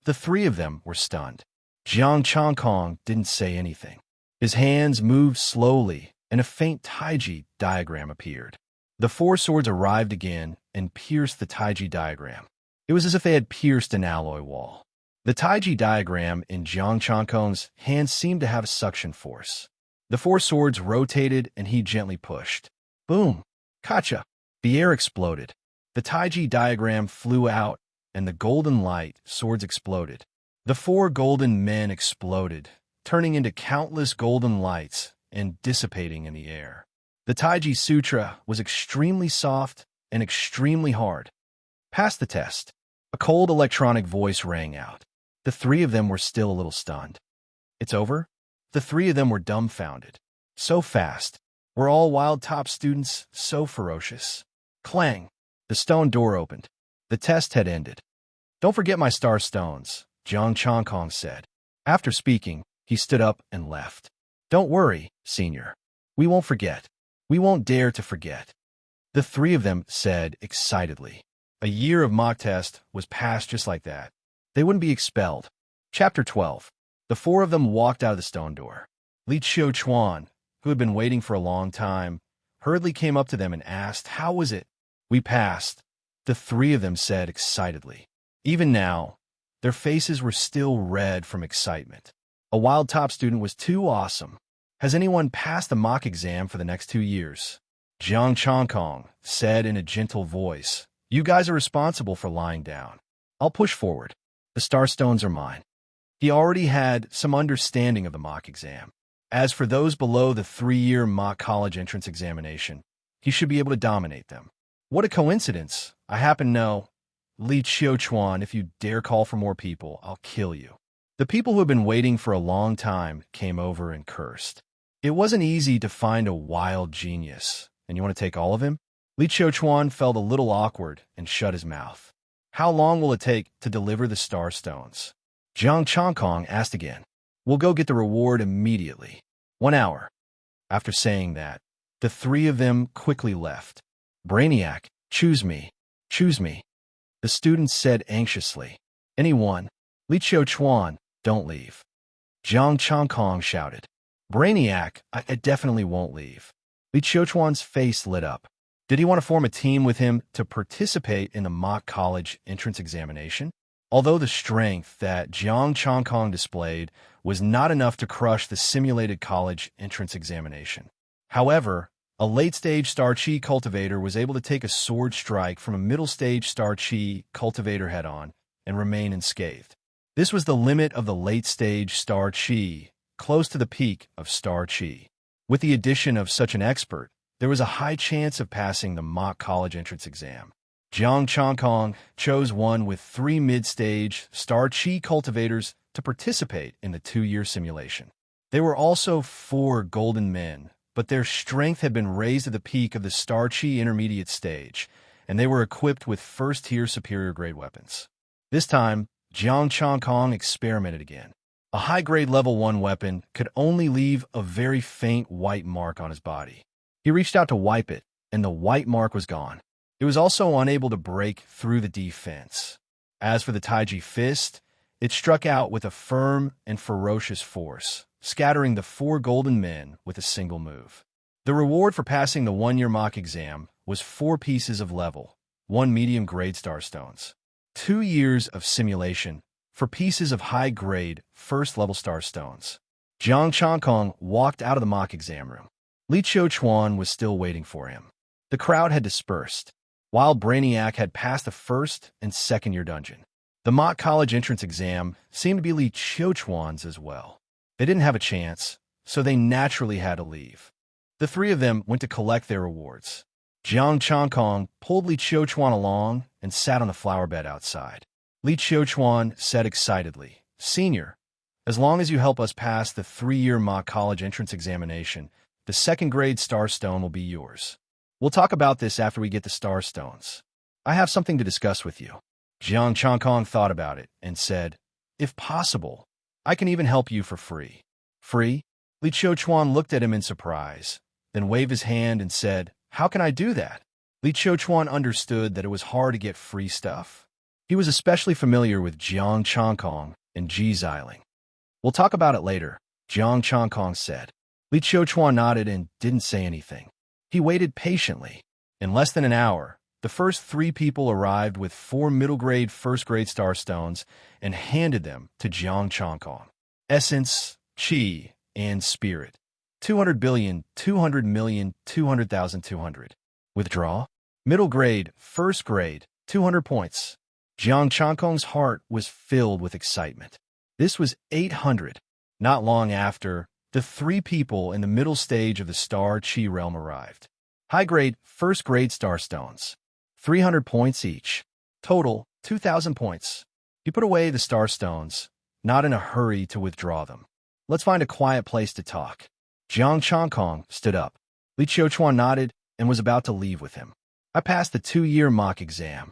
Speaker 1: The 3 of them were stunned. Jiang Changkong didn't say anything. His hands moved slowly, and a faint Taiji diagram appeared. The 4 swords arrived again and pierced the Taiji diagram. It was as if they had pierced an alloy wall. The Taiji diagram in Jiang Changkong's hand seemed to have suction force. The 4 swords rotated and he gently pushed. Boom! Kacha! The air exploded. The Taiji diagram flew out, and the golden light swords exploded. The 4 golden men exploded, turning into countless golden lights and dissipating in the air. The Taiji Sutra was extremely soft and extremely hard. Pass the test. A cold electronic voice rang out. The 3 of them were still a little stunned. It's over? The 3 of them were dumbfounded. So fast. We're all wild top students, so ferocious. Clang! The stone door opened. The test had ended. Don't forget my star stones, Jiang Chongkong said. After speaking, he stood up and left. Don't worry, senior. We won't forget. We won't dare to forget. The 3 of them said excitedly. A year of mock test was passed just like that. They wouldn't be expelled. Chapter 12. The 4 of them walked out of the stone door. Li Chuan, who had been waiting for a long time, hurriedly came up to them and asked, "How was it?" "We passed," the 3 of them said excitedly. Even now, their faces were still red from excitement. A wild top student was too awesome. Has anyone passed the mock exam for the next 2 years? Jiang Chongkong said in a gentle voice. You guys are responsible for lying down. I'll push forward. The star stones are mine. He already had some understanding of the mock exam. As for those below the 3-year mock college entrance examination, he should be able to dominate them. What a coincidence. I happen to know. Li Chuan, if you dare call for more people, I'll kill you. The people who had been waiting for a long time came over and cursed. It wasn't easy to find a wild genius. And you want to take all of him? Li Chuan felt a little awkward and shut his mouth. How long will it take to deliver the star stones? Jiang Chongkong asked again. We'll go get the reward immediately. 1 hour. After saying that, the 3 of them quickly left. Brainiac, choose me. Choose me. The students said anxiously. Anyone? Li Chuan, don't leave. Jiang Chongkong shouted. Brainiac, I definitely won't leave. Li Chuan's face lit up. Did he want to form a team with him to participate in the mock college entrance examination? Although the strength that Jiang Chongkong displayed was not enough to crush the simulated college entrance examination. However, a late-stage star chi cultivator was able to take a sword strike from a middle-stage star chi cultivator head-on and remain unscathed. This was the limit of the late-stage star chi, close to the peak of star chi. With the addition of such an expert, there was a high chance of passing the mock college entrance exam. Jiang Chongkong chose one with 3 mid-stage star chi cultivators to participate in the 2-year simulation. There were also 4 golden men, but their strength had been raised to the peak of the star chi intermediate stage, and they were equipped with first-tier superior-grade weapons. This time, Jiang Chongkong experimented again. A high-grade level 1 weapon could only leave a very faint white mark on his body. He reached out to wipe it, and the white mark was gone. It was also unable to break through the defense. As for the Taiji fist, it struck out with a firm and ferocious force, scattering the 4 golden men with a single move. The reward for passing the 1-year mock exam was 4 pieces of level, 1 medium-grade star stones. 2 years of simulation for pieces of high-grade, first-level star stones. Jiang Chongkong walked out of the mock exam room. Li Chuan was still waiting for him. The crowd had dispersed, while Brainiac had passed the 1st and 2nd-year dungeon. The mock college entrance exam seemed to be Li Chuan's as well. They didn't have a chance, so they naturally had to leave. The 3 of them went to collect their rewards. Jiang Chongkong pulled Li Chuan along and sat on the flower bed outside. Li Chuan said excitedly, Senior, as long as you help us pass the 3-year mock college entrance examination, the 2nd-grade star stone will be yours. We'll talk about this after we get the star stones. I have something to discuss with you. Jiang Chongkong thought about it and said, If possible, I can even help you for free. Free? Li Chuan looked at him in surprise, then waved his hand and said, How can I do that? Li Chuan understood that it was hard to get free stuff. He was especially familiar with Jiang Chongkong and Ji Xiling. We'll talk about it later, Jiang Chongkong said. Li Chuan nodded and didn't say anything. He waited patiently. In less than an hour, the first 3 people arrived with 4 middle-grade, first-grade star stones and handed them to Jiang Chongkong. Essence, Qi, and Spirit. 200 billion, 200 million, 200,200. Withdraw? Middle grade, first grade, 200 points. Jiang Chankong's heart was filled with excitement. This was 800. Not long after, the three people in the middle stage of the Star Chi realm arrived. High grade, first grade starstones. 300 points each. Total, 2,000 points. You put away the starstones, not in a hurry to withdraw them. Let's find a quiet place to talk. Jiang Chankong stood up. Li Qiuchuan nodded and was about to leave with him. I passed the 2-year mock exam.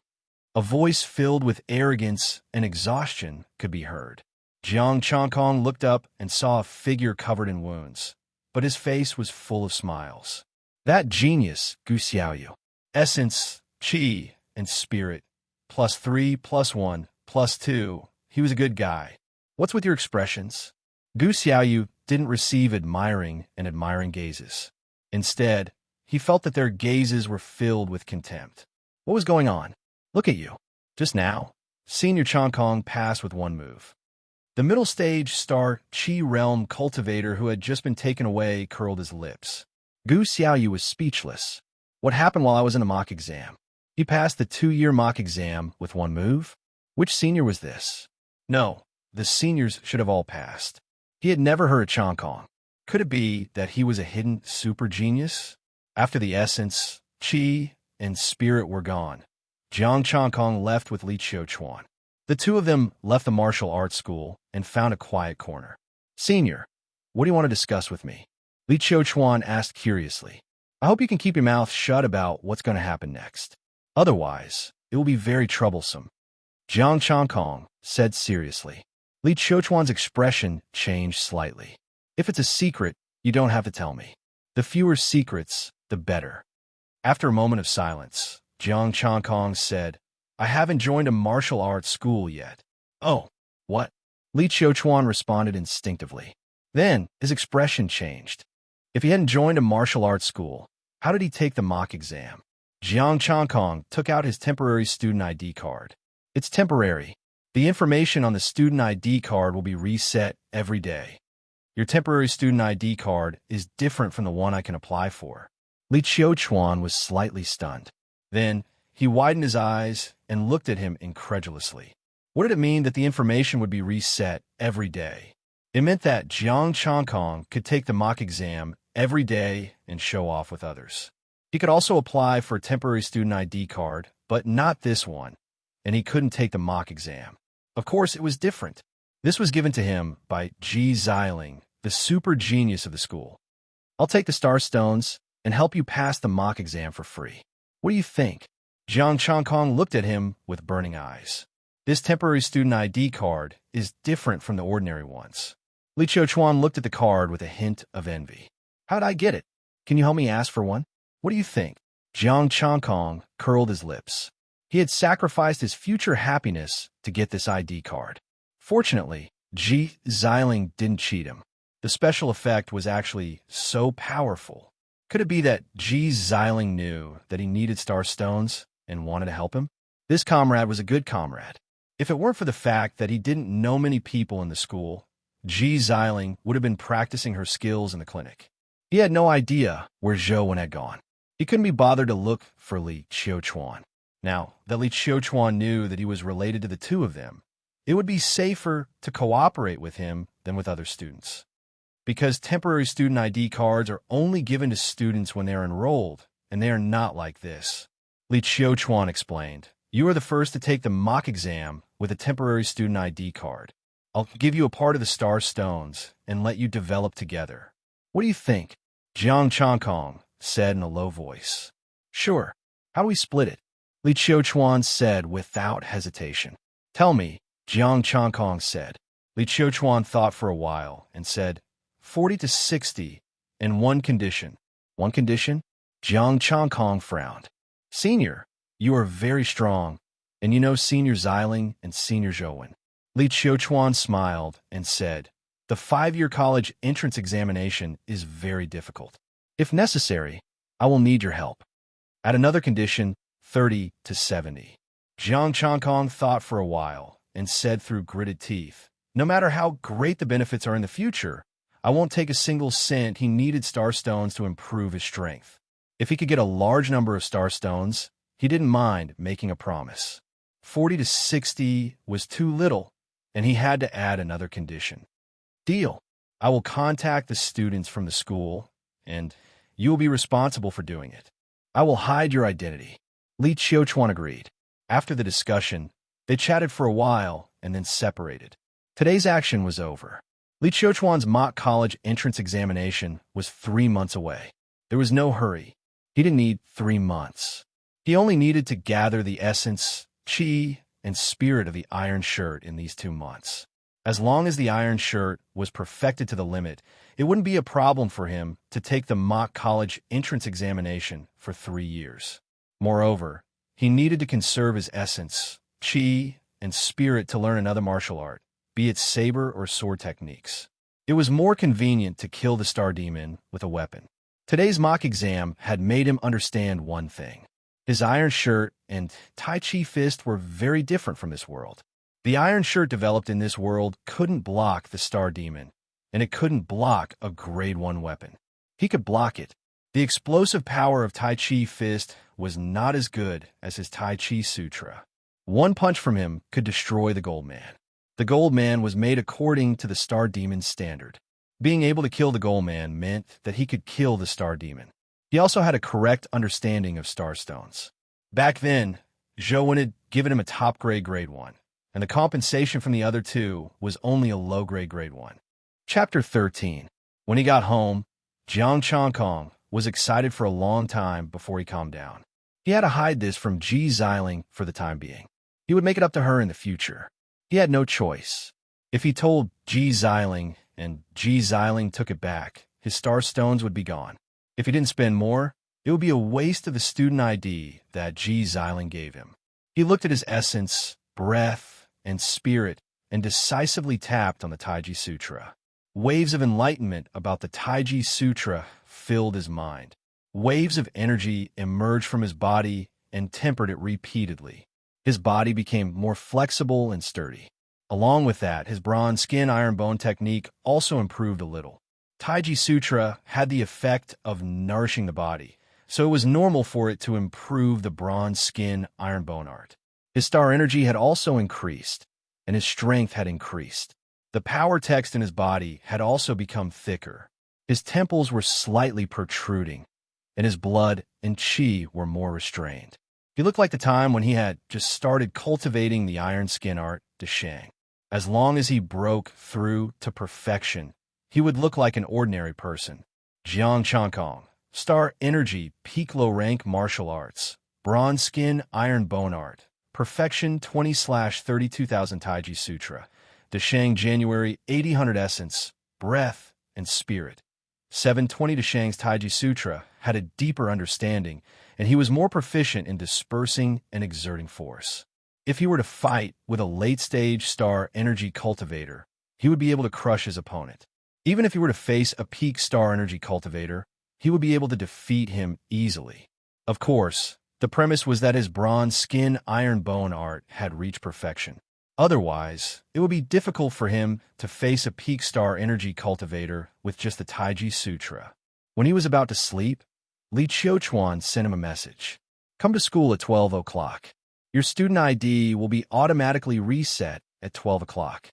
Speaker 1: A voice filled with arrogance and exhaustion could be heard. Jiang Chankong looked up and saw a figure covered in wounds, but his face was full of smiles. That genius, Gu Xiaoyu. Essence, Qi, and Spirit. +3, +1, +2. He was a good guy. What's with your expressions? Gu Xiaoyu didn't receive admiring gazes. Instead, he felt that their gazes were filled with contempt. What was going on? Look at you. Just now, Senior Chankong passed with one move. The middle stage Star Chi realm cultivator who had just been taken away curled his lips. Gu Xiaoyu was speechless. What happened while I was in the mock exam? He passed the 2-year mock exam with one move? Which senior was this? No, the seniors should have all passed. He had never heard of Chankong. Could it be that he was a hidden super genius? After the essence, Qi, and Spirit were gone, Jiang Chankong left with Li Qiuchuan. The two of them left the martial arts school and found a quiet corner. Senior, what do you want to discuss with me? Li Qiuchuan asked curiously. I hope you can keep your mouth shut about what's going to happen next. Otherwise, it will be very troublesome. Jiang Chankong said seriously. Li Qiuchuan's expression changed slightly. If it's a secret, you don't have to tell me. The fewer secrets, the better. After a moment of silence, Jiang Chankong said, I haven't joined a martial arts school yet. Oh, what? Li Qiuchuan responded instinctively. Then, his expression changed. If he hadn't joined a martial arts school, how did he take the mock exam? Jiang Chankong took out his temporary student ID card. It's temporary. The information on the student ID card will be reset every day. Your temporary student ID card is different from the one I can apply for. Li Qiuchuan was slightly stunned. Then, he widened his eyes and looked at him incredulously. What did it mean that the information would be reset every day? It meant that Jiang Chankong could take the mock exam every day and show off with others. He could also apply for a temporary student ID card, but not this one, and he couldn't take the mock exam. Of course, it was different. This was given to him by Ji Xiling, the super genius of the school. I'll take the star stones and help you pass the mock exam for free. What do you think? Jiang Chankong looked at him with burning eyes. This temporary student ID card is different from the ordinary ones. Li Qiuchuan looked at the card with a hint of envy. How'd I get it? Can you help me ask for one? What do you think? Jiang Chankong curled his lips. He had sacrificed his future happiness to get this ID card. Fortunately, Ji Xiling didn't cheat him. The special effect was actually so powerful. Could it be that Ji Xiling knew that he needed star stones and wanted to help him? This comrade was a good comrade. If it weren't for the fact that he didn't know many people in the school, Ji Xiling would have been practicing her skills in the clinic. He had no idea where Zhou had gone. He couldn't be bothered to look for Li Qiuchuan. Now that Li Qiuchuan knew that he was related to the two of them, it would be safer to cooperate with him than with other students. Because temporary student ID cards are only given to students when they're enrolled, and they are not like this. Li Qiuchuan explained, you are the first to take the mock exam with a temporary student ID card. I'll give you a part of the star stones and let you develop together. What do you think? Jiang Chankong said in a low voice. Sure. How do we split it? Li Qiuchuan said without hesitation. Tell me, Jiang Chankong said. Li Qiuchuan thought for a while and said, 40 to 60, and one condition. One condition? Jiang Chankong frowned. Senior, you are very strong, and you know Senior Xiling and Senior Zhou. Li Qiuchuan smiled and said, the 5-year college entrance examination is very difficult. If necessary, I will need your help. At another condition, 30 to 70. Jiang Chankong thought for a while and said through gritted teeth, no matter how great the benefits are in the future, I won't take a single cent. He needed star stones to improve his strength. If he could get a large number of star stones, he didn't mind making a promise. 40 to 60 was too little, and he had to add another condition. Deal. I will contact the students from the school, and you will be responsible for doing it. I will hide your identity. Li Qiuchuan agreed. After the discussion, they chatted for a while and then separated. Today's action was over. Li Qiuchuan's mock college entrance examination was 3 months away. There was no hurry. He didn't need 3 months. He only needed to gather the essence, qi, and spirit of the iron shirt in these 2 months. As long as the iron shirt was perfected to the limit, it wouldn't be a problem for him to take the mock college entrance examination for 3 years. Moreover, he needed to conserve his essence, qi, and spirit to learn another martial art, be it saber or sword techniques. It was more convenient to kill the star demon with a weapon. Today's mock exam had made him understand one thing. His iron shirt and Tai Chi fist were very different from this world. The iron shirt developed in this world couldn't block the star demon, and it couldn't block a grade 1 weapon. He could block it. The explosive power of Tai Chi fist was not as good as his Tai Chi sutra. One punch from him could destroy the gold man. The gold man was made according to the star demon's standard. Being able to kill the gold man meant that he could kill the star demon. He also had a correct understanding of star stones. Back then, Zhou had given him a top-grade grade 1, and the compensation from the other 2 was only a low-grade grade 1. Chapter 13. When he got home, Jiang Chongkong was excited for a long time before he calmed down. He had to hide this from Ji Xiling for the time being. He would make it up to her in the future. He had no choice. If he told Ji Xiling and Ji Xiling took it back, his star stones would be gone. If he didn't spend more, it would be a waste of the student ID that Ji Xiling gave him. He looked at his essence, breath, and spirit, and decisively tapped on the Taiji Sutra. Waves of enlightenment about the Taiji Sutra filled his mind. Waves of energy emerged from his body and tempered it repeatedly. His body became more flexible and sturdy. Along with that, his bronze skin iron bone technique also improved a little. Taiji Sutra had the effect of nourishing the body, so it was normal for it to improve the bronze skin iron bone art. His star energy had also increased, and his strength had increased. The power text in his body had also become thicker. His temples were slightly protruding, and his blood and qi were more restrained. He looked like the time when he had just started cultivating the iron skin art, Deshang. As long as he broke through to perfection, he would look like an ordinary person. Jiang Chongkong, star energy, peak low rank martial arts, bronze skin iron bone art, perfection 20/32,000 Taiji Sutra, Deshang January 8000 essence, breath, and spirit. 720 Deshang's Taiji Sutra had a deeper understanding, and he was more proficient in dispersing and exerting force. If he were to fight with a late-stage star energy cultivator, he would be able to crush his opponent. Even if he were to face a peak star energy cultivator, he would be able to defeat him easily. Of course, the premise was that his bronze skin iron bone art had reached perfection. Otherwise, it would be difficult for him to face a peak star energy cultivator with just the Taiji Sutra. When he was about to sleep, Li Qiuchuan sent him a message. Come to school at 12 o'clock. Your student ID will be automatically reset at 12 o'clock.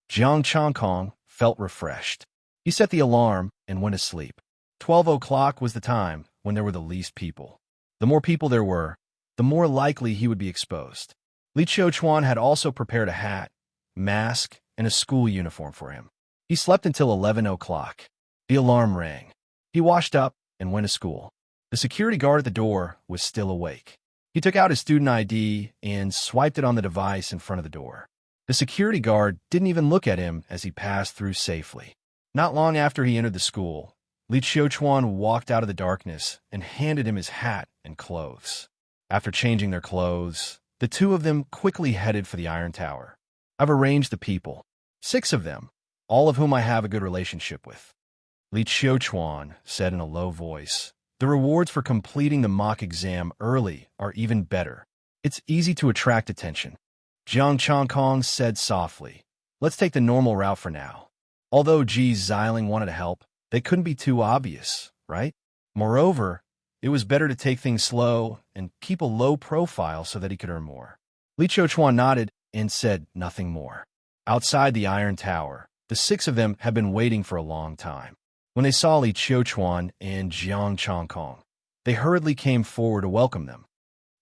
Speaker 1: Jiang Chongkong felt refreshed. He set the alarm and went to sleep. 12 o'clock was the time when there were the least people. The more people there were, the more likely he would be exposed. Li Qiuchuan had also prepared a hat, mask, and a school uniform for him. He slept until 11 o'clock. The alarm rang. He washed up and went to school. The security guard at the door was still awake. He took out his student ID and swiped it on the device in front of the door. The security guard didn't even look at him as he passed through safely. Not long after he entered the school, Li Qiuchuan walked out of the darkness and handed him his hat and clothes. After changing their clothes, the two of them quickly headed for the Iron Tower. I've arranged the people, 6 of them, all of whom I have a good relationship with. Li Qiuchuan said in a low voice, the rewards for completing the mock exam early are even better. It's easy to attract attention. Jiang Chongkong said softly, let's take the normal route for now. Although Ji Xiling wanted to help, they couldn't be too obvious, right? Moreover, it was better to take things slow and keep a low profile so that he could earn more. Li Chuan nodded and said nothing more. Outside the Iron Tower, the six of them had been waiting for a long time. When they saw Li Chuan and Jiang Changkong, they hurriedly came forward to welcome them.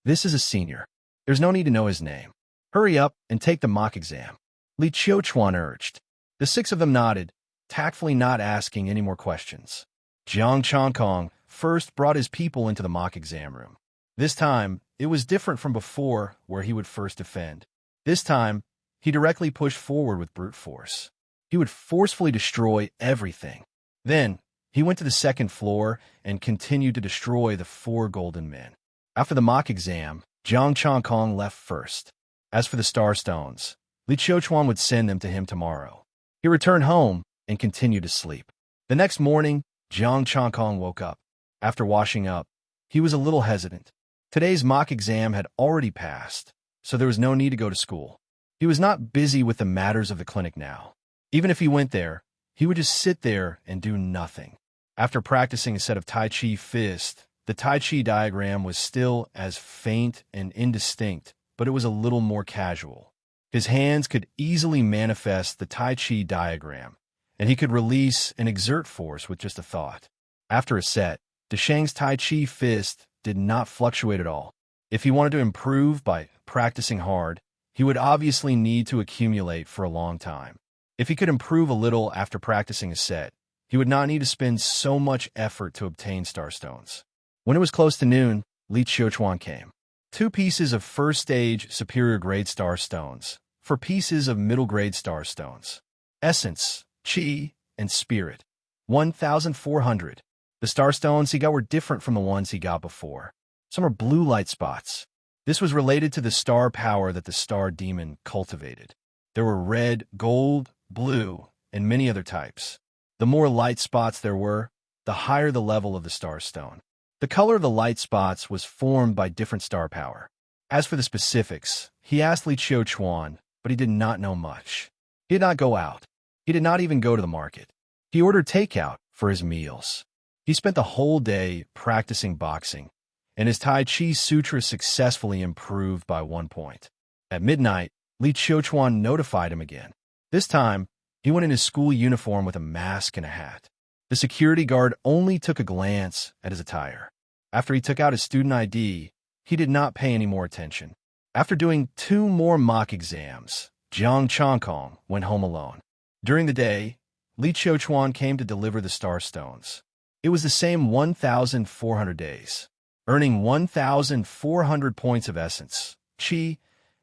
Speaker 1: This is a senior. There's no need to know his name. Hurry up and take the mock exam, Li Chuan urged. The six of them nodded, tactfully not asking any more questions. Jiang Changkong first brought his people into the mock exam room. This time, it was different from before, where he would first defend. This time, he directly pushed forward with brute force. He would forcefully destroy everything. Then, he went to the second floor and continued to destroy the 4 golden men. After the mock exam, Jiang Changkong left first. As for the star stones, Li Chuan would send them to him tomorrow. He returned home and continued to sleep. The next morning, Jiang Changkong woke up. After washing up, he was a little hesitant. Today's mock exam had already passed, so there was no need to go to school. He was not busy with the matters of the clinic now. Even if he went there, he would just sit there and do nothing. After practicing a set of Tai Chi fist, the Tai Chi diagram was still as faint and indistinct, but it was a little more casual. His hands could easily manifest the Tai Chi diagram, and he could release and exert force with just a thought. After a set, Deshang's Tai Chi fist did not fluctuate at all. If he wanted to improve by practicing hard, he would obviously need to accumulate for a long time. If he could improve a little after practicing a set, he would not need to spend so much effort to obtain star stones. When it was close to noon, Li Chuan came. 2 pieces of first stage superior grade star stones, 4 pieces of middle grade star stones. Essence, Qi, and Spirit. 1,400. The star stones he got were different from the ones he got before. Some are blue light spots. This was related to the star power that the star demon cultivated. There were red, gold, blue, and many other types. The more light spots there were, the higher the level of the star stone. The color of the light spots was formed by different star power. As for the specifics, he asked Li Chuan, but he did not know much. He did not go out. He did not even go to the market. He ordered takeout for his meals. He spent the whole day practicing boxing, and his Tai Chi Sutra successfully improved by 1 point. At midnight, Li Chuan notified him again. This time, he went in his school uniform with a mask and a hat. The security guard only took a glance at his attire. After he took out his student ID, he did not pay any more attention. After doing 2 more mock exams, Jiang Changkong went home alone. During the day, Li Chuan came to deliver the star stones. It was the same 1,400 days. Earning 1,400 points of essence, Qi,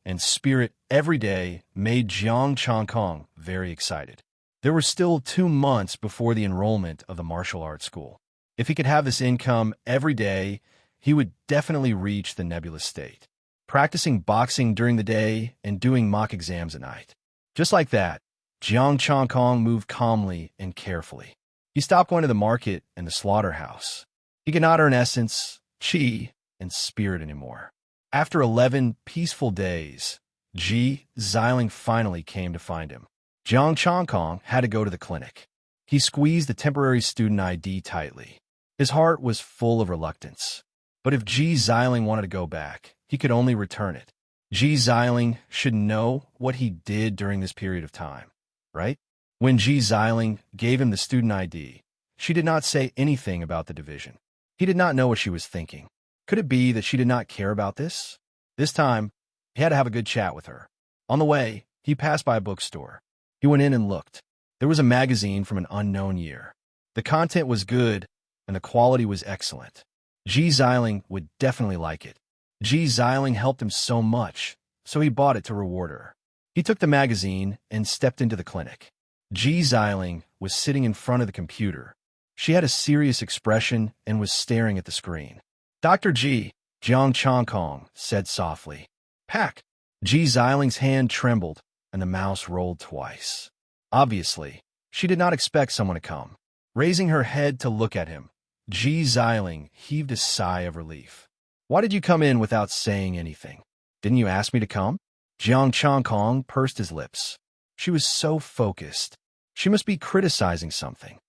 Speaker 1: and Spirit every day made Jiang Changkong very excited. There were still 2 months before the enrollment of the martial arts school. If he could have this income every day, he would definitely reach the nebulous state. Practicing boxing during the day and doing mock exams at night. Just like that, Jiang Changkong moved calmly and carefully. He stopped going to the market and the slaughterhouse. He could not earn essence, Qi, and Spirit anymore. After 11 peaceful days, Ji Xiling finally came to find him. Jiang Changkong had to go to the clinic. He squeezed the temporary student ID tightly. His heart was full of reluctance. But if Ji Xiling wanted to go back, he could only return it. Ji Xiling should know what he did during this period of time, right? When Ji Xiling gave him the student ID, she did not say anything about the division. He did not know what she was thinking. Could it be that she did not care about this? This time, he had to have a good chat with her. On the way, he passed by a bookstore. He went in and looked. There was a magazine from an unknown year. The content was good, and the quality was excellent. Ji Xiling would definitely like it. Ji Xiling helped him so much, so he bought it to reward her. He took the magazine and stepped into the clinic. Ji Xiling was sitting in front of the computer. She had a serious expression and was staring at the screen. Dr. Ji, Jiang Changkong said softly. Pack. Ji Xiling's hand trembled, and the mouse rolled twice. Obviously, she did not expect someone to come. Raising her head to look at him, Ji Xiling heaved a sigh of relief. Why did you come in without saying anything? Didn't you ask me to come? Jiang Changkong pursed his lips. She was so focused. She must be criticizing something.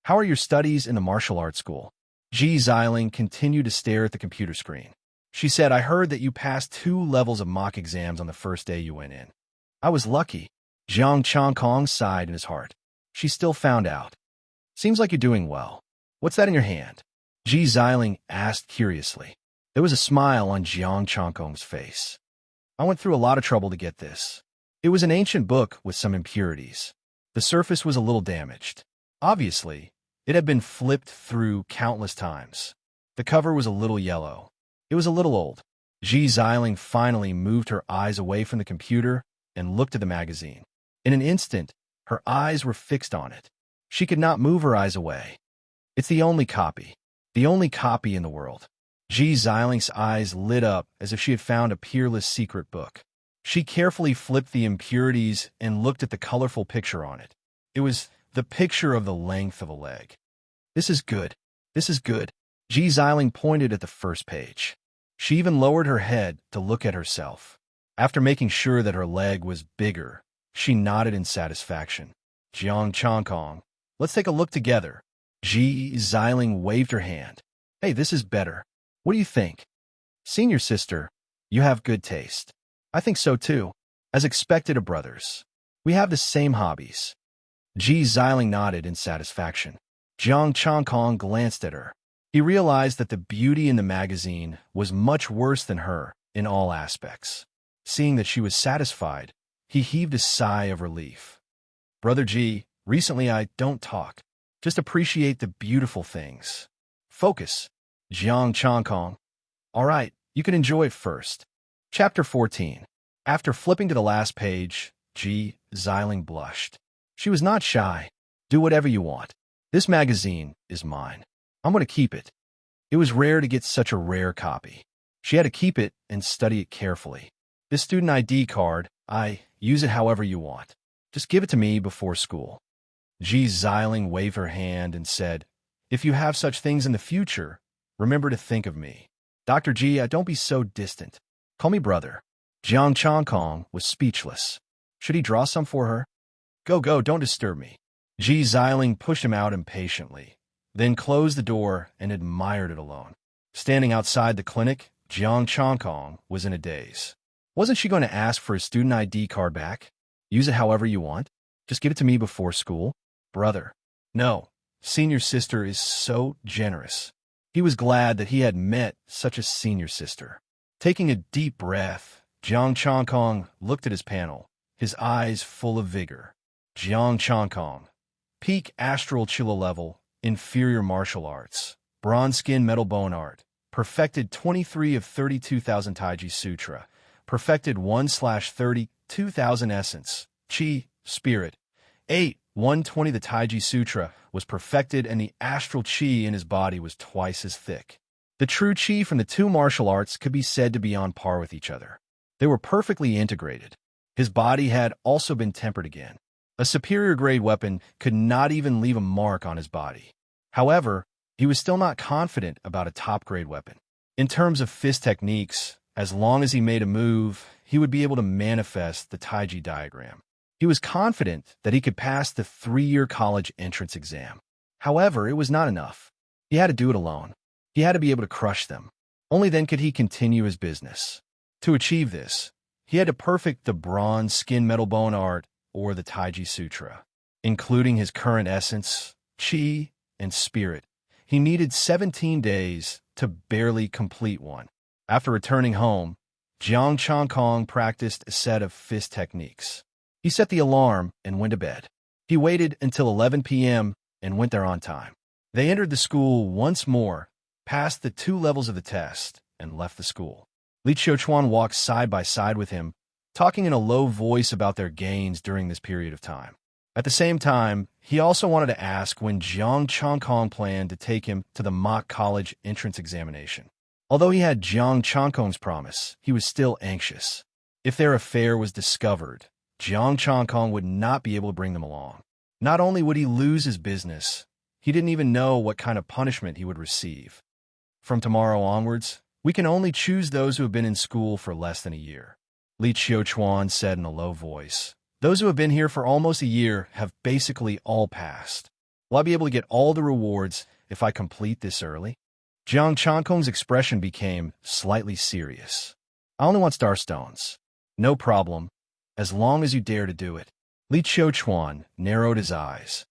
Speaker 1: How are your studies in the martial arts school? Ji Xiling continued to stare at the computer screen. She said, I heard that you passed 2 levels of mock exams on the first day you went in. I was lucky. Jiang Changkong sighed in his heart. She still found out. Seems like you're doing well. What's that in your hand? Ji Xiling asked curiously. There was a smile on Jiang Changkong's face. I went through a lot of trouble to get this. It was an ancient book with some impurities. The surface was a little damaged. Obviously, it had been flipped through countless times. The cover was a little yellow. It was a little old. Ji Xiling finally moved her eyes away from the computer and looked at the magazine. In an instant, her eyes were fixed on it. She could not move her eyes away. It's the only copy in the world. Ji Xiling's eyes lit up as if she had found a peerless secret book. She carefully flipped the impurities and looked at the colorful picture on it. It was the picture of the length of a leg. This is good. This is good. Ji Xiling pointed at the first page. She even lowered her head to look at herself. After making sure that her leg was bigger, she nodded in satisfaction. Jiang Changkong, let's take a look together. Ji Xiling waved her hand. Hey, this is better. What do you think? Senior sister, you have good taste. I think so too. As expected of brothers. We have the same hobbies. Ji Xiling nodded in satisfaction. Jiang Changkong glanced at her. He realized that the beauty in the magazine was much worse than her in all aspects. Seeing that she was satisfied, he heaved a sigh of relief. Brother Ji, recently I don't talk. Just appreciate the beautiful things. Focus. Jiang Changkong. All right, you can enjoy it first. Chapter 14. After flipping to the last page, Ji Xiling blushed. She was not shy. Do whatever you want. This magazine is mine. I'm going to keep it. It was rare to get such a rare copy. She had to keep it and study it carefully. This student ID card, use it however you want. Just give it to me before school. Ji Xiling waved her hand and said, If you have such things in the future, remember to think of me. Dr. Ji, don't be so distant. Call me brother. Jiang Changkong was speechless. Should he draw some for her? Go, don't disturb me. Ji Xiling pushed him out impatiently, then closed the door and admired it alone. Standing outside the clinic, Jiang Changkong was in a daze. Wasn't she going to ask for his student ID card back? Use it however you want. Just give it to me before school. Brother. No. Senior sister is so generous. He was glad that he had met such a senior sister. Taking a deep breath, Jiang Changkong looked at his panel, his eyes full of vigor. Jiang Changkong. Peak astral chilla level, inferior martial arts, bronze skin metal bone art, perfected 23 of 32,000 Taiji Sutra, perfected 1/32,000 essence, chi, spirit, 120 the Taiji Sutra was perfected and the astral chi in his body was twice as thick. The true chi from the 2 martial arts could be said to be on par with each other. They were perfectly integrated. His body had also been tempered again. A superior grade weapon could not even leave a mark on his body. However, he was still not confident about a top grade weapon. In terms of fist techniques, as long as he made a move, he would be able to manifest the Taiji diagram. He was confident that he could pass the 3-year college entrance exam. However, it was not enough. He had to do it alone. He had to be able to crush them. Only then could he continue his business. To achieve this, he had to perfect the bronze skin metal bone art or the Taiji Sutra, including his current essence, chi, and spirit. He needed 17 days to barely complete one. After returning home, Jiang Changkong practiced a set of fist techniques. He set the alarm and went to bed. He waited until 11 p.m. and went there on time. They entered the school once more, passed the 2 levels of the test, and left the school. Li Qiuchuan walked side by side with him, talking in a low voice about their gains during this period of time. At the same time, he also wanted to ask when Jiang Changkong planned to take him to the mock college entrance examination. Although he had Jiang Changkong's promise, he was still anxious. If their affair was discovered, Jiang Changkong would not be able to bring them along. Not only would he lose his business, he didn't even know what kind of punishment he would receive. From tomorrow onwards, we can only choose those who have been in school for less than a year. Li Qiuchuan said in a low voice. Those who have been here for almost a year have basically all passed. Will I be able to get all the rewards if I complete this early? Jiang Chankong's expression became slightly serious. I only want starstones. No problem, as long as you dare to do it. Li Qiuchuan narrowed his eyes.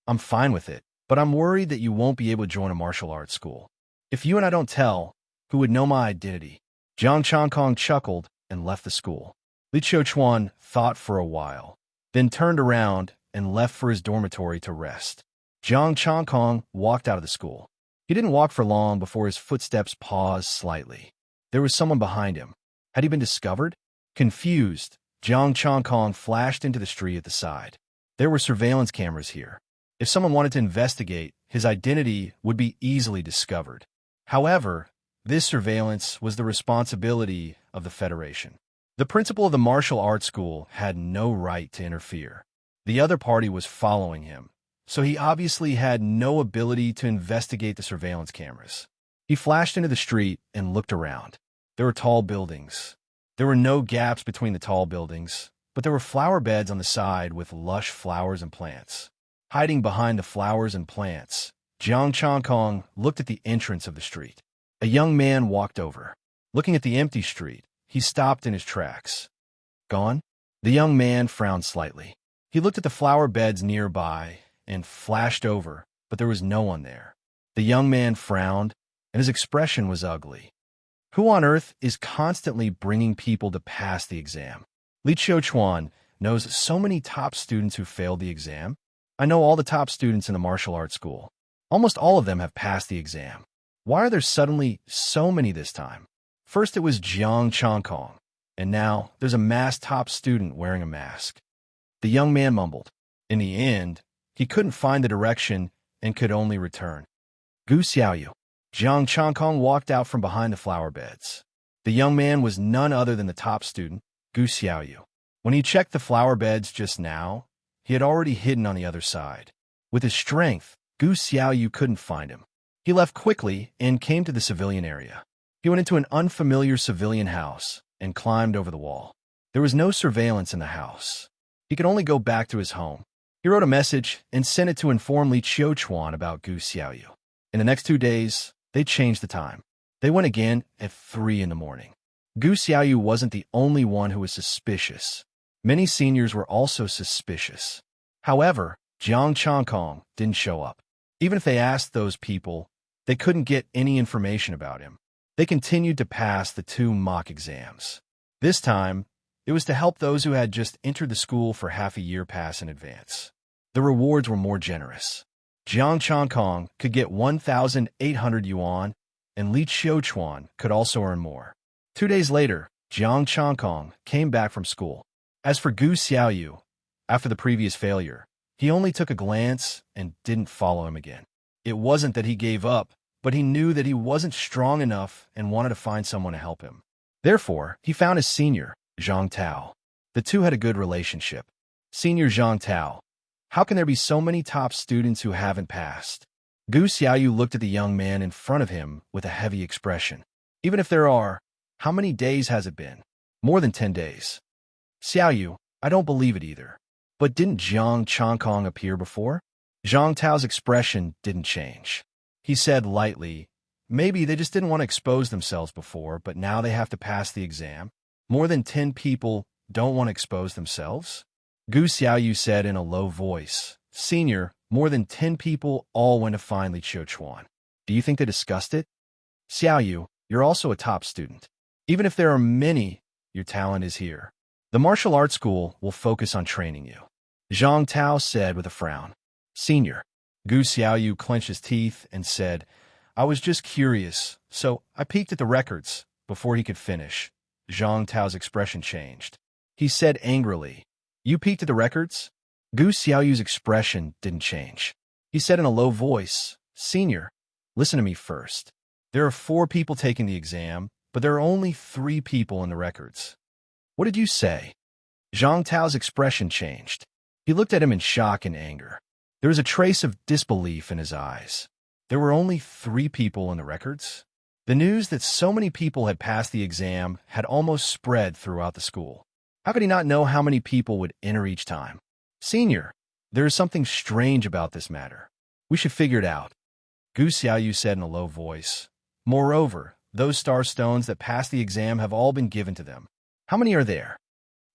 Speaker 1: I'm fine with it, but I'm worried that you won't be able to join a martial arts school. If you and I don't tell, who would know my identity? Jiang Chankong chuckled and left the school. Li Qiuchuan thought for a while, then turned around and left for his dormitory to rest. Jiang Chankong walked out of the school. He didn't walk for long before his footsteps paused slightly. There was someone behind him. Had he been discovered? Confused, Jiang Chankong flashed into the street at the side. There were surveillance cameras here. If someone wanted to investigate, his identity would be easily discovered. However, this surveillance was the responsibility of the Federation. The principal of the martial arts school had no right to interfere. The other party was following him, so he obviously had no ability to investigate the surveillance cameras. He flashed into the street and looked around. There were tall buildings. There were no gaps between the tall buildings, but there were flower beds on the side with lush flowers and plants. Hiding behind the flowers and plants, Jiang Chankong looked at the entrance of the street. A young man walked over. Looking at the empty street, he stopped in his tracks. Gone? The young man frowned slightly. He looked at the flower beds nearby and flashed over, but there was no one there. The young man frowned, and his expression was ugly. Who on earth is constantly bringing people to pass the exam? Li Qiuchuan knows so many top students who failed the exam. I know all the top students in the martial arts school. Almost all of them have passed the exam. Why are there suddenly so many this time? First it was Jiang Chankong, and now there's a masked top student wearing a mask. The young man mumbled. In the end, he couldn't find the direction and could only return. Gu Xiaoyu. Jiang Chankong walked out from behind the flower beds. The young man was none other than the top student, Gu Xiaoyu. When he checked the flower beds just now, he had already hidden on the other side. With his strength, Gu Xiaoyu couldn't find him. He left quickly and came to the civilian area. He went into an unfamiliar civilian house and climbed over the wall. There was no surveillance in the house. He could only go back to his home. He wrote a message and sent it to inform Li Qiuchuan about Gu Xiaoyu. In the next 2 days, they changed the time. They went again at 3 in the morning. Gu Xiaoyu wasn't the only one who was suspicious. Many seniors were also suspicious. However, Jiang Chankong didn't show up. Even if they asked those people, they couldn't get any information about him. They continued to pass the 2 mock exams. This time, it was to help those who had just entered the school for half a year pass in advance. The rewards were more generous. Jiang Chankong could get 1,800 yuan, and Li Qiuchuan could also earn more. 2 days later, Jiang Chankong came back from school. As for Gu Xiaoyu, after the previous failure, he only took a glance and didn't follow him again. It wasn't that he gave up, but he knew that he wasn't strong enough and wanted to find someone to help him. Therefore, he found his senior, Zhang Tao. The two had a good relationship. Senior Zhang Tao, how can there be so many top students who haven't passed? Gu Xiaoyu looked at the young man in front of him with a heavy expression. Even if there are, how many days has it been? More than 10 days. Xiaoyu, I don't believe it either. But didn't Jiang Chankong appear before? Zhang Tao's expression didn't change. He said lightly, maybe they just didn't want to expose themselves before, but now they have to pass the exam. More than 10 people don't want to expose themselves? Gu Xiaoyu said in a low voice, Senior, more than 10 people all went to find Li Qiuchuan. Do you think they discussed it? Xiaoyu, you're also a top student. Even if there are many, your talent is here. The martial arts school will focus on training you. Zhang Tao said with a frown. Senior. Gu Xiaoyu clenched his teeth and said, I was just curious, so I peeked at the records. Before he could finish, Zhang Tao's expression changed. He said angrily, You peeked at the records? Gu Xiaoyu's expression didn't change. He said in a low voice, Senior, listen to me first. There are 4 people taking the exam, but there are only 3 people in the records. What did you say? Zhang Tao's expression changed. He looked at him in shock and anger. There was a trace of disbelief in his eyes. There were only 3 people in the records? The news that so many people had passed the exam had almost spread throughout the school. How could he not know how many people would enter each time? Senior, there is something strange about this matter. We should figure it out. Gu Xiaoyu said in a low voice. Moreover, those star stones that passed the exam have all been given to them. How many are there?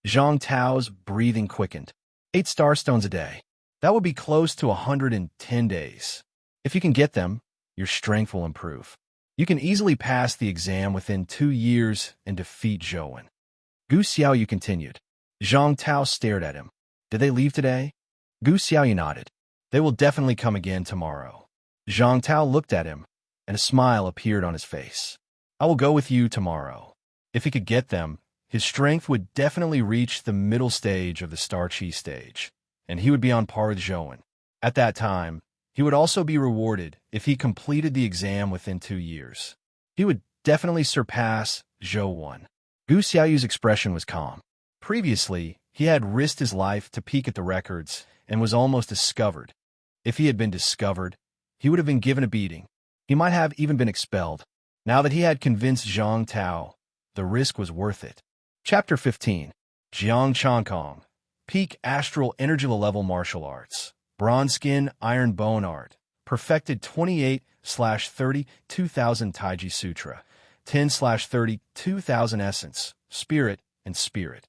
Speaker 1: Zhang Tao's breathing quickened. 8 star stones a day. That would be close to 110 days. If you can get them, your strength will improve. You can easily pass the exam within 2 years and defeat Zhou. Gu Xiaoyu continued. Zhang Tao stared at him. Did they leave today? Gu Xiaoyu nodded. They will definitely come again tomorrow. Zhang Tao looked at him, and a smile appeared on his face. I will go with you tomorrow. If he could get them, his strength would definitely reach the middle stage of the Star Chi stage, and he would be on par with Zhou. At that time, he would also be rewarded if he completed the exam within 2 years. He would definitely surpass Zhou. Gu Xiaoyu's expression was calm. Previously, he had risked his life to peek at the records and was almost discovered. If he had been discovered, he would have been given a beating. He might have even been expelled. Now that he had convinced Zhang Tao, the risk was worth it. Chapter 15. Jiang Chankong. Peak Astral Energy Level Martial Arts. Bronze Skin Iron Bone Art. Perfected 28/30 2000 Taiji Sutra. 10/30 2000 Essence. Spirit and Spirit.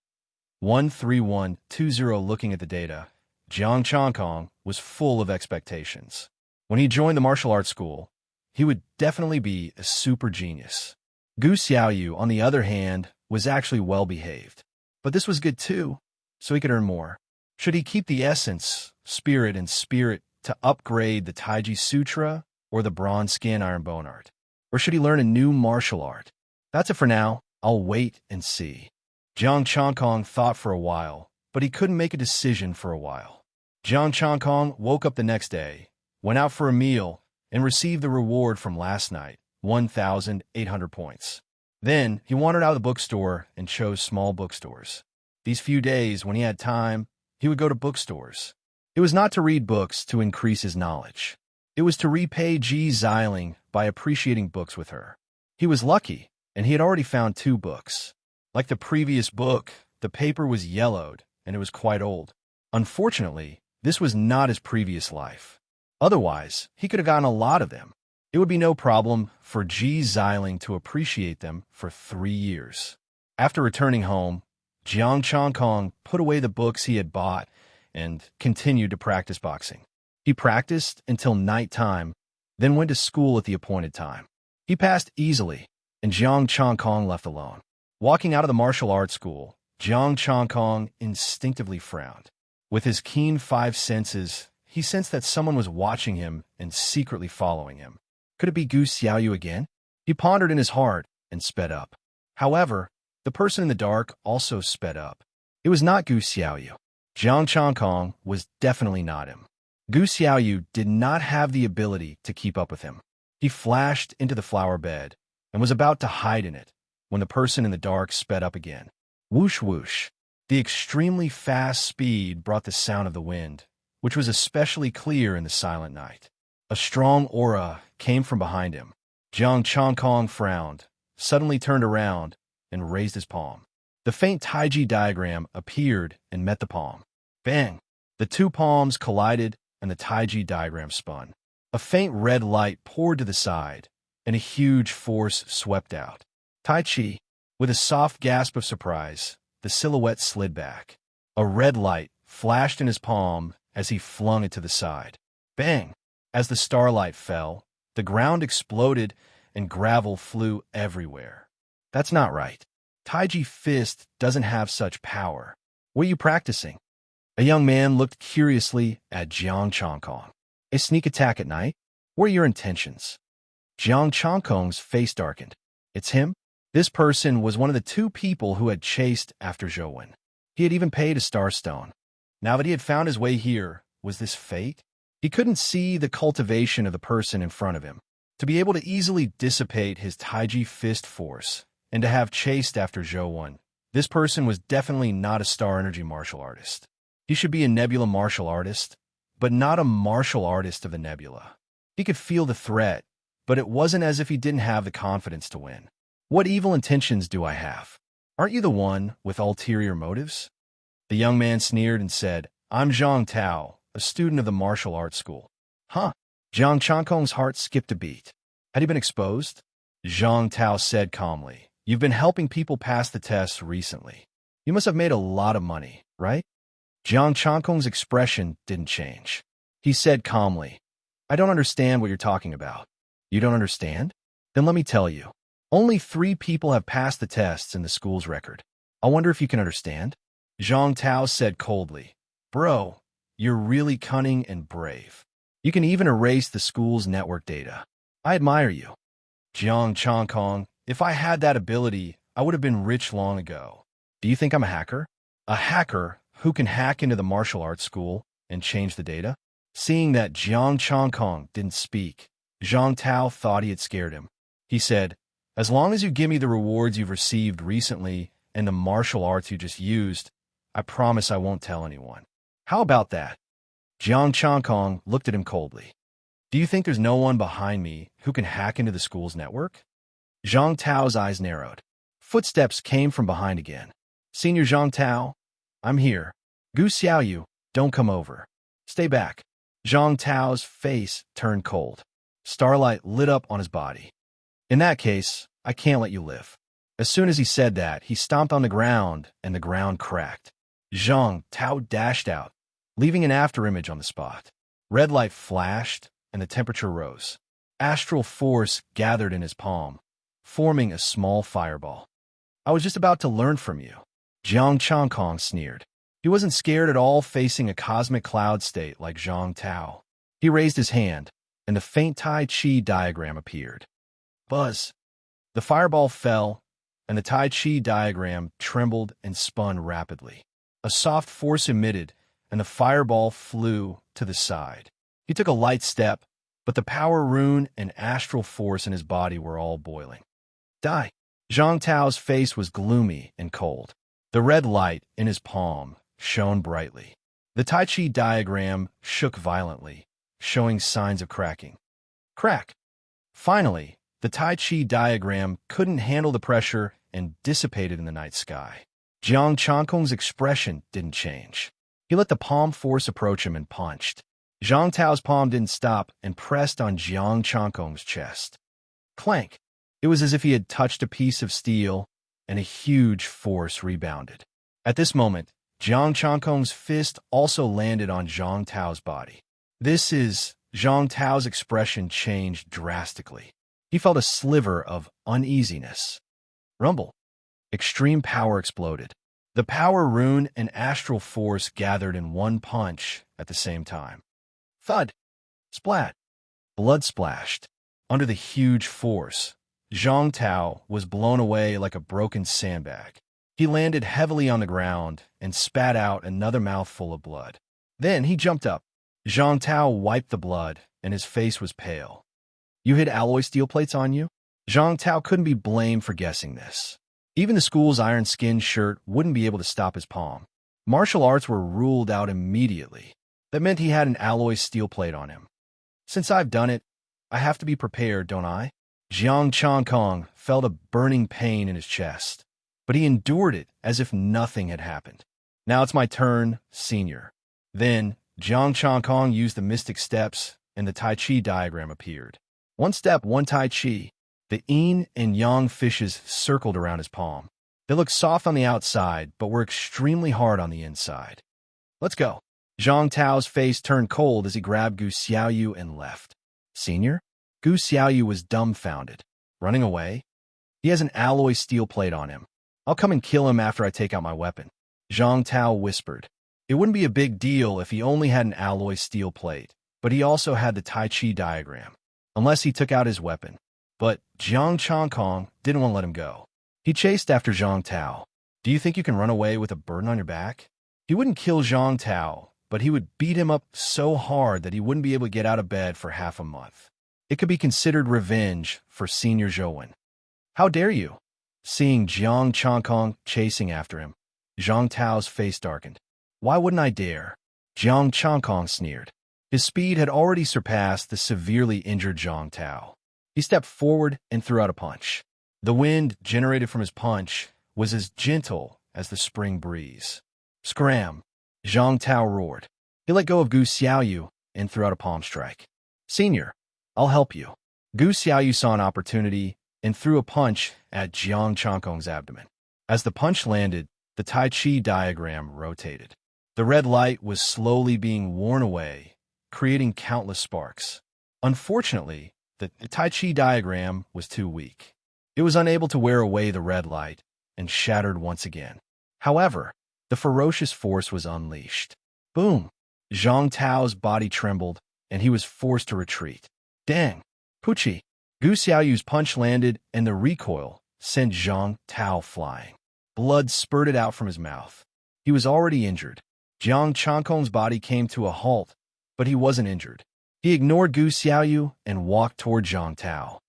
Speaker 1: 13120. Looking at the data, Jiang Chankong was full of expectations. When he joined the martial arts school, he would definitely be a super genius. Gu Xiaoyu, on the other hand, was actually well-behaved. But this was good too, so he could earn more. Should he keep the essence, spirit, and spirit to upgrade the Taiji Sutra or the Bronze Skin Iron Bone Art? Or should he learn a new martial art? That's it for now. I'll wait and see. Jiang Chankong thought for a while, but he couldn't make a decision for a while. Jiang Chankong woke up the next day, went out for a meal, and received the reward from last night, 1,800 points. Then he wandered out of the bookstore and chose small bookstores. These few days, when he had time, he would go to bookstores. It was not to read books to increase his knowledge. It was to repay Ji Xiling by appreciating books with her. He was lucky, and he had already found 2 books. Like the previous book, the paper was yellowed, and it was quite old. Unfortunately, this was not his previous life. Otherwise, he could have gotten a lot of them. It would be no problem for Ji Xiling to appreciate them for 3 years. After returning home, Jiang Chankong put away the books he had bought and continued to practice boxing. He practiced until nighttime, then went to school at the appointed time. He passed easily, and Jiang Chankong left alone. Walking out of the martial arts school, Jiang Chankong instinctively frowned. With his keen 5 senses, he sensed that someone was watching him and secretly following him. Could it be Gu Xiaoyu again? He pondered in his heart and sped up. However, the person in the dark also sped up. It was not Gu Xiaoyu. Jiang Chankong was definitely not him. Gu Xiaoyu did not have the ability to keep up with him. He flashed into the flower bed and was about to hide in it when the person in the dark sped up again. Whoosh whoosh. The extremely fast speed brought the sound of the wind, which was especially clear in the silent night. A strong aura came from behind him. Jiang Chankong frowned, suddenly turned around, and raised his palm. The faint Taiji diagram appeared and met the palm. Bang! The 2 palms collided and the Taiji diagram spun. A faint red light poured to the side, and a huge force swept out. Tai Chi. With a soft gasp of surprise, the silhouette slid back. A red light flashed in his palm as he flung it to the side. Bang! As the starlight fell, the ground exploded and gravel flew everywhere. That's not right. Taiji Fist doesn't have such power. What are you practicing? A young man looked curiously at Jiang Chankong. A sneak attack at night? What are your intentions? Jiang Chankong's face darkened. It's him? This person was one of the 2 people who had chased after Zhou. He had even paid a star stone. Now that he had found his way here, was this fate? He couldn't see the cultivation of the person in front of him. To be able to easily dissipate his Taiji Fist force, and to have chased after Zhou, this person was definitely not a star energy martial artist. He should be a nebula martial artist, but not a martial artist of the nebula. He could feel the threat, but it wasn't as if he didn't have the confidence to win. What evil intentions do I have? Aren't you the one with ulterior motives? The young man sneered and said, I'm Zhang Tao, a student of the martial arts school. Huh? Jiang Chankong's heart skipped a beat. Had he been exposed? Zhang Tao said calmly, "You've been helping people pass the tests recently. You must have made a lot of money, right?" Jiang Chankong's expression didn't change. He said calmly, "I don't understand what you're talking about." "You don't understand? Then let me tell you. Only 3 people have passed the tests in the school's record. I wonder if you can understand?" Zhang Tao said coldly, "Bro, you're really cunning and brave. You can even erase the school's network data. I admire you." Jiang Chankong, "If I had that ability, I would have been rich long ago. Do you think I'm a hacker? A hacker who can hack into the martial arts school and change the data?" Seeing that Jiang Chankong didn't speak, Zhang Tao thought he had scared him. He said, "As long as you give me the rewards you've received recently and the martial arts you just used, I promise I won't tell anyone. How about that?" Jiang Chankong looked at him coldly. "Do you think there's no one behind me who can hack into the school's network?" Zhang Tao's eyes narrowed. Footsteps came from behind again. "Senior Zhang Tao, I'm here. Gu Xiaoyu, don't come over. Stay back." Zhang Tao's face turned cold. Starlight lit up on his body. "In that case, I can't let you live." As soon as he said that, he stomped on the ground, and the ground cracked. Zhang Tao dashed out, leaving an afterimage on the spot. Red light flashed, and the temperature rose. Astral force gathered in his palm, forming a small fireball. "I was just about to learn from you." Jiang Chankong sneered. He wasn't scared at all facing a cosmic cloud state like Zhang Tao. He raised his hand, and the faint Tai Chi diagram appeared. Buzz! The fireball fell, and the Tai Chi diagram trembled and spun rapidly. A soft force emitted, and the fireball flew to the side. He took a light step, but the power rune and astral force in his body were all boiling. "Die!" Zhang Tao's face was gloomy and cold. The red light in his palm shone brightly. The Tai Chi diagram shook violently, showing signs of cracking. Crack! Finally, the Tai Chi diagram couldn't handle the pressure and dissipated in the night sky. Jiang Chankong's expression didn't change. He let the palm force approach him and punched. Zhang Tao's palm didn't stop and pressed on Jiang Chankong's chest. Clank! It was as if he had touched a piece of steel, and a huge force rebounded. At this moment, Jiang Chankong's fist also landed on Zhang Tao's body. Zhang Tao's expression changed drastically. He felt a sliver of uneasiness. Rumble. Extreme power exploded. The power rune and astral force gathered in one punch at the same time. Thud. Splat. Blood splashed. Under the huge force, Zhang Tao was blown away like a broken sandbag. He landed heavily on the ground and spat out another mouthful of blood. Then he jumped up. Zhang Tao wiped the blood, and his face was pale. "You hid alloy steel plates on you?" Zhang Tao couldn't be blamed for guessing this. Even the school's iron skin shirt wouldn't be able to stop his palm. Martial arts were ruled out immediately. That meant he had an alloy steel plate on him. "Since I've done it, I have to be prepared, don't I?" Jiang Chankong felt a burning pain in his chest, but he endured it as if nothing had happened. "Now it's my turn, senior." Then, Jiang Chankong used the mystic steps, and the Tai Chi diagram appeared. One step, one Tai Chi. The yin and yang fishes circled around his palm. They looked soft on the outside, but were extremely hard on the inside. "Let's go." Zhang Tao's face turned cold as he grabbed Gu Xiaoyu and left. "Senior?" Gu Xiaoyu was dumbfounded. "Running away?" "He has an alloy steel plate on him. I'll come and kill him after I take out my weapon." Zhang Tao whispered. It wouldn't be a big deal if he only had an alloy steel plate, but he also had the Tai Chi diagram, unless he took out his weapon. But Jiang Chankong didn't want to let him go. He chased after Zhang Tao. "Do you think you can run away with a burden on your back?" He wouldn't kill Zhang Tao, but he would beat him up so hard that he wouldn't be able to get out of bed for half a month. It could be considered revenge for Senior Zhouwen. "How dare you?" Seeing Jiang Chankong chasing after him, Zhang Tao's face darkened. "Why wouldn't I dare?" Jiang Chankong sneered. His speed had already surpassed the severely injured Zhang Tao. He stepped forward and threw out a punch. The wind generated from his punch was as gentle as the spring breeze. Scram! Zhang Tao roared. He let go of Gu Xiaoyu and threw out a palm strike. Senior, I'll help you. Gu Xiaoyu saw an opportunity and threw a punch at Jiang Changkong's abdomen. As the punch landed, the Tai Chi diagram rotated. The red light was slowly being worn away, creating countless sparks. Unfortunately, the Tai Chi diagram was too weak. It was unable to wear away the red light and shattered once again. However, the ferocious force was unleashed. Boom! Zhang Tao's body trembled, and he was forced to retreat. Dang! Pucci! Gu Xiaoyu's punch landed, and the recoil sent Zhang Tao flying. Blood spurted out from his mouth. He was already injured. Jiang Changkong's body came to a halt, but he wasn't injured. He ignored Gu Xiaoyu and walked toward Zhang Tao.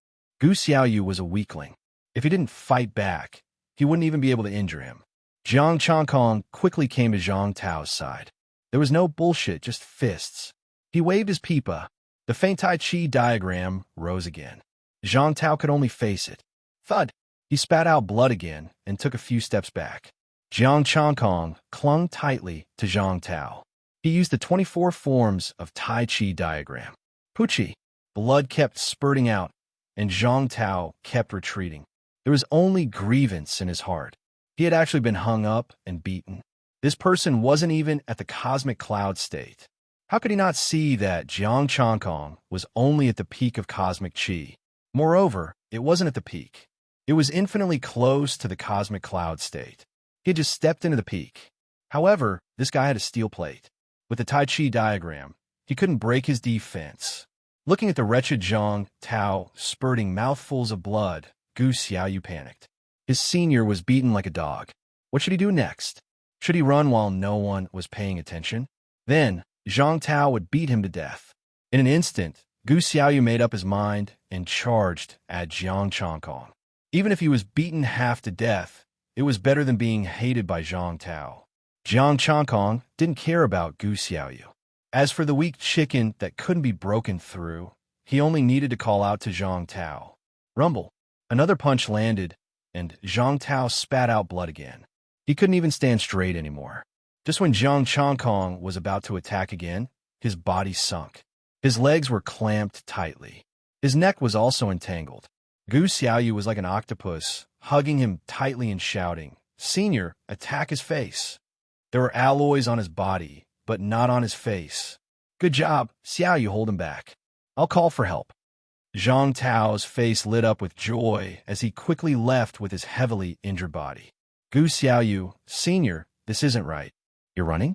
Speaker 1: Gu Xiaoyu was a weakling. If he didn't fight back, he wouldn't even be able to injure him. Jiang Changkong quickly came to Zhang Tao's side. There was no bullshit, just fists. He waved his pipa. The faint Tai Chi diagram rose again. Zhang Tao could only face it. Thud! He spat out blood again and took a few steps back. Jiang Changkong clung tightly to Zhang Tao. He used the 24 forms of Tai Chi diagram. Pucci! Blood kept spurting out, and Zhang Tao kept retreating. There was only grievance in his heart. He had actually been hung up and beaten. This person wasn't even at the cosmic cloud state. How could he not see that Jiang Changkong was only at the peak of cosmic chi? Moreover, it wasn't at the peak. It was infinitely close to the cosmic cloud state. He had just stepped into the peak. However, this guy had a steel plate. With the Tai Chi diagram, he couldn't break his defense. Looking at the wretched Zhang Tao spurting mouthfuls of blood, Gu Xiaoyu panicked. His senior was beaten like a dog. What should he do next? Should he run while no one was paying attention? Then, Zhang Tao would beat him to death. In an instant, Gu Xiaoyu made up his mind and charged at Jiang Changkong. Even if he was beaten half to death, it was better than being hated by Zhang Tao. Jiang Changkong didn't care about Gu Xiaoyu. As for the weak chicken that couldn't be broken through, he only needed to call out to Zhang Tao. Rumble. Another punch landed, and Zhang Tao spat out blood again. He couldn't even stand straight anymore. Just when Jiang Changkong was about to attack again, his body sunk. His legs were clamped tightly. His neck was also entangled. Gu Xiaoyu was like an octopus, hugging him tightly and shouting, "Senior, attack his face." There were alloys on his body, but not on his face. "Good job, Xiaoyu, hold him back. I'll call for help." Zhang Tao's face lit up with joy as he quickly left with his heavily injured body. "Gu Xiaoyu, Senior, this isn't right. You're running?"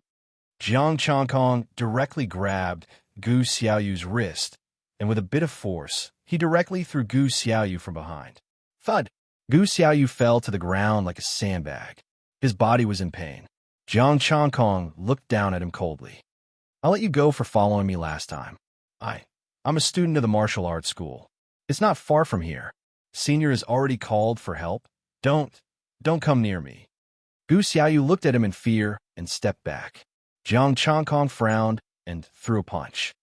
Speaker 1: Jiang Changkong directly grabbed Gu Xiaoyu's wrist, and with a bit of force, he directly threw Gu Xiaoyu from behind. Thud! Gu Xiaoyu fell to the ground like a sandbag. His body was in pain. Jiang Changkong looked down at him coldly. "I'll let you go for following me last time. I'm a student of the martial arts school. It's not far from here. Senior has already called for help. Don't come near me." Gu Xiaoyu looked at him in fear and stepped back. Jiang Changkong frowned and threw a punch.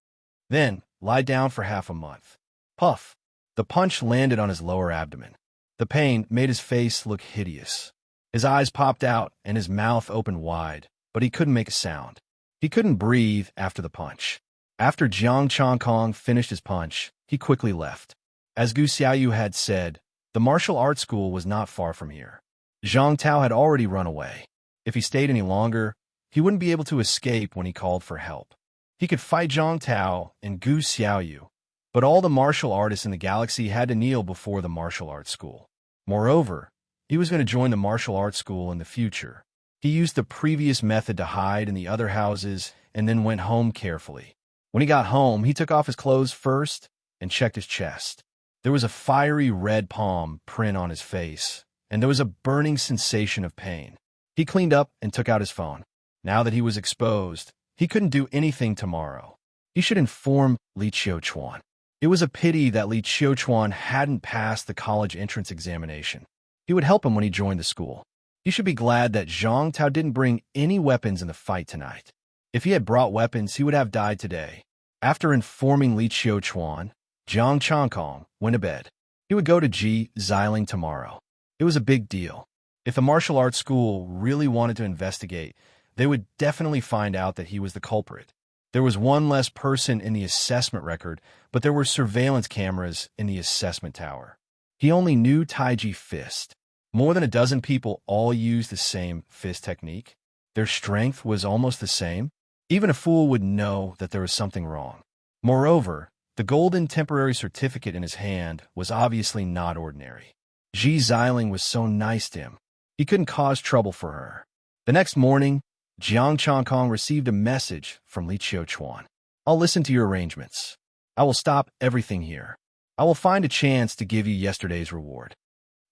Speaker 1: "Then, lie down for half a month." Puff! The punch landed on his lower abdomen. The pain made his face look hideous. His eyes popped out and his mouth opened wide, but he couldn't make a sound. He couldn't breathe after the punch. After Jiang Changkong finished his punch, he quickly left. As Gu Xiaoyu had said, the martial arts school was not far from here. Zhang Tao had already run away. If he stayed any longer, he wouldn't be able to escape when he called for help. He could fight Zhang Tao and Gu Xiaoyu, but all the martial artists in the galaxy had to kneel before the martial arts school. Moreover, he was going to join the martial arts school in the future. He used the previous method to hide in the other houses and then went home carefully. When he got home, he took off his clothes first and checked his chest. There was a fiery red palm print on his face, and there was a burning sensation of pain. He cleaned up and took out his phone. Now that he was exposed, he couldn't do anything tomorrow. He should inform Li Qiuchuan. It was a pity that Li Qiuchuan hadn't passed the college entrance examination. He would help him when he joined the school. He should be glad that Zhang Tao didn't bring any weapons in the fight tonight. If he had brought weapons, he would have died today. After informing Li Qiuchuan, Jiang Changkong went to bed. He would go to Ji Xiling tomorrow. It was a big deal. If the martial arts school really wanted to investigate, they would definitely find out that he was the culprit. There was one less person in the assessment record, but there were surveillance cameras in the assessment tower. He only knew Taiji fist. More than a dozen people all used the same fist technique. Their strength was almost the same. Even a fool would know that there was something wrong. Moreover, the golden temporary certificate in his hand was obviously not ordinary. Ji Xiling was so nice to him. He couldn't cause trouble for her. The next morning, Jiang Changkong received a message from Li Qiuchuan. I'll listen to your arrangements. I will stop everything here. I will find a chance to give you yesterday's reward.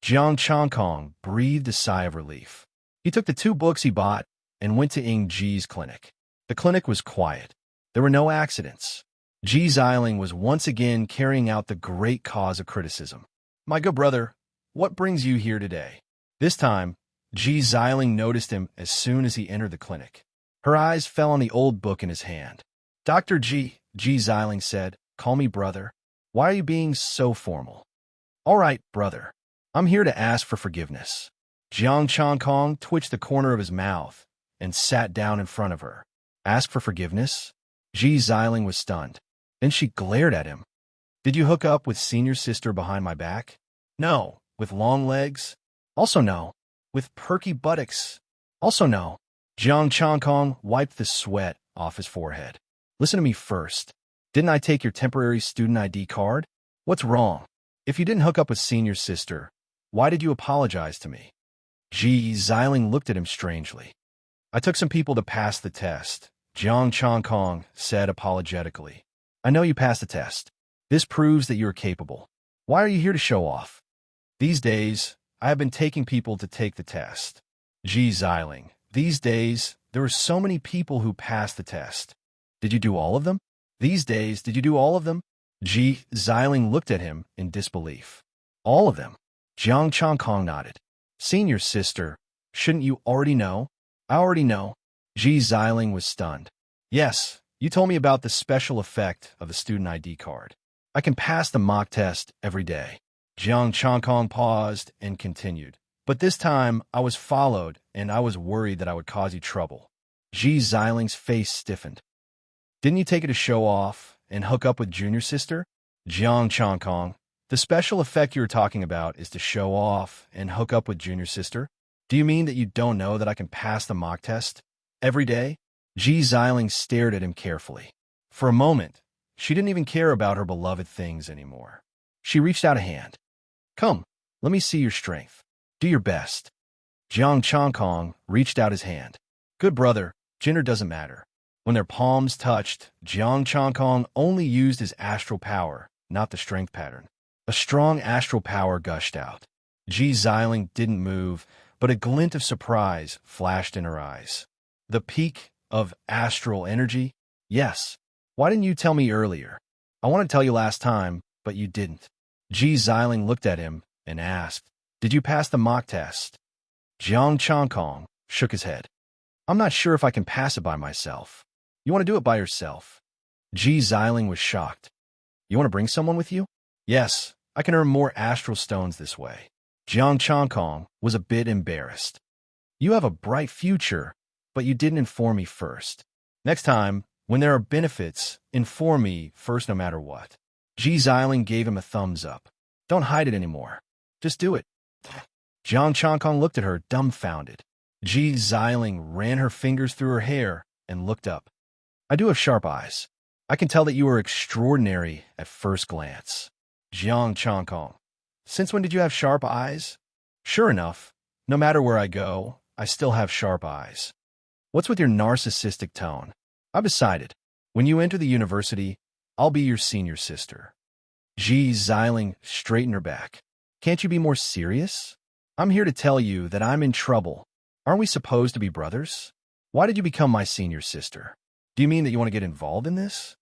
Speaker 1: Jiang Changkong breathed a sigh of relief. He took the 2 books he bought and went to Ying Ji's clinic. The clinic was quiet. There were no accidents. Ji Xiling was once again carrying out the great cause of criticism. My good brother, what brings you here today? This time, Ji Xiling noticed him as soon as he entered the clinic. Her eyes fell on the old book in his hand. Dr. Ji Xiling said, call me brother. Why are you being so formal? All right, brother. I'm here to ask for forgiveness. Jiang Changkong twitched the corner of his mouth and sat down in front of her. Ask for forgiveness? Ji Xiling was stunned. Then she glared at him. Did you hook up with senior sister behind my back? No. With long legs? Also no. With perky buttocks? Also no. Jiang Changkong wiped the sweat off his forehead. Listen to me first. Didn't I take your temporary student ID card? What's wrong? If you didn't hook up with senior sister, why did you apologize to me? Ji Xiling looked at him strangely. I took some people to pass the test, Jiang Changkong said apologetically. I know you passed the test. This proves that you are capable. Why are you here to show off? These days, I have been taking people to take the test. Ji Xiling, these days, there are so many people who passed the test. Did you do all of them? These days, did you do all of them? Ji Xiling looked at him in disbelief. All of them? Jiang Changkong nodded. Senior sister, shouldn't you already know? I already know. Ji Xiling was stunned. Yes, you told me about the special effect of the student ID card. I can pass the mock test every day. Jiang Changkong paused and continued. But this time, I was followed, and I was worried that I would cause you trouble. Ji Xiling's face stiffened. Didn't you take it to show off and hook up with junior sister? Jiang Changkong, the special effect you're talking about is to show off and hook up with junior sister? Do you mean that you don't know that I can pass the mock test every day? Ji Xiling stared at him carefully. For a moment, she didn't even care about her beloved things anymore. She reached out a hand. Come, let me see your strength. Do your best. Jiang Changkong reached out his hand. Good brother, gender doesn't matter. When their palms touched, Jiang Changkong only used his astral power, not the strength pattern. A strong astral power gushed out. Ji Xiling didn't move, but a glint of surprise flashed in her eyes. The peak of astral energy? Yes. Why didn't you tell me earlier? I wanted to tell you last time, but you didn't. Ji Xiling looked at him and asked, Did you pass the mock test? Jiang Changkong shook his head. I'm not sure if I can pass it by myself. You want to do it by yourself? Ji Xiling was shocked. You want to bring someone with you? Yes, I can earn more astral stones this way. Jiang Changkong was a bit embarrassed. You have a bright future, but you didn't inform me first. Next time, when there are benefits, inform me first no matter what. Ji Xiling gave him a thumbs up. Don't hide it anymore. Just do it. Jiang Changkong looked at her, dumbfounded. Ji Xiling ran her fingers through her hair and looked up. I do have sharp eyes. I can tell that you are extraordinary at first glance. Jiang Changkong. Since when did you have sharp eyes? Sure enough, no matter where I go, I still have sharp eyes. What's with your narcissistic tone? I've decided. When you enter the university, I'll be your senior sister. Ji Xiling straightened her back. Can't you be more serious? I'm here to tell you that I'm in trouble. Aren't we supposed to be brothers? Why did you become my senior sister? Do you mean that you want to get involved in this?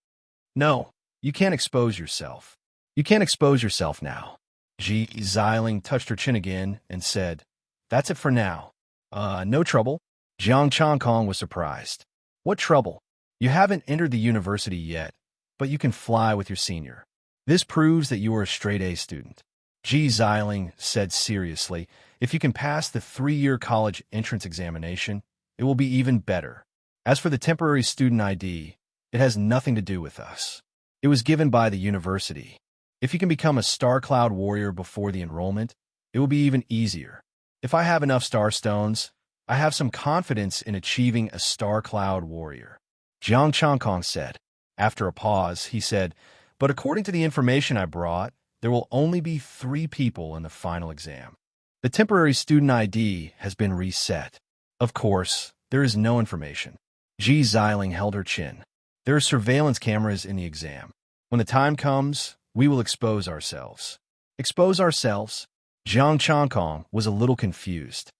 Speaker 1: No, you can't expose yourself. You can't expose yourself now. Ji Xiling touched her chin again and said, That's it for now. No trouble. Jiang Changkong was surprised. What trouble? You haven't entered the university yet, but you can fly with your senior. This proves that you are a straight-A student. Ji Xiling said seriously, if you can pass the 3-year college entrance examination, it will be even better. As for the temporary student ID, It has nothing to do with us. It was given by the university. If you can become a star cloud warrior before the enrollment, it will be even easier. If I have enough star stones, I have some confidence in achieving a star cloud warrior. Jiang Changkong said. After a pause, he said, but according to the information I brought, there will only be 3 people in the final exam. The temporary student ID has been reset. Of course, there is no information. Ji Xiling held her chin. There are surveillance cameras in the exam. When the time comes, we will expose ourselves. Expose ourselves? Jiang Changkong was a little confused.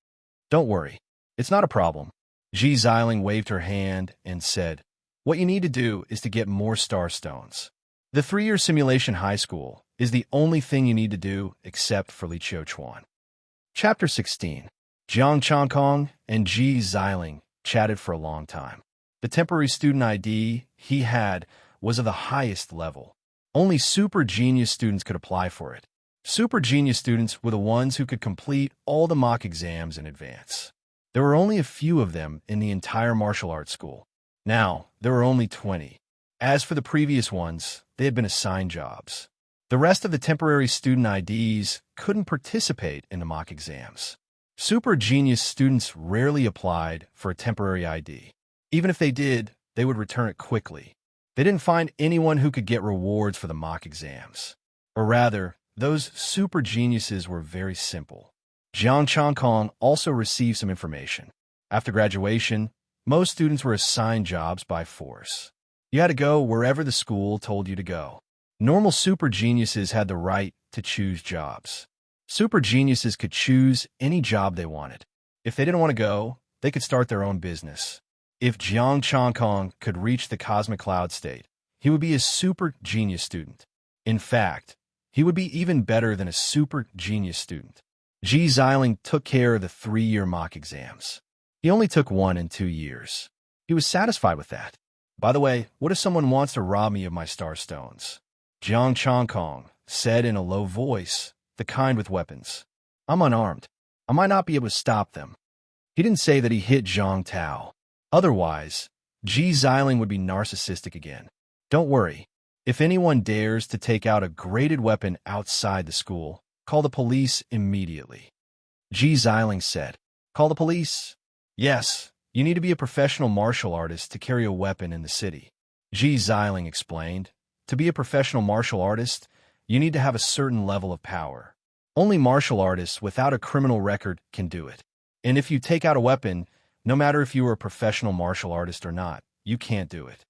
Speaker 1: Don't worry. It's not a problem. Ji Xiling waved her hand and said, what you need to do is to get more star stones. The 3-year simulation high school is the only thing you need to do except for Li Qiuchuan. Chapter 16. Jiang Changkong and Ji Xiling chatted for a long time. The temporary student ID he had was of the highest level. Only super genius students could apply for it. Super genius students were the ones who could complete all the mock exams in advance. There were only a few of them in the entire martial arts school. Now, there were only 20. As for the previous ones, they had been assigned jobs. The rest of the temporary student IDs couldn't participate in the mock exams. Super genius students rarely applied for a temporary ID. Even if they did, they would return it quickly. They didn't find anyone who could get rewards for the mock exams. Or rather, those super geniuses were very simple. Jiang Changkong also received some information. After graduation, most students were assigned jobs by force. You had to go wherever the school told you to go. Normal super geniuses had the right to choose jobs. Super geniuses could choose any job they wanted. If they didn't want to go, they could start their own business. If Jiang Changkong could reach the cosmic cloud state, he would be a super genius student. In fact, he would be even better than a super genius student. Ji Xiling took care of the 3-year mock exams. He only took 1 in 2 years. He was satisfied with that. By the way, what if someone wants to rob me of my star stones? Jiang Changkong said in a low voice, the kind with weapons. I'm unarmed. I might not be able to stop them. He didn't say that he hit Zhang Tao. Otherwise, Ji Xiling would be narcissistic again. Don't worry. If anyone dares to take out a graded weapon outside the school, call the police immediately. Ji Xiling said. Call the police? Yes, you need to be a professional martial artist to carry a weapon in the city. Ji Xiling explained. To be a professional martial artist, you need to have a certain level of power. Only martial artists without a criminal record can do it. And if you take out a weapon, no matter if you are a professional martial artist or not, you can't do it.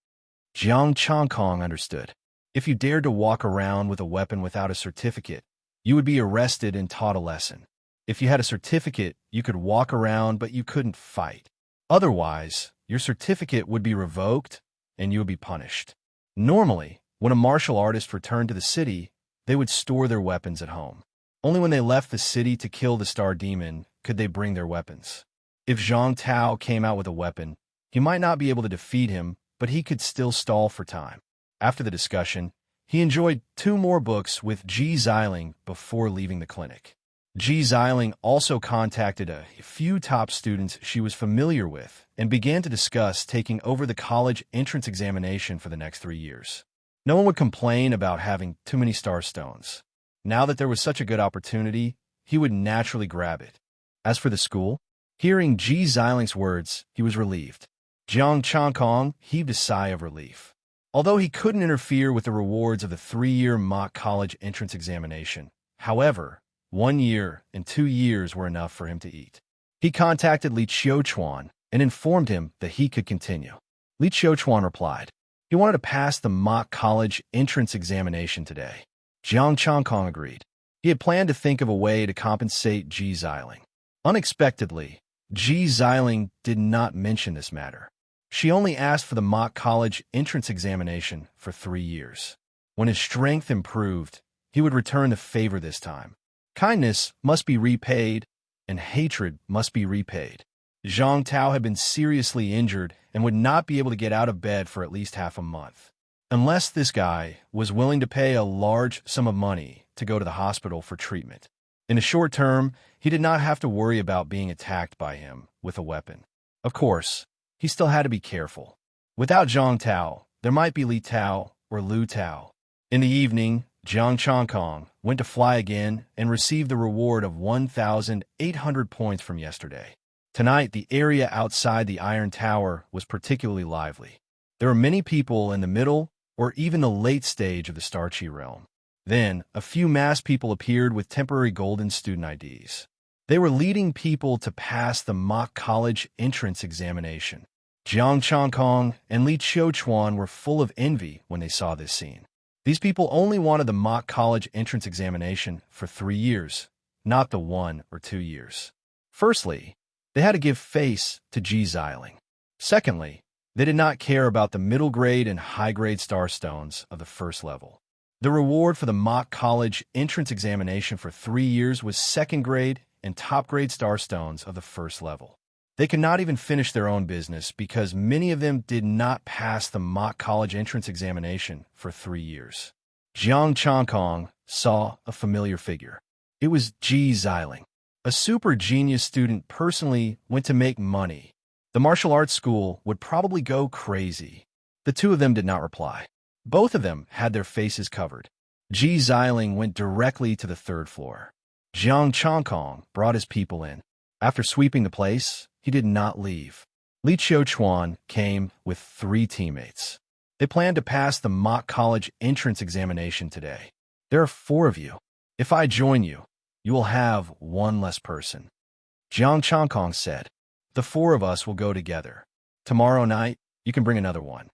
Speaker 1: Jiang Changkong understood. If you dared to walk around with a weapon without a certificate, you would be arrested and taught a lesson. If you had a certificate, you could walk around, but you couldn't fight. Otherwise, your certificate would be revoked and you would be punished. Normally, when a martial artist returned to the city, they would store their weapons at home. Only when they left the city to kill the star demon could they bring their weapons. If Zhang Tao came out with a weapon, he might not be able to defeat him, but he could still stall for time. After the discussion, he enjoyed 2 more books with Ji Xiling before leaving the clinic. Ji Xiling also contacted a few top students she was familiar with and began to discuss taking over the college entrance examination for the next 3 years. No one would complain about having too many star stones. Now that there was such a good opportunity, he would naturally grab it. As for the school, hearing Ji Xiling's words, he was relieved. Jiang Changkong heaved a sigh of relief. Although he couldn't interfere with the rewards of the 3-year mock college entrance examination, however, 1 year and 2 years were enough for him to eat. He contacted Li Qiuchuan and informed him that he could continue. Li Qiuchuan replied. He wanted to pass the mock college entrance examination today. Jiang Changkong agreed. He had planned to think of a way to compensate Ji Xiling. Unexpectedly, Ji Xiling did not mention this matter. She only asked for the mock college entrance examination for 3 years. When his strength improved, he would return the favor this time. Kindness must be repaid, and hatred must be repaid. Zhang Tao had been seriously injured and would not be able to get out of bed for at least half a month. Unless this guy was willing to pay a large sum of money to go to the hospital for treatment. In the short term, he did not have to worry about being attacked by him with a weapon. Of course, he still had to be careful. Without Zhang Tao, There might be Li Tao or Lu Tao. In the evening, Jiang Chongkong went to fly again and received the reward of 1,800 points from yesterday. Tonight, the area outside the Iron Tower was particularly lively. There were many people in the middle or even the late stage of the Starchi realm. Then, a few masked people appeared with temporary golden student IDs. They were leading people to pass the mock college entrance examination. Jiang Chongkong and Li Qiuchuan were full of envy when they saw this scene. These people only wanted the mock college entrance examination for 3 years, not the 1 or 2 years. Firstly, they had to give face to Ji Xiling. Secondly, they did not care about the middle grade and high grade star stones of the first level. The reward for the mock college entrance examination for 3 years was second grade and top grade star stones of the first level. They could not even finish their own business because many of them did not pass the mock college entrance examination for 3 years. Jiang Chongkong saw a familiar figure. It was Ji Xiling. A super genius student personally went to make money. The martial arts school would probably go crazy. The two of them did not reply. Both of them had their faces covered. Ji Xiling went directly to the 3rd floor. Jiang Chongkong brought his people in. After sweeping the place, he did not leave. Li Qiuchuan came with 3 teammates. They planned to pass the mock college entrance examination today. There are 4 of you. If I join you, you will have 1 less person. Jiang Chongkong said, the 4 of us will go together. Tomorrow night, you can bring another one.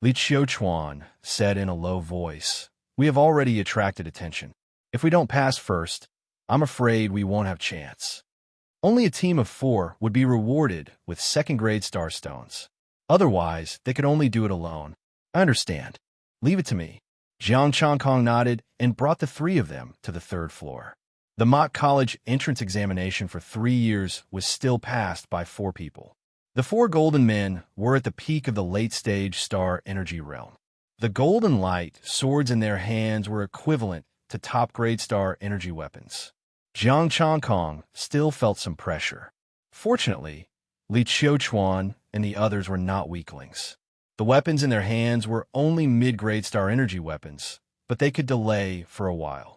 Speaker 1: Li Qiuchuan said in a low voice, we have already attracted attention. If we don't pass first, I'm afraid we won't have chance. Only a team of 4 would be rewarded with second-grade star stones. Otherwise, they could only do it alone. I understand. Leave it to me. Jiang Chongkong nodded and brought the 3 of them to the 3rd floor. The mock college entrance examination for 3 years was still passed by 4 people. The 4 golden men were at the peak of the late-stage star energy realm. The golden light swords in their hands were equivalent to top-grade star energy weapons. Jiang Chongkong still felt some pressure. Fortunately, Li Qiuchuan and the others were not weaklings. The weapons in their hands were only mid-grade star energy weapons, but they could delay for a while.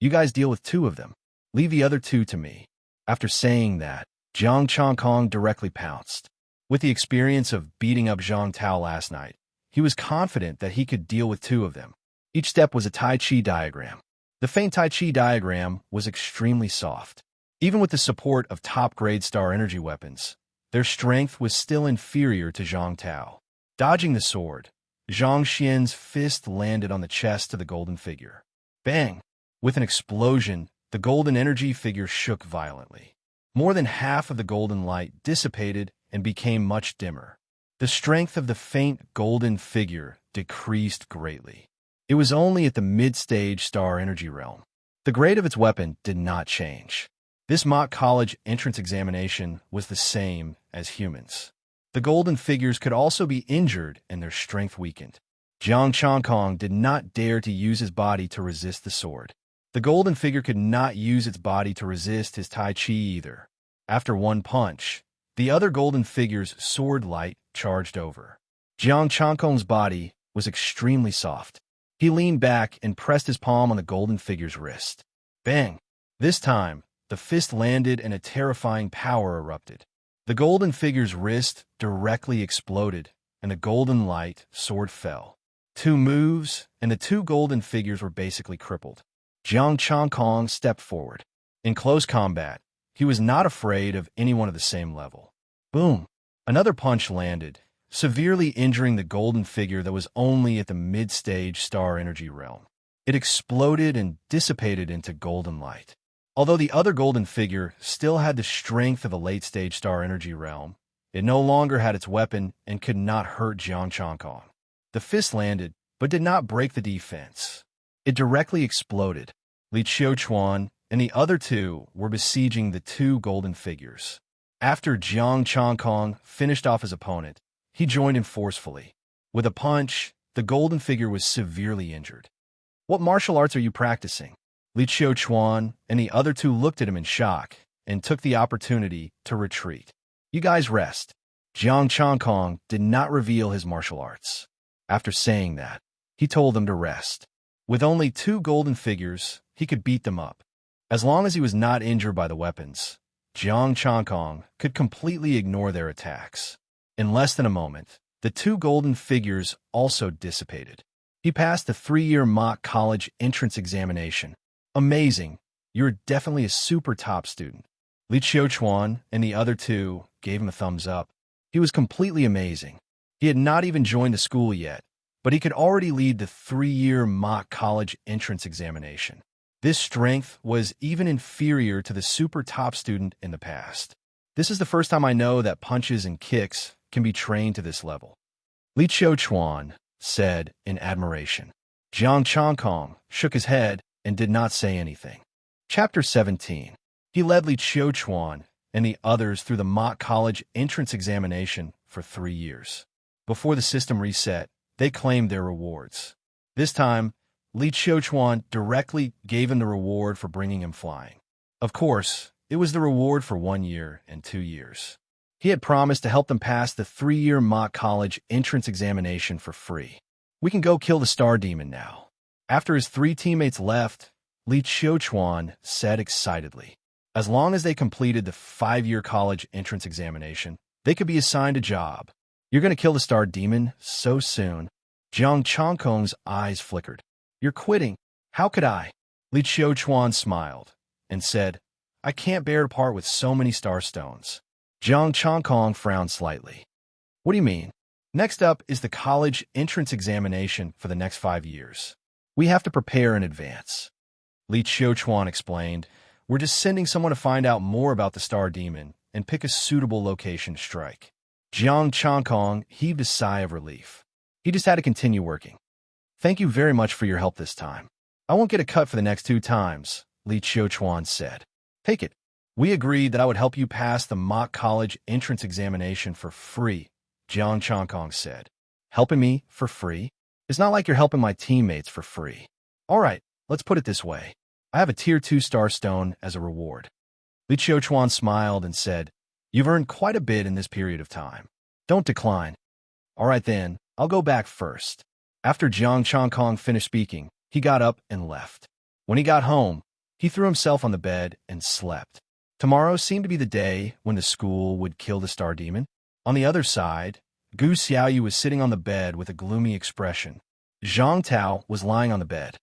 Speaker 1: You guys deal with 2 of them. Leave the other 2 to me. After saying that, Jiang Chongkong directly pounced. With the experience of beating up Zhang Tao last night, he was confident that he could deal with 2 of them. Each step was a Tai Chi diagram. The faint Tai Chi diagram was extremely soft. Even with the support of top-grade star energy weapons, their strength was still inferior to Zhang Tao. Dodging the sword, Zhang Xian's fist landed on the chest of the golden figure. Bang! With an explosion, the golden energy figure shook violently. More than half of the golden light dissipated and became much dimmer. The strength of the faint golden figure decreased greatly. It was only at the mid-stage star energy realm. The grade of its weapon did not change. This mock college entrance examination was the same as humans. The golden figures could also be injured and their strength weakened. Jiang Chongkong did not dare to use his body to resist the sword. The golden figure could not use its body to resist his Tai Chi either. After one punch, the other golden figure's sword light charged over. Jiang Chongkong's body was extremely soft. He leaned back and pressed his palm on the golden figure's wrist. Bang! This time, the fist landed and a terrifying power erupted. The golden figure's wrist directly exploded, and the golden light sword fell. 2 moves, and the 2 golden figures were basically crippled. Jiang Chongkong stepped forward. In close combat, he was not afraid of anyone of the same level. Boom! Another punch landed, severely injuring the golden figure that was only at the mid-stage star energy realm. It exploded and dissipated into golden light. Although the other golden figure still had the strength of the late-stage star energy realm, it no longer had its weapon and could not hurt Jiang Chongkong. The fist landed, but did not break the defense. It directly exploded. Li Qiuchuan and the other 2 were besieging the 2 golden figures. After Jiang Chongkong finished off his opponent, he joined him forcefully. With a punch, the golden figure was severely injured. What martial arts are you practicing? Li Qiuchuan and the other 2 looked at him in shock and took the opportunity to retreat. You guys rest. Jiang Chongkong did not reveal his martial arts. After saying that, he told them to rest. With only 2 golden figures, he could beat them up. As long as he was not injured by the weapons, Jiang Changkong could completely ignore their attacks. In less than a moment, the 2 golden figures also dissipated. He passed the 3-year mock college entrance examination. Amazing! You're definitely a super top student. Li Qiuchuan and the other 2 gave him a thumbs up. He was completely amazing. He had not even joined the school yet, but he could already lead the 3-year mock college entrance examination. This strength was even inferior to the super top student in the past. This is the first time I know that punches and kicks can be trained to this level. Li Qiuchuan said in admiration. Jiang Changkong shook his head and did not say anything. Chapter 17. He led Li Qiuchuan and the others through the mock college entrance examination for 3 years. Before the system reset, they claimed their rewards. This time, Li Qiuchuan directly gave him the reward for bringing him flying. Of course, it was the reward for 1 year and 2 years. He had promised to help them pass the 3-year mock college entrance examination for free. We can go kill the star demon now. After his 3 teammates left, Li Qiuchuan said excitedly. As long as they completed the 5-year college entrance examination, they could be assigned a job. You're going to kill the star demon so soon. Jiang Changkong's eyes flickered. You're quitting. How could I? Li Qiuchuan smiled and said, I can't bear to part with so many star stones. Jiang Changkong frowned slightly. What do you mean? Next up is the college entrance examination for the next 5 years. We have to prepare in advance. Li Qiuchuan explained, we're just sending someone to find out more about the star demon and pick a suitable location to strike. Jiang Changkong heaved a sigh of relief. He just had to continue working. Thank you very much for your help this time. I won't get a cut for the next 2 times, Li Qiuchuan said. Take it. We agreed that I would help you pass the mock college entrance examination for free, Jiang Changkong said. Helping me for free? It's not like you're helping my teammates for free. All right, let's put it this way. I have a tier 2 star stone as a reward. Li Qiuchuan smiled and said, You've earned quite a bit in this period of time. Don't decline. All right then, I'll go back first. After Jiang Changkong finished speaking, he got up and left. When he got home, he threw himself on the bed and slept. Tomorrow seemed to be the day when the school would kill the star demon. On the other side, Gu Xiaoyu was sitting on the bed with a gloomy expression. Zhang Tao was lying on the bed.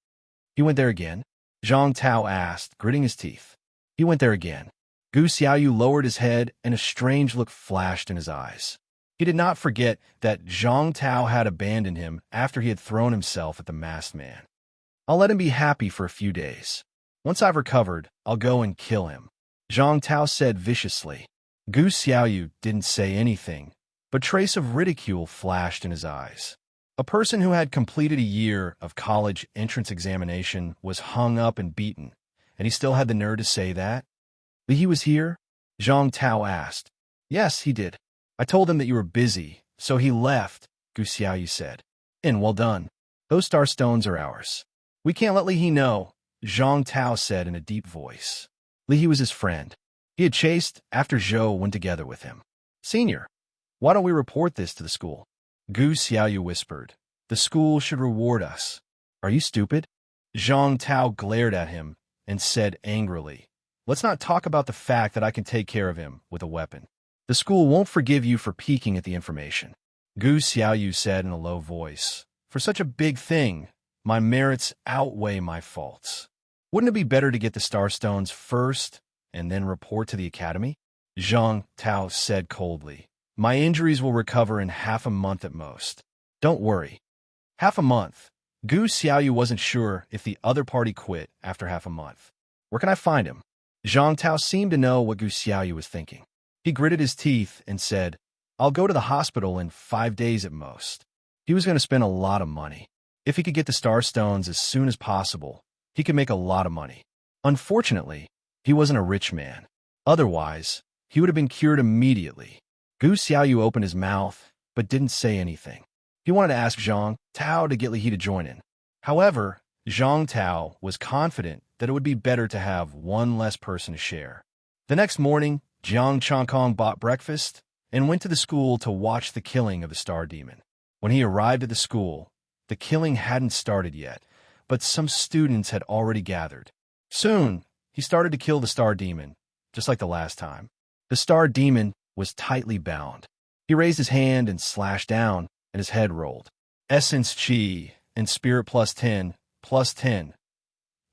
Speaker 1: He went there again? Zhang Tao asked, gritting his teeth. He went there again. Gu Xiaoyu lowered his head and a strange look flashed in his eyes. He did not forget that Zhang Tao had abandoned him after he had thrown himself at the masked man. I'll let him be happy for a few days. Once I've recovered, I'll go and kill him, Zhang Tao said viciously. Gu Xiaoyu didn't say anything, but trace of ridicule flashed in his eyes. A person who had completed a year of college entrance examination was hung up and beaten, and he still had the nerve to say that? He was here? Zhang Tao asked. Yes, he did. I told him that you were busy, so he left, Gu Xiaoyu said. And well done. Those star stones are ours. We can't let Li He know, Zhang Tao said in a deep voice. Li He was his friend. He had chased after Zhou went together with him. Senior, why don't we report this to the school? Gu Xiaoyu whispered. The school should reward us. Are you stupid? Zhang Tao glared at him and said angrily, Let's not talk about the fact that I can take care of him with a weapon. The school won't forgive you for peeking at the information. Gu Xiaoyu said in a low voice. For such a big thing, my merits outweigh my faults. Wouldn't it be better to get the star stones first and then report to the academy? Zhang Tao said coldly. My injuries will recover in half a month at most. Don't worry. Half a month. Gu Xiaoyu wasn't sure if the other party quit after half a month. Where can I find him? Zhang Tao seemed to know what Gu Xiaoyu was thinking. He gritted his teeth and said, I'll go to the hospital in 5 days at most. He was going to spend a lot of money. If he could get the star stones as soon as possible, he could make a lot of money. Unfortunately, he wasn't a rich man. Otherwise, he would have been cured immediately. Gu Xiaoyu opened his mouth, but didn't say anything. He wanted to ask Zhang Tao to get Li He to join in. However, Zhang Tao was confident that it would be better to have one less person to share. The next morning, Jiang Changkong bought breakfast and went to the school to watch the killing of the star demon. When he arrived at the school, the killing hadn't started yet, but some students had already gathered. Soon, he started to kill the star demon, just like the last time. The star demon was tightly bound. He raised his hand and slashed down, and his head rolled. Essence chi and spirit plus 10, plus 10.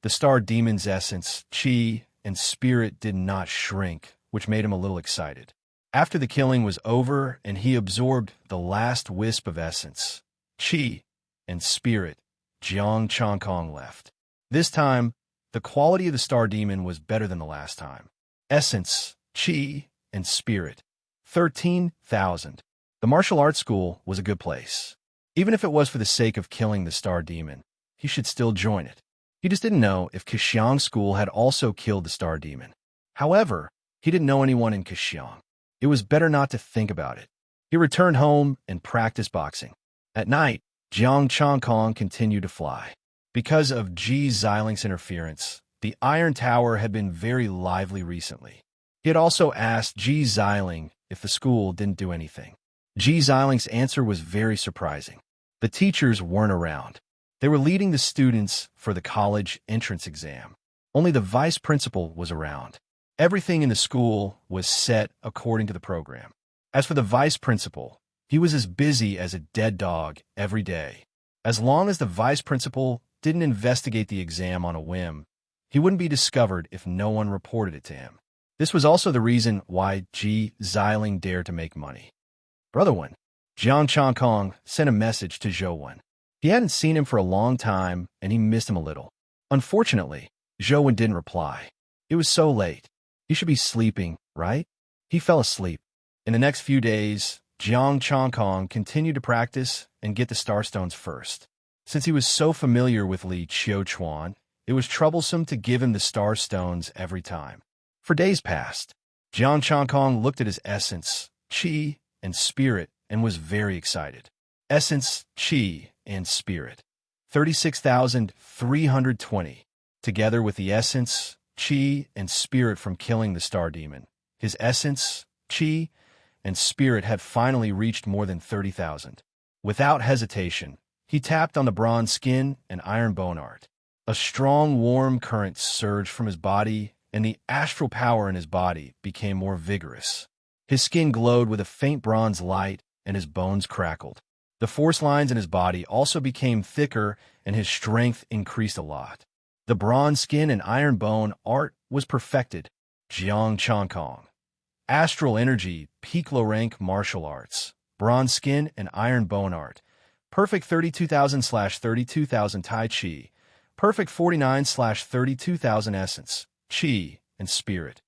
Speaker 1: The star demon's essence, chi, and spirit did not shrink, which made him a little excited. After the killing was over and he absorbed the last wisp of essence, chi, and spirit, Jiang Changkong left. This time, the quality of the star demon was better than the last time. Essence, chi, and spirit. 13,000. The martial arts school was a good place. Even if it was for the sake of killing the star demon, he should still join it. He just didn't know if Qixiang School had also killed the star demon. However, he didn't know anyone in Qixiang. It was better not to think about it. He returned home and practiced boxing. At night, Jiang Changkong continued to fly. Because of Ji Xiling's interference, the Iron Tower had been very lively recently. He had also asked Ji Xiling if the school didn't do anything. Ji Xiling's answer was very surprising. The teachers weren't around. They were leading the students for the college entrance exam. Only the vice principal was around. Everything in the school was set according to the program. As for the vice principal, he was as busy as a dead dog every day. As long as the vice principal didn't investigate the exam on a whim, he wouldn't be discovered if no one reported it to him. This was also the reason why Ji Xiling dared to make money. Brother Wen, Jiang Changkong sent a message to Zhou Wen. He hadn't seen him for a long time, and he missed him a little. Unfortunately, Zhou Wen didn't reply. It was so late. He should be sleeping, right? He fell asleep. In the next few days, Jiang Changkong continued to practice and get the starstones first. Since he was so familiar with Li Qiuchuan, it was troublesome to give him the starstones every time. For days passed. Jiang Changkong looked at his essence, qi, and spirit and was very excited. Essence, qi, and spirit. 36,320. Together with the essence, qi, and spirit from killing the star demon, his essence, qi, and spirit had finally reached more than 30,000. Without hesitation, he tapped on the bronze skin and iron bone art. A strong, warm current surged from his body, and the astral power in his body became more vigorous. His skin glowed with a faint bronze light, and his bones crackled. The force lines in his body also became thicker, and his strength increased a lot. The bronze skin and iron bone art was perfected. Jiang Changkong. Astral energy, peak low rank martial arts. Bronze skin and iron bone art. Perfect 32,000/32,000 Tai Chi. Perfect 49/32,000 essence, Chi, and spirit.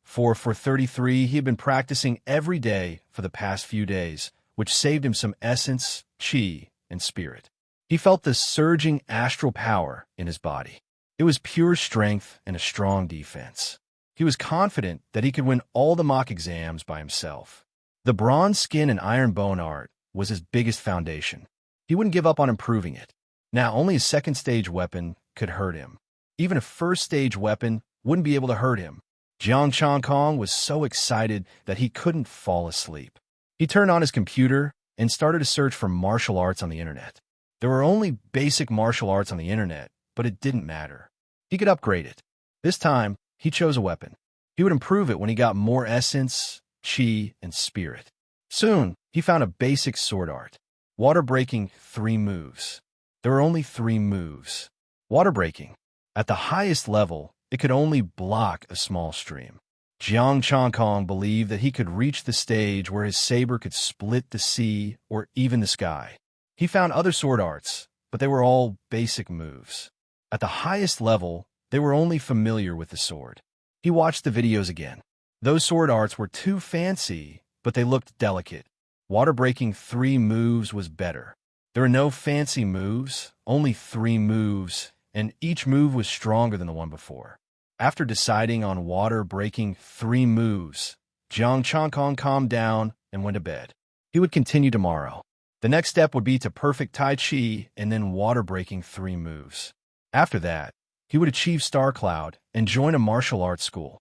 Speaker 1: For 33, he had been practicing every day for the past few days, which saved him some essence, Chi, and spirit. He felt the surging astral power in his body. It was pure strength and a strong defense. He was confident that he could win all the mock exams by himself. The bronze skin and iron bone art was his biggest foundation. He wouldn't give up on improving it. Now only a second stage weapon could hurt him. Even a first stage weapon wouldn't be able to hurt him. Jiang Changkong was so excited that he couldn't fall asleep. He turned on his computer and started to search for martial arts on the internet. There were only basic martial arts on the internet, but it didn't matter. He could upgrade it. This time, he chose a weapon. He would improve it when he got more essence, chi, and spirit. Soon, he found a basic sword art. Water breaking 3 moves. There were only 3 moves. Water breaking. At the highest level, it could only block a small stream. Jiang Changkong believed that he could reach the stage where his saber could split the sea or even the sky. He found other sword arts, but they were all basic moves. At the highest level, they were only familiar with the sword. He watched the videos again. Those sword arts were too fancy, but they looked delicate. Water breaking 3 moves was better. There were no fancy moves, only 3 moves, and each move was stronger than the one before. After deciding on water breaking 3 moves, Jiang Changkong calmed down and went to bed. He would continue tomorrow. The next step would be to perfect Tai Chi and then water breaking 3 moves. After that, he would achieve Star Cloud and join a martial arts school.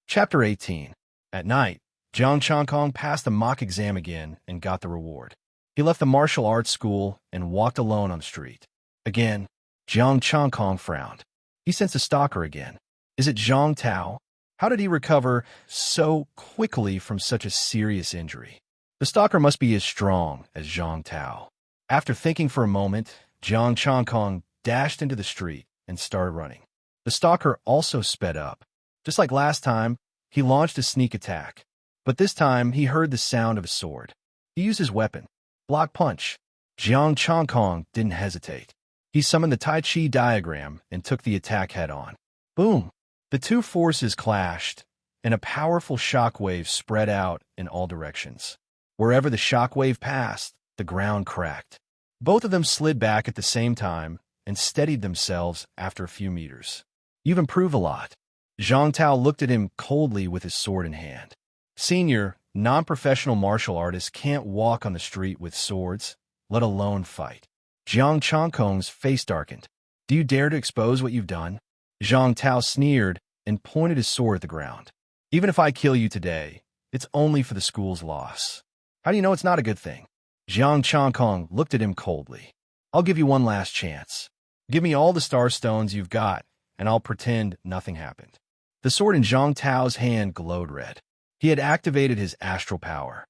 Speaker 1: Chapter 18. At night, Jiang Changkong passed the mock exam again and got the reward. He left the martial arts school and walked alone on the street. Again, Jiang Changkong frowned. He sensed a stalker again. Is it Zhang Tao? How did he recover so quickly from such a serious injury? The stalker must be as strong as Zhang Tao. After thinking for a moment, Jiang Changkong dashed into the street and started running. The stalker also sped up. Just like last time, he launched a sneak attack. But this time, he heard the sound of a sword. He used his weapon. Block punch. Jiang Changkong didn't hesitate. He summoned the Tai Chi diagram and took the attack head-on. Boom! The two forces clashed, and a powerful shockwave spread out in all directions. Wherever the shockwave passed, the ground cracked. Both of them slid back at the same time and steadied themselves after a few meters. You've improved a lot. Zhang Tao looked at him coldly with his sword in hand. Senior, non-professional martial artists can't walk on the street with swords, let alone fight. Jiang Changkong's face darkened. Do you dare to expose what you've done? Zhang Tao sneered and pointed his sword at the ground. Even if I kill you today, it's only for the school's loss. How do you know it's not a good thing? Jiang Changkong looked at him coldly. I'll give you one last chance. Give me all the star stones you've got, and I'll pretend nothing happened. The sword in Zhang Tao's hand glowed red. He had activated his astral power.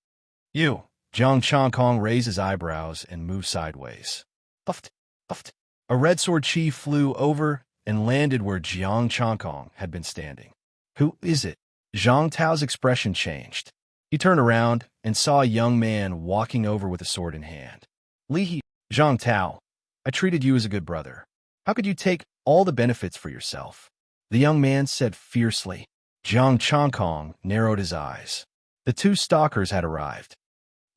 Speaker 1: You! Jiang Changkong raised his eyebrows and moved sideways. Puffed, puffed. A red sword chi flew over and landed where Jiang Changkong had been standing. Who is it? Zhang Tao's expression changed. He turned around and saw a young man walking over with a sword in hand. Li Zhang Tao, I treated you as a good brother. How could you take all the benefits for yourself? The young man said fiercely. Jiang Changkong narrowed his eyes. The two stalkers had arrived.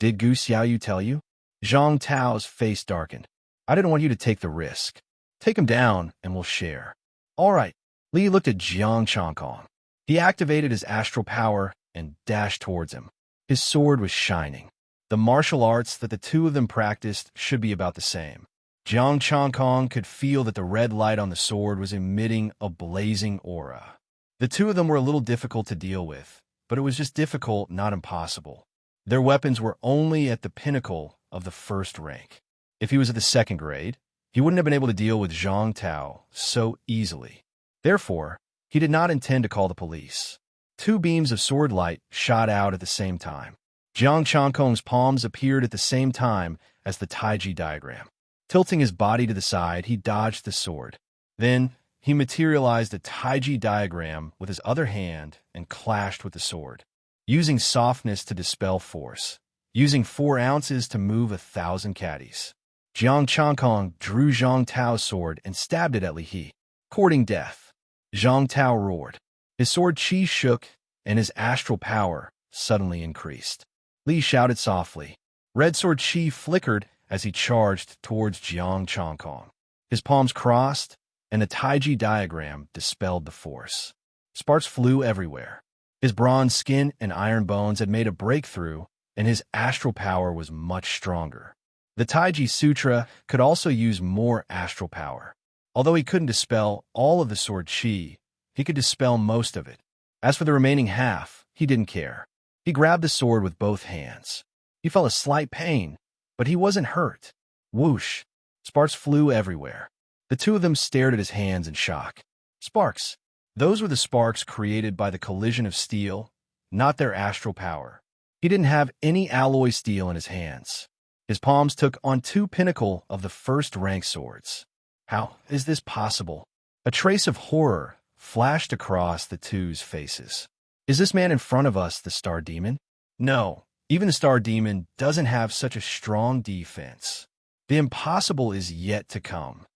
Speaker 1: Did Gu Xiaoyu tell you? Zhang Tao's face darkened. I didn't want you to take the risk. Take him down and we'll share. All right. Li looked at Jiang Changkong. He activated his astral power and dashed towards him. His sword was shining. The martial arts that the two of them practiced should be about the same. Jiang Changkong could feel that the red light on the sword was emitting a blazing aura. The two of them were a little difficult to deal with, but it was just difficult, not impossible. Their weapons were only at the pinnacle of the first rank. If he was at the second grade, he wouldn't have been able to deal with Zhang Tao so easily. Therefore, he did not intend to call the police. Two beams of sword light shot out at the same time. Jiang Changkong's palms appeared at the same time as the Taiji diagram. Tilting his body to the side, he dodged the sword. Then, he materialized the Taiji diagram with his other hand and clashed with the sword. Using softness to dispel force. Using 4 ounces to move 1,000 caddies. Jiang Changkong drew Zhang Tao's sword and stabbed it at Li He, courting death. Zhang Tao roared. His sword chi shook, and his astral power suddenly increased. Li shouted softly. Red sword chi flickered as he charged towards Jiang Changkong. His palms crossed, and the Taiji diagram dispelled the force. Sparks flew everywhere. His bronze skin and iron bones had made a breakthrough, and his astral power was much stronger. The Taiji Sutra could also use more astral power. Although he couldn't dispel all of the sword chi, he could dispel most of it. As for the remaining half, he didn't care. He grabbed the sword with both hands. He felt a slight pain, but he wasn't hurt. Whoosh! Sparks flew everywhere. The two of them stared at his hands in shock. Sparks. Those were the sparks created by the collision of steel, not their astral power. He didn't have any alloy steel in his hands. His palms took on 2 pinnacle of the first-rank swords. How is this possible? A trace of horror flashed across the two's faces. Is this man in front of us the Star Demon? No, even the Star Demon doesn't have such a strong defense. The impossible is yet to come.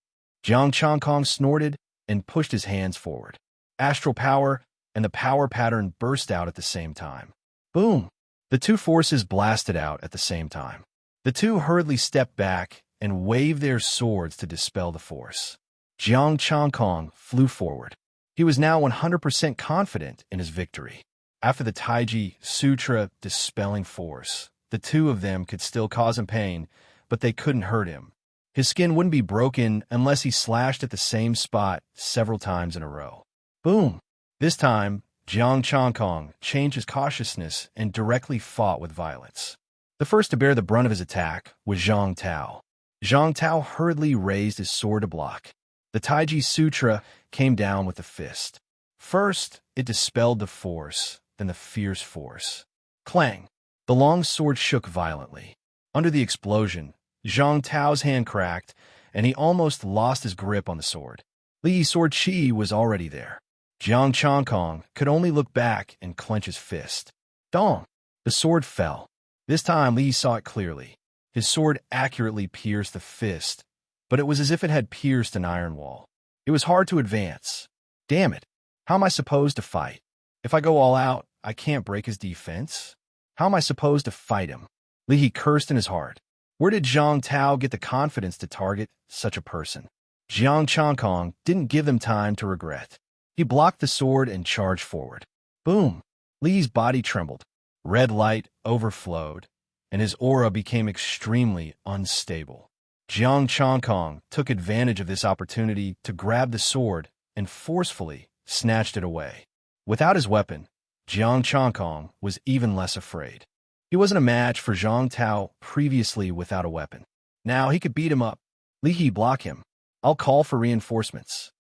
Speaker 1: Jiang Changkong snorted and pushed his hands forward. Astral power and the power pattern burst out at the same time. Boom! The two forces blasted out at the same time. The two hurriedly stepped back and waved their swords to dispel the force. Jiang Changkong flew forward. He was now 100% confident in his victory. After the Taiji Sutra dispelling force, the two of them could still cause him pain, but they couldn't hurt him. His skin wouldn't be broken unless he slashed at the same spot several times in a row. Boom! This time, Jiang Changkong changed his cautiousness and directly fought with violence. The The first to bear the brunt of his attack was Zhang Tao. Zhang Tao hurriedly raised his sword to block. The Taiji Sutra came down with a fist. First, it dispelled the force, then the fierce force. Clang! The long sword shook violently. Under the explosion, Zhang Tao's hand cracked, and he almost lost his grip on the sword. Li Yi's sword chi was already there. Jiang Changkong could only look back and clench his fist. Dong! The sword fell. This time Li saw it clearly. His sword accurately pierced the fist, but it was as if it had pierced an iron wall. It was hard to advance. Damn it! How am I supposed to fight? If I go all out, I can't break his defense. How am I supposed to fight him? Li Yi cursed in his heart. Where did Zhang Tao get the confidence to target such a person? Jiang Changkong didn't give them time to regret. He blocked the sword and charged forward. Boom! Li Yi's body trembled. Red light overflowed, and his aura became extremely unstable. Jiang Changkong took advantage of this opportunity to grab the sword and forcefully snatched it away. Without his weapon, Jiang Changkong was even less afraid. He wasn't a match for Zhang Tao previously without a weapon. Now he could beat him up. Li Yi, block him. I'll call for reinforcements.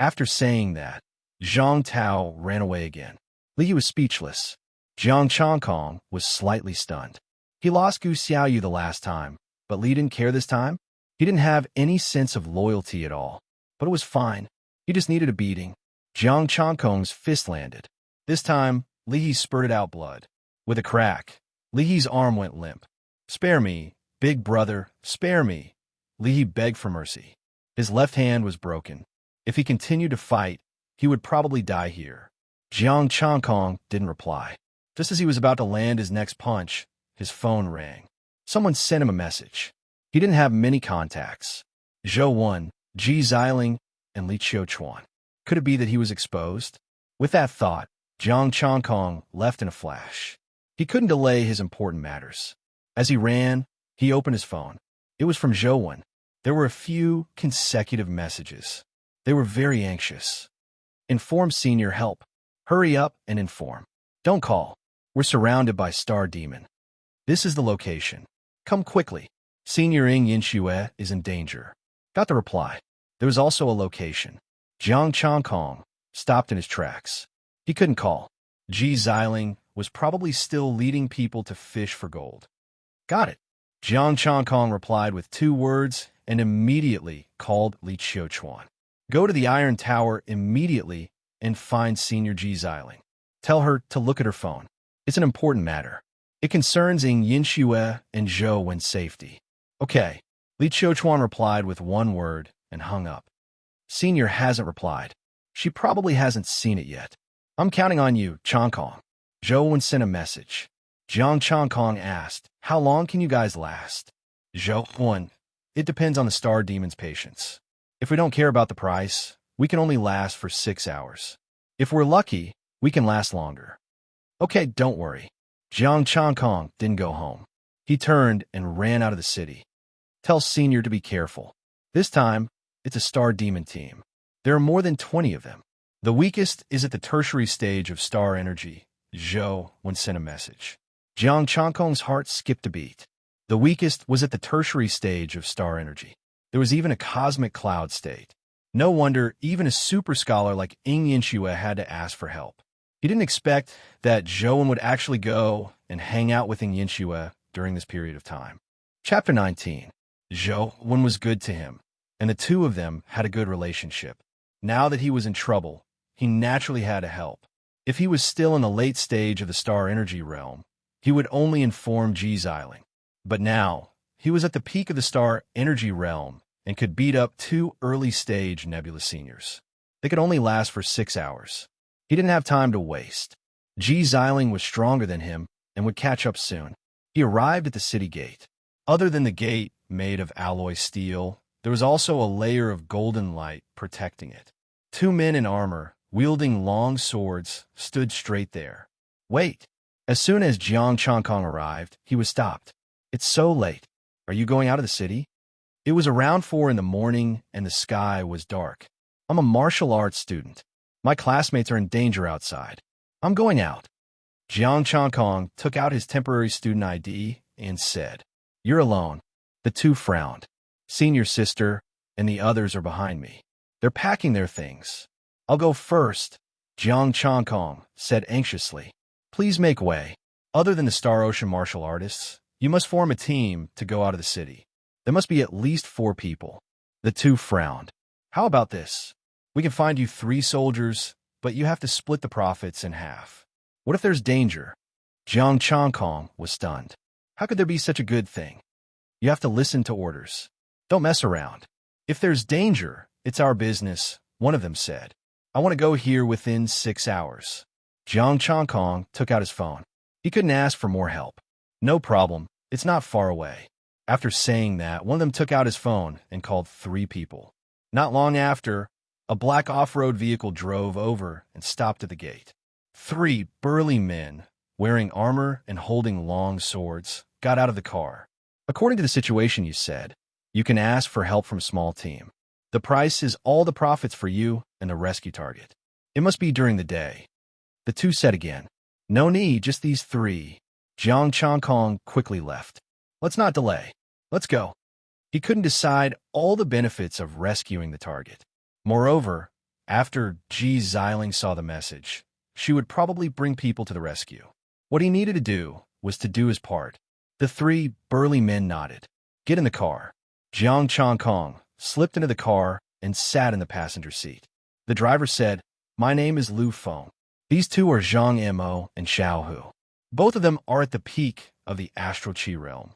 Speaker 1: After saying that, Zhang Tao ran away again. Li Yi was speechless. Jiang Changkong was slightly stunned. He lost Gu Xiaoyu the last time, but Li didn't care this time. He didn't have any sense of loyalty at all. But it was fine. He just needed a beating. Jiang Changkong's fist landed. This time, Li Yi spurted out blood. With a crack, Li Yi's arm went limp. Spare me, big brother, spare me. Li Yi begged for mercy. His left hand was broken. If he continued to fight, he would probably die here. Jiang Changkong didn't reply. Just as he was about to land his next punch, his phone rang. Someone sent him a message. He didn't have many contacts. Zhou Wen, Ji Xiling, and Li Qiuchuan. Could it be that he was exposed? With that thought, Jiang Changkong left in a flash. He couldn't delay his important matters. As he ran, he opened his phone. It was from Zhou Wen. There were a few consecutive messages. They were very anxious. Inform senior help. Hurry up and inform. Don't call. We're surrounded by Star Demon. This is the location. Come quickly. Senior Ing Yinxue is in danger. Got the reply. There was also a location. Jiang Changkong stopped in his tracks. He couldn't call. Ji Xiling was probably still leading people to fish for gold. Got it. Jiang Changkong replied with 2 words and immediately called Li Qiuchuan. Go to the Iron Tower immediately and find Senior Ji Xiling. Tell her to look at her phone. It's an important matter. It concerns Ing Yinxue and Zhou Wen's safety. Okay. Li Qiuchuan replied with 1 word and hung up. Senior hasn't replied. She probably hasn't seen it yet. I'm counting on you, Changkong. Zhou Wen sent a message. Jiang Changkong asked, how long can you guys last? Zhou Wen, it depends on the Star Demon's patience. If we don't care about the price, we can only last for 6 hours. If we're lucky, we can last longer. Okay, don't worry. Jiang Changkong didn't go home. He turned and ran out of the city. Tell Senior to be careful. This time, it's a Star Demon team. There are more than 20 of them. The weakest is at the tertiary stage of star energy. Zhou Wen sent a message. Jiang Changkong's heart skipped a beat. The weakest was at the tertiary stage of star energy. There was even a cosmic cloud state. No wonder even a super scholar like Ing Yinxue had to ask for help. He didn't expect that Zhou Wen would actually go and hang out with Ing Yinxue during this period of time. Chapter 19. Zhou Wen was good to him, and the 2 of them had a good relationship. Now that he was in trouble, he naturally had to help. If he was still in the late stage of the star energy realm, he would only inform Ji Xiling. But now, he was at the peak of the star energy realm and could beat up 2 early-stage nebula seniors. They could only last for 6 hours. He didn't have time to waste. Ji Xiling was stronger than him and would catch up soon. He arrived at the city gate. Other than the gate made of alloy steel, there was also a layer of golden light protecting it. 2 men in armor, wielding long swords, stood straight there. Wait! As soon as Jiang Changkong arrived, he was stopped. It's so late. Are you going out of the city? It was around 4 in the morning and the sky was dark. I'm a martial arts student. My classmates are in danger outside. I'm going out. Jiang Changkong took out his temporary student ID and said, "You're alone." The two frowned. "Senior sister and the others are behind me. They're packing their things." "I'll go first," Jiang Changkong said anxiously. "Please make way. Other than the Star Ocean martial artists, you must form a team to go out of the city. There must be at least 4 people." The two frowned. "How about this? We can find you 3 soldiers, but you have to split the profits in half." "What if there's danger?" Jiang Changkong was stunned. "How could there be such a good thing?" "You have to listen to orders. Don't mess around." "If there's danger, it's our business," one of them said. "I want to go here within 6 hours." Jiang Changkong took out his phone. He couldn't ask for more help. "No problem. It's not far away." After saying that, one of them took out his phone and called 3 people. Not long after, a black off-road vehicle drove over and stopped at the gate. 3 burly men, wearing armor and holding long swords, got out of the car. "According to the situation you said, you can ask for help from a small team. The price is all the profits for you and the rescue target. It must be during the day." The two said again, "No need, just these 3. Jiang Changkong quickly left. "Let's not delay. Let's go." He couldn't decide all the benefits of rescuing the target. Moreover, after Ji Xiling saw the message, she would probably bring people to the rescue. What he needed to do was to do his part. The 3 burly men nodded. "Get in the car." Jiang Changkong slipped into the car and sat in the passenger seat. The driver said, "My name is Lu Feng. These 2 are Zhang Mo and Xiao Hu. Both of them are at the peak of the astral chi realm.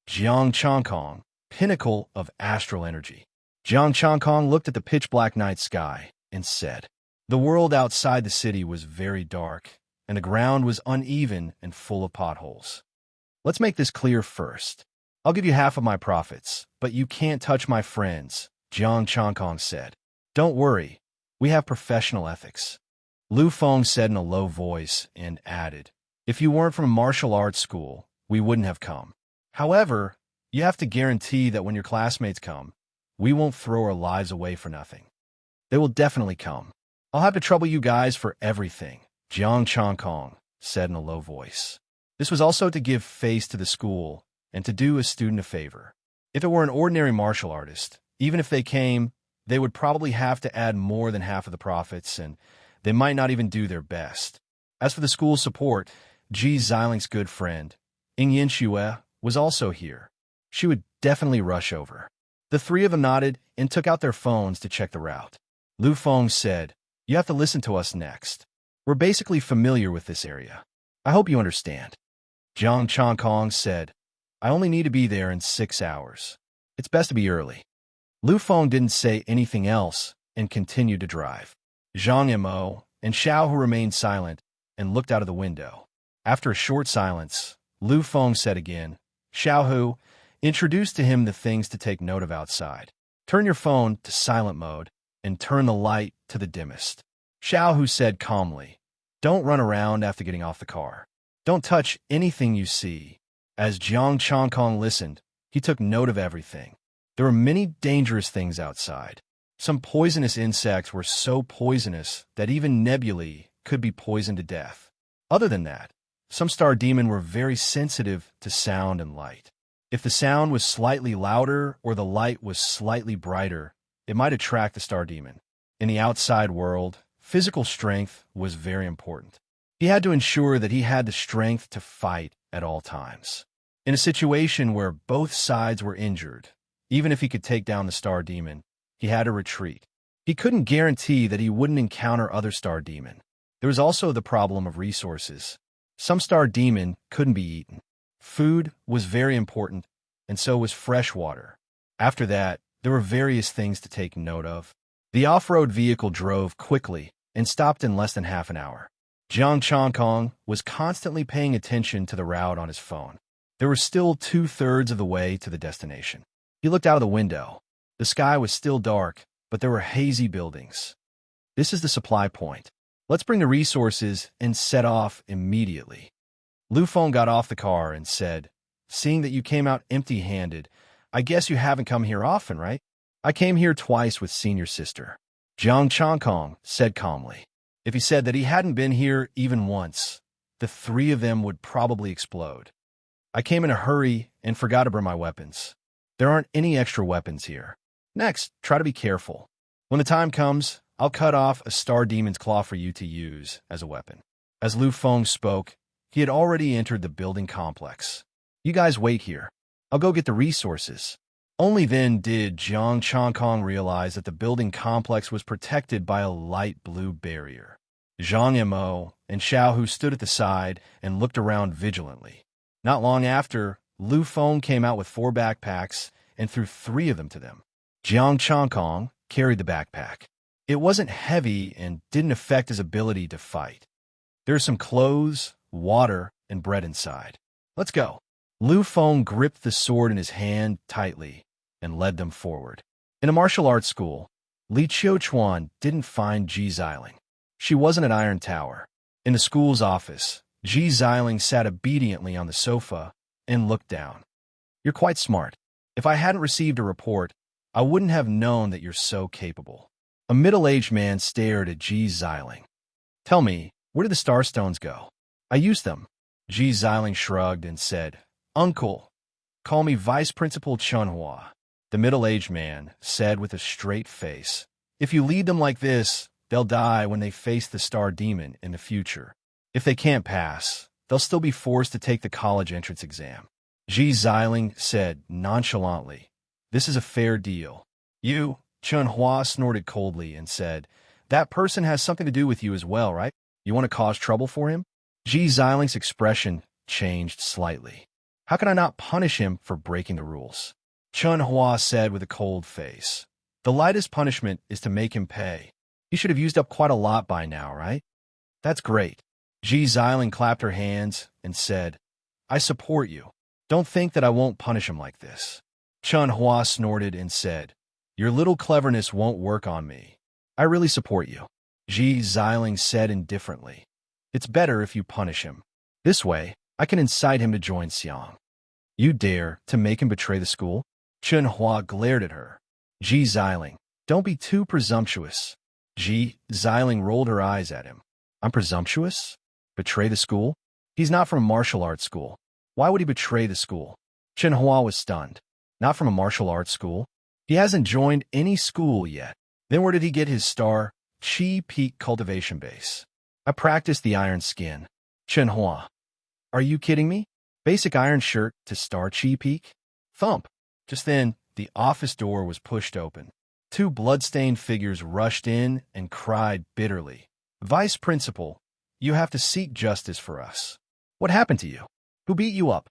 Speaker 1: Jiang Changkong, pinnacle of astral energy." Jiang Changkong looked at the pitch-black night sky and said, the world outside the city was very dark, and the ground was uneven and full of potholes. "Let's make this clear first. I'll give you half of my profits, but you can't touch my friends," Jiang Changkong said. "Don't worry, we have professional ethics." Lu Feng said in a low voice and added, "If you weren't from a martial arts school, we wouldn't have come. However, you have to guarantee that when your classmates come, we won't throw our lives away for nothing." "They will definitely come. I'll have to trouble you guys for everything," Jiang Changkong said in a low voice. This was also to give face to the school and to do a student a favor. If it were an ordinary martial artist, even if they came, they would probably have to add more than half of the profits, and they might not even do their best. As for the school's support, Ji Xiling's good friend, Yin Xue, was also here. She would definitely rush over. The 3 of them nodded and took out their phones to check the route. Lu Feng said, "You have to listen to us next. We're basically familiar with this area. I hope you understand." Jiang Changkong said, "I only need to be there in 6 hours. It's best to be early." Lu Feng didn't say anything else and continued to drive. Zhang Mo and Xiao Hu remained silent and looked out of the window. After a short silence, Lu Feng said again, "Xiao Hu, introduce to him the things to take note of outside. Turn your phone to silent mode and turn the light to the dimmest." Xiao Hu said calmly, "Don't run around after getting off the car. Don't touch anything you see." As Jiang Changkong listened, he took note of everything. There were many dangerous things outside. Some poisonous insects were so poisonous that even nebulae could be poisoned to death. Other than that, some star demon were very sensitive to sound and light. If the sound was slightly louder or the light was slightly brighter, it might attract the star demon. In the outside world, physical strength was very important. He had to ensure that he had the strength to fight at all times. In a situation where both sides were injured, even if he could take down the star demon, he had to retreat. He couldn't guarantee that he wouldn't encounter other star demon. There was also the problem of resources. Some star demon couldn't be eaten. Food was very important, and so was fresh water. After that, there were various things to take note of. The off-road vehicle drove quickly and stopped in less than half an hour. Jiang Changkong was constantly paying attention to the route on his phone. There were still 2/3 of the way to the destination. He looked out of the window. The sky was still dark, but there were hazy buildings. "This is the supply point. Let's bring the resources and set off immediately." Lu Feng got off the car and said, "Seeing that you came out empty-handed, I guess you haven't come here often, right?" "I came here twice with senior sister," Jiang Changkong said calmly. If he said that he hadn't been here even once, the 3 of them would probably explode. I came in a hurry and forgot to bring my weapons. There aren't any extra weapons here. Next, try to be careful. When the time comes, I'll cut off a star demon's claw for you to use as a weapon." As Lu Feng spoke, he had already entered the building complex. "You guys wait here. I'll go get the resources." Only then did Jiang Changkong realize that the building complex was protected by a light blue barrier. Zhang Mo and Xiao Hu stood at the side and looked around vigilantly. Not long after, Lu Feng came out with 4 backpacks and threw 3 of them to them. Jiang Changkong carried the backpack. It wasn't heavy and didn't affect his ability to fight. There are some clothes, water, and bread inside. "Let's go." Lu Feng gripped the sword in his hand tightly and led them forward. In a martial arts school, Li Qiuchuan didn't find Ji Xiling. She wasn't at Iron Tower. In the school's office, Ji Xiling sat obediently on the sofa and looked down. "You're quite smart. If I hadn't received a report, I wouldn't have known that you're so capable." A middle-aged man stared at Ji Xiling. "Tell me, where did the starstones go?" "I used them." Ji Xiling shrugged and said, "Uncle, call me Vice Principal Chunhua." The middle-aged man said with a straight face, "If you lead them like this, they'll die when they face the star demon in the future. If they can't pass, they'll still be forced to take the college entrance exam." Ji Xiling said nonchalantly, "This is a fair deal." "You," Chunhua snorted coldly and said, "That person has something to do with you as well, right? You want to cause trouble for him?" Ji Xiling's expression changed slightly. "How can I not punish him for breaking the rules?" Chunhua said with a cold face. "The lightest punishment is to make him pay. He should have used up quite a lot by now, right?" "That's great." Ji Xiling clapped her hands and said, "I support you. Don't think that I won't punish him like this." Chunhua snorted and said, "Your little cleverness won't work on me. I really support you." Ji Xiling said indifferently, "It's better if you punish him. This way, I can incite him to join Xiang." "You dare to make him betray the school?" Chunhua glared at her. "Ji Xiling, don't be too presumptuous." Ji Xiling rolled her eyes at him. "I'm presumptuous? Betray the school? He's not from a martial arts school. Why would he betray the school?" Chunhua was stunned. "Not from a martial arts school? He hasn't joined any school yet. Then where did he get his star Chi Peak cultivation base?" "I practiced the iron skin." "Chunhua, are you kidding me? Basic iron shirt to star Chi Peak?" Thump! Just then, the office door was pushed open. 2 blood-stained figures rushed in and cried bitterly, "Vice Principal, you have to seek justice for us. What happened to you? Who beat you up?"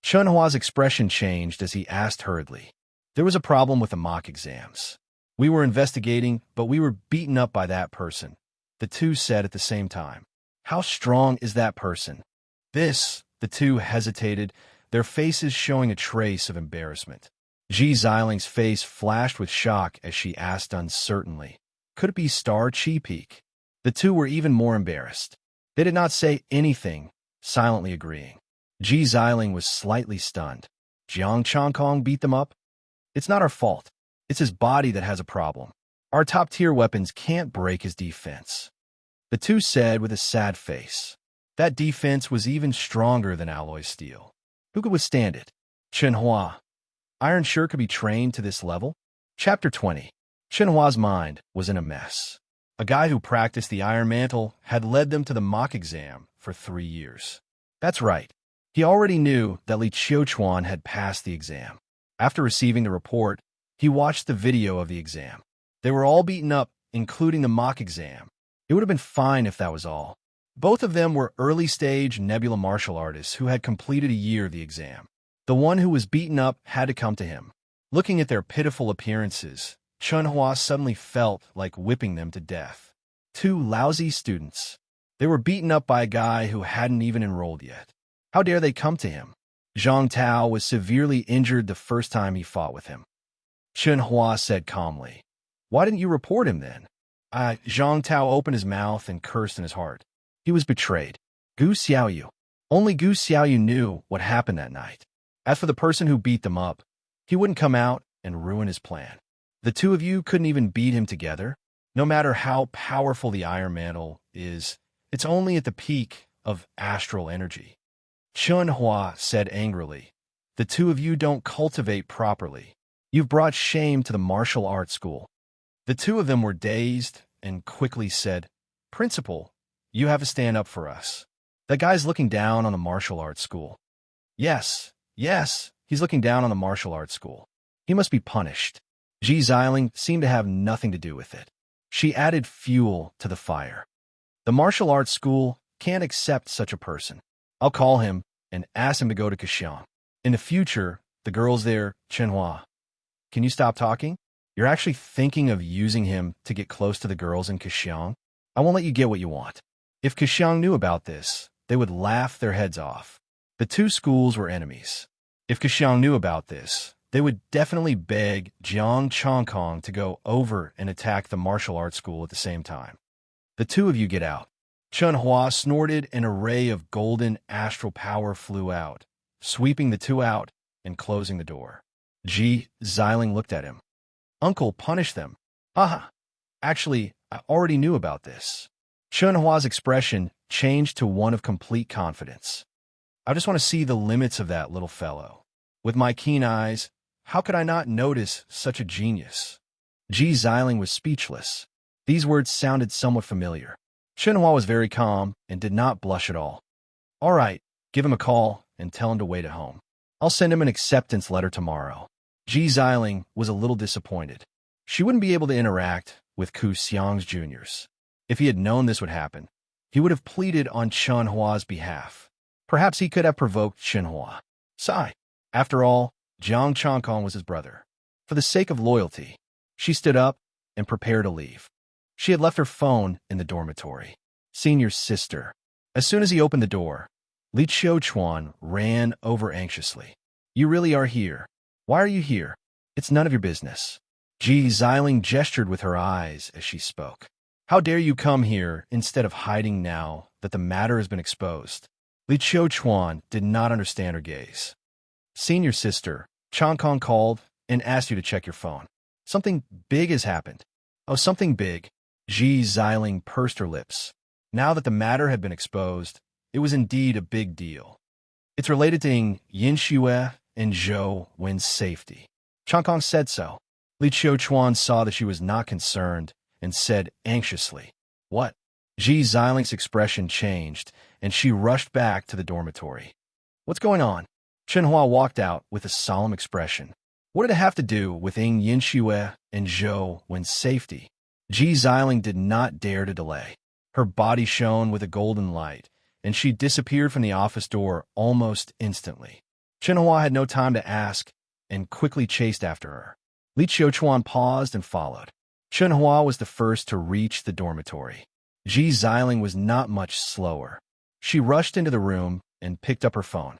Speaker 1: Chunhua's expression changed as he asked hurriedly. "There was a problem with the mock exams. We were investigating, but we were beaten up by that person," the 2 said at the same time. "How strong is that person?" The 2 hesitated, their faces showing a trace of embarrassment. Ji Xiling's face flashed with shock as she asked uncertainly, "Could it be Star Chi Peak?" The 2 were even more embarrassed. They did not say anything, silently agreeing. Ji Xiling was slightly stunned. "Jiang Changkong beat them up? It's not our fault. It's his body that has a problem. Our top-tier weapons can't break his defense." The 2 said with a sad face. That defense was even stronger than alloy steel. Who could withstand it? Chunhua. Iron sure could be trained to this level? Chapter 20. Chunhua's mind was in a mess. A guy who practiced the Iron Mantle had led them to the mock exam for 3 years. That's right. He already knew that Li Qiuchuan had passed the exam. After receiving the report, he watched the video of the exam. They were all beaten up, including the mock exam. It would have been fine if that was all. Both of them were early-stage Nebula martial artists who had completed a year of the exam. The one who was beaten up had to come to him. Looking at their pitiful appearances, Chunhua suddenly felt like whipping them to death. 2 lousy students. They were beaten up by a guy who hadn't even enrolled yet. How dare they come to him? Zhang Tao was severely injured the first time he fought with him. Chunhua said calmly, "Why didn't you report him then?" Zhang Tao opened his mouth and cursed in his heart. He was betrayed. Gu Xiaoyu. Only Gu Xiaoyu knew what happened that night. As for the person who beat them up, he wouldn't come out and ruin his plan. The 2 of you couldn't even beat him together. No matter how powerful the Iron Mantle is, it's only at the peak of astral energy. Chunhua said angrily. The two of you don't cultivate properly. You've brought shame to the martial arts school. The two of them were dazed and quickly said, Principal, you have to stand up for us. That guy's looking down on the martial arts school. Yes, he's looking down on the martial arts school. He must be punished. Ji Xiling seemed to have nothing to do with it. She added fuel to the fire. The martial arts school can't accept such a person. I'll call him and ask him to go to Kashiang. In the future, the girls there, Chenhua. Can you stop talking? You're actually thinking of using him to get close to the girls in Kashiang? I won't let you get what you want. If Kashiang knew about this, they would laugh their heads off. The two schools were enemies. If Kashiang knew about this, they would definitely beg Jiang Chongkong to go over and attack the martial arts school at the same time. The two of you get out. Chunhua snorted, an array of golden astral power flew out, sweeping the two out and closing the door. Ji Xiling looked at him. Uncle, punish them. Haha. Actually, I already knew about this. Chunhua's expression changed to one of complete confidence. I just want to see the limits of that little fellow. With my keen eyes, how could I not notice such a genius? Ji Xiling was speechless. These words sounded somewhat familiar. Chunhua was very calm and did not blush at all. All right, give him a call and tell him to wait at home. I'll send him an acceptance letter tomorrow. Ji Xiling was a little disappointed. She wouldn't be able to interact with Ku Xiang's juniors. If he had known this would happen, he would have pleaded on Chunhua's behalf. Perhaps he could have provoked Chunhua. Sigh. After all, Jiang Chongkong was his brother. For the sake of loyalty, she stood up and prepared to leave. She had left her phone in the dormitory. Senior sister. As soon as he opened the door, Li Qiuchuan ran over anxiously. You really are here. Why are you here? It's none of your business. Ji Xiling gestured with her eyes as she spoke. How dare you come here instead of hiding now that the matter has been exposed? Li Qiuchuan did not understand her gaze. Senior sister, Chongkong called and asked you to check your phone. Something big has happened. Oh, something big. Ji Xiling pursed her lips. Now that the matter had been exposed, it was indeed a big deal. It's related to Yinxue and Zhou Wen's safety. Chongkong said so. Li Qiuchuan saw that she was not concerned and said anxiously, What? Ji Xiling's expression changed, and she rushed back to the dormitory. What's going on? Chenhua walked out with a solemn expression. What did it have to do with Yinxue and Zhou Wen's safety? Ji Xiling did not dare to delay. Her body shone with a golden light, and she disappeared from the office door almost instantly. Chenhua had no time to ask and quickly chased after her. Li Qiuchuan paused and followed. Chenhua was the first to reach the dormitory. Ji Xiling was not much slower. She rushed into the room and picked up her phone.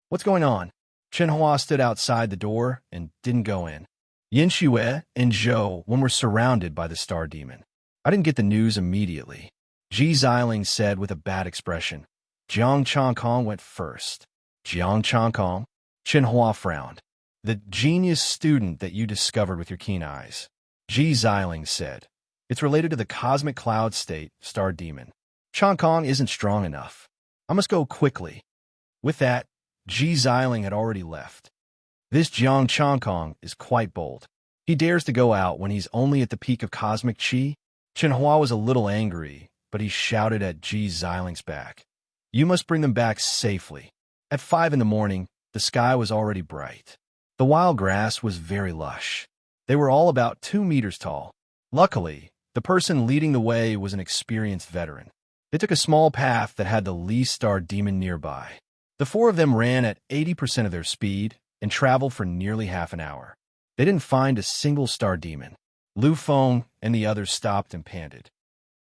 Speaker 1: What's going on? Chenhua stood outside the door and didn't go in. Yinxue and Zhou Wen were surrounded by the star demon. I didn't get the news immediately. Ji Xiling said with a bad expression. Jiang Chongkong went first. Jiang Chongkong? Chenhua frowned. The genius student that you discovered with your keen eyes. Ji Xiling said. It's related to the cosmic cloud state, star demon. Chongkong isn't strong enough. I must go quickly. With that, Ji Xiling had already left. This Jiang Chongkong is quite bold. He dares to go out when he's only at the peak of cosmic chi. Chenhua was a little angry, but he shouted at Ji Xiling's back. You must bring them back safely. At 5 in the morning, the sky was already bright. The wild grass was very lush. They were all about 2 meters tall. Luckily, the person leading the way was an experienced veteran. They took a small path that had the least star demon nearby. The 4 of them ran at 80% of their speed and traveled for nearly half an hour. They didn't find a single star demon. Lu Feng and the others stopped and panted.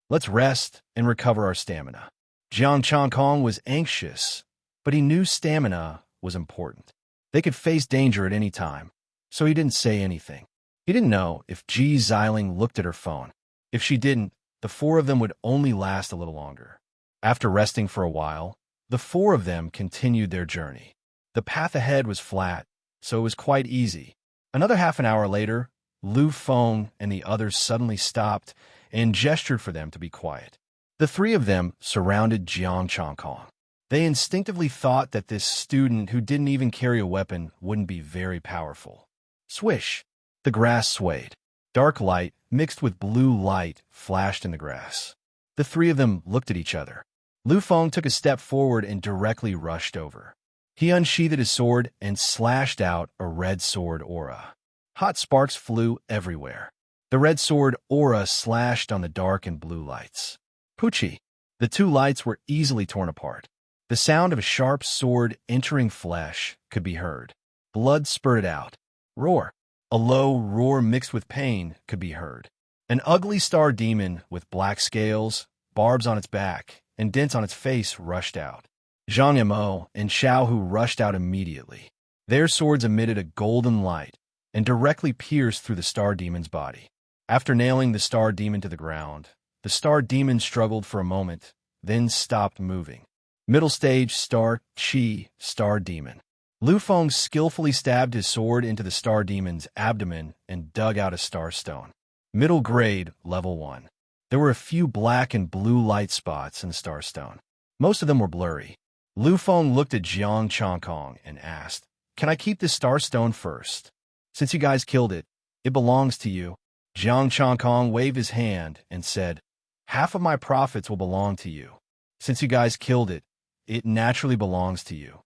Speaker 1: Let's rest and recover our stamina. Jiang Chongkong was anxious, but he knew stamina was important. They could face danger at any time, so he didn't say anything. He didn't know if Ji Xiling looked at her phone. If she didn't, the 4 of them would only last a little longer. After resting for a while, the 4 of them continued their journey. The path ahead was flat, so it was quite easy. Another half an hour later, Lu Feng and the others suddenly stopped and gestured for them to be quiet. The 3 of them surrounded Jiang Chongkong. They instinctively thought that this student who didn't even carry a weapon wouldn't be very powerful. Swish! The grass swayed. Dark light mixed with blue light flashed in the grass. The three of them looked at each other. Lu Feng took a step forward and directly rushed over. He unsheathed his sword and slashed out a red sword aura. Hot sparks flew everywhere. The red sword aura slashed on the dark and blue lights. Poochie! The two lights were easily torn apart. The sound of a sharp sword entering flesh could be heard. Blood spurted out. Roar! A low roar mixed with pain could be heard. An ugly star demon with black scales, barbs on its back, and dents on its face rushed out. Zhang Yimou and Xiaohu rushed out immediately. Their swords emitted a golden light and directly pierced through the star demon's body. After nailing the star demon to the ground, the star demon struggled for a moment, then stopped moving. Middle stage star Qi star demon. Lu Feng skillfully stabbed his sword into the star demon's abdomen and dug out a star stone. Middle grade, level 1. There were a few black and blue light spots in the star stone. Most of them were blurry. Lu Feng looked at Jiang Changkong and asked, "Can I keep this star stone first? Since you guys killed it, it belongs to you." Jiang Changkong waved his hand and said, "Half of my profits will belong to you. Since you guys killed it, it naturally belongs to you."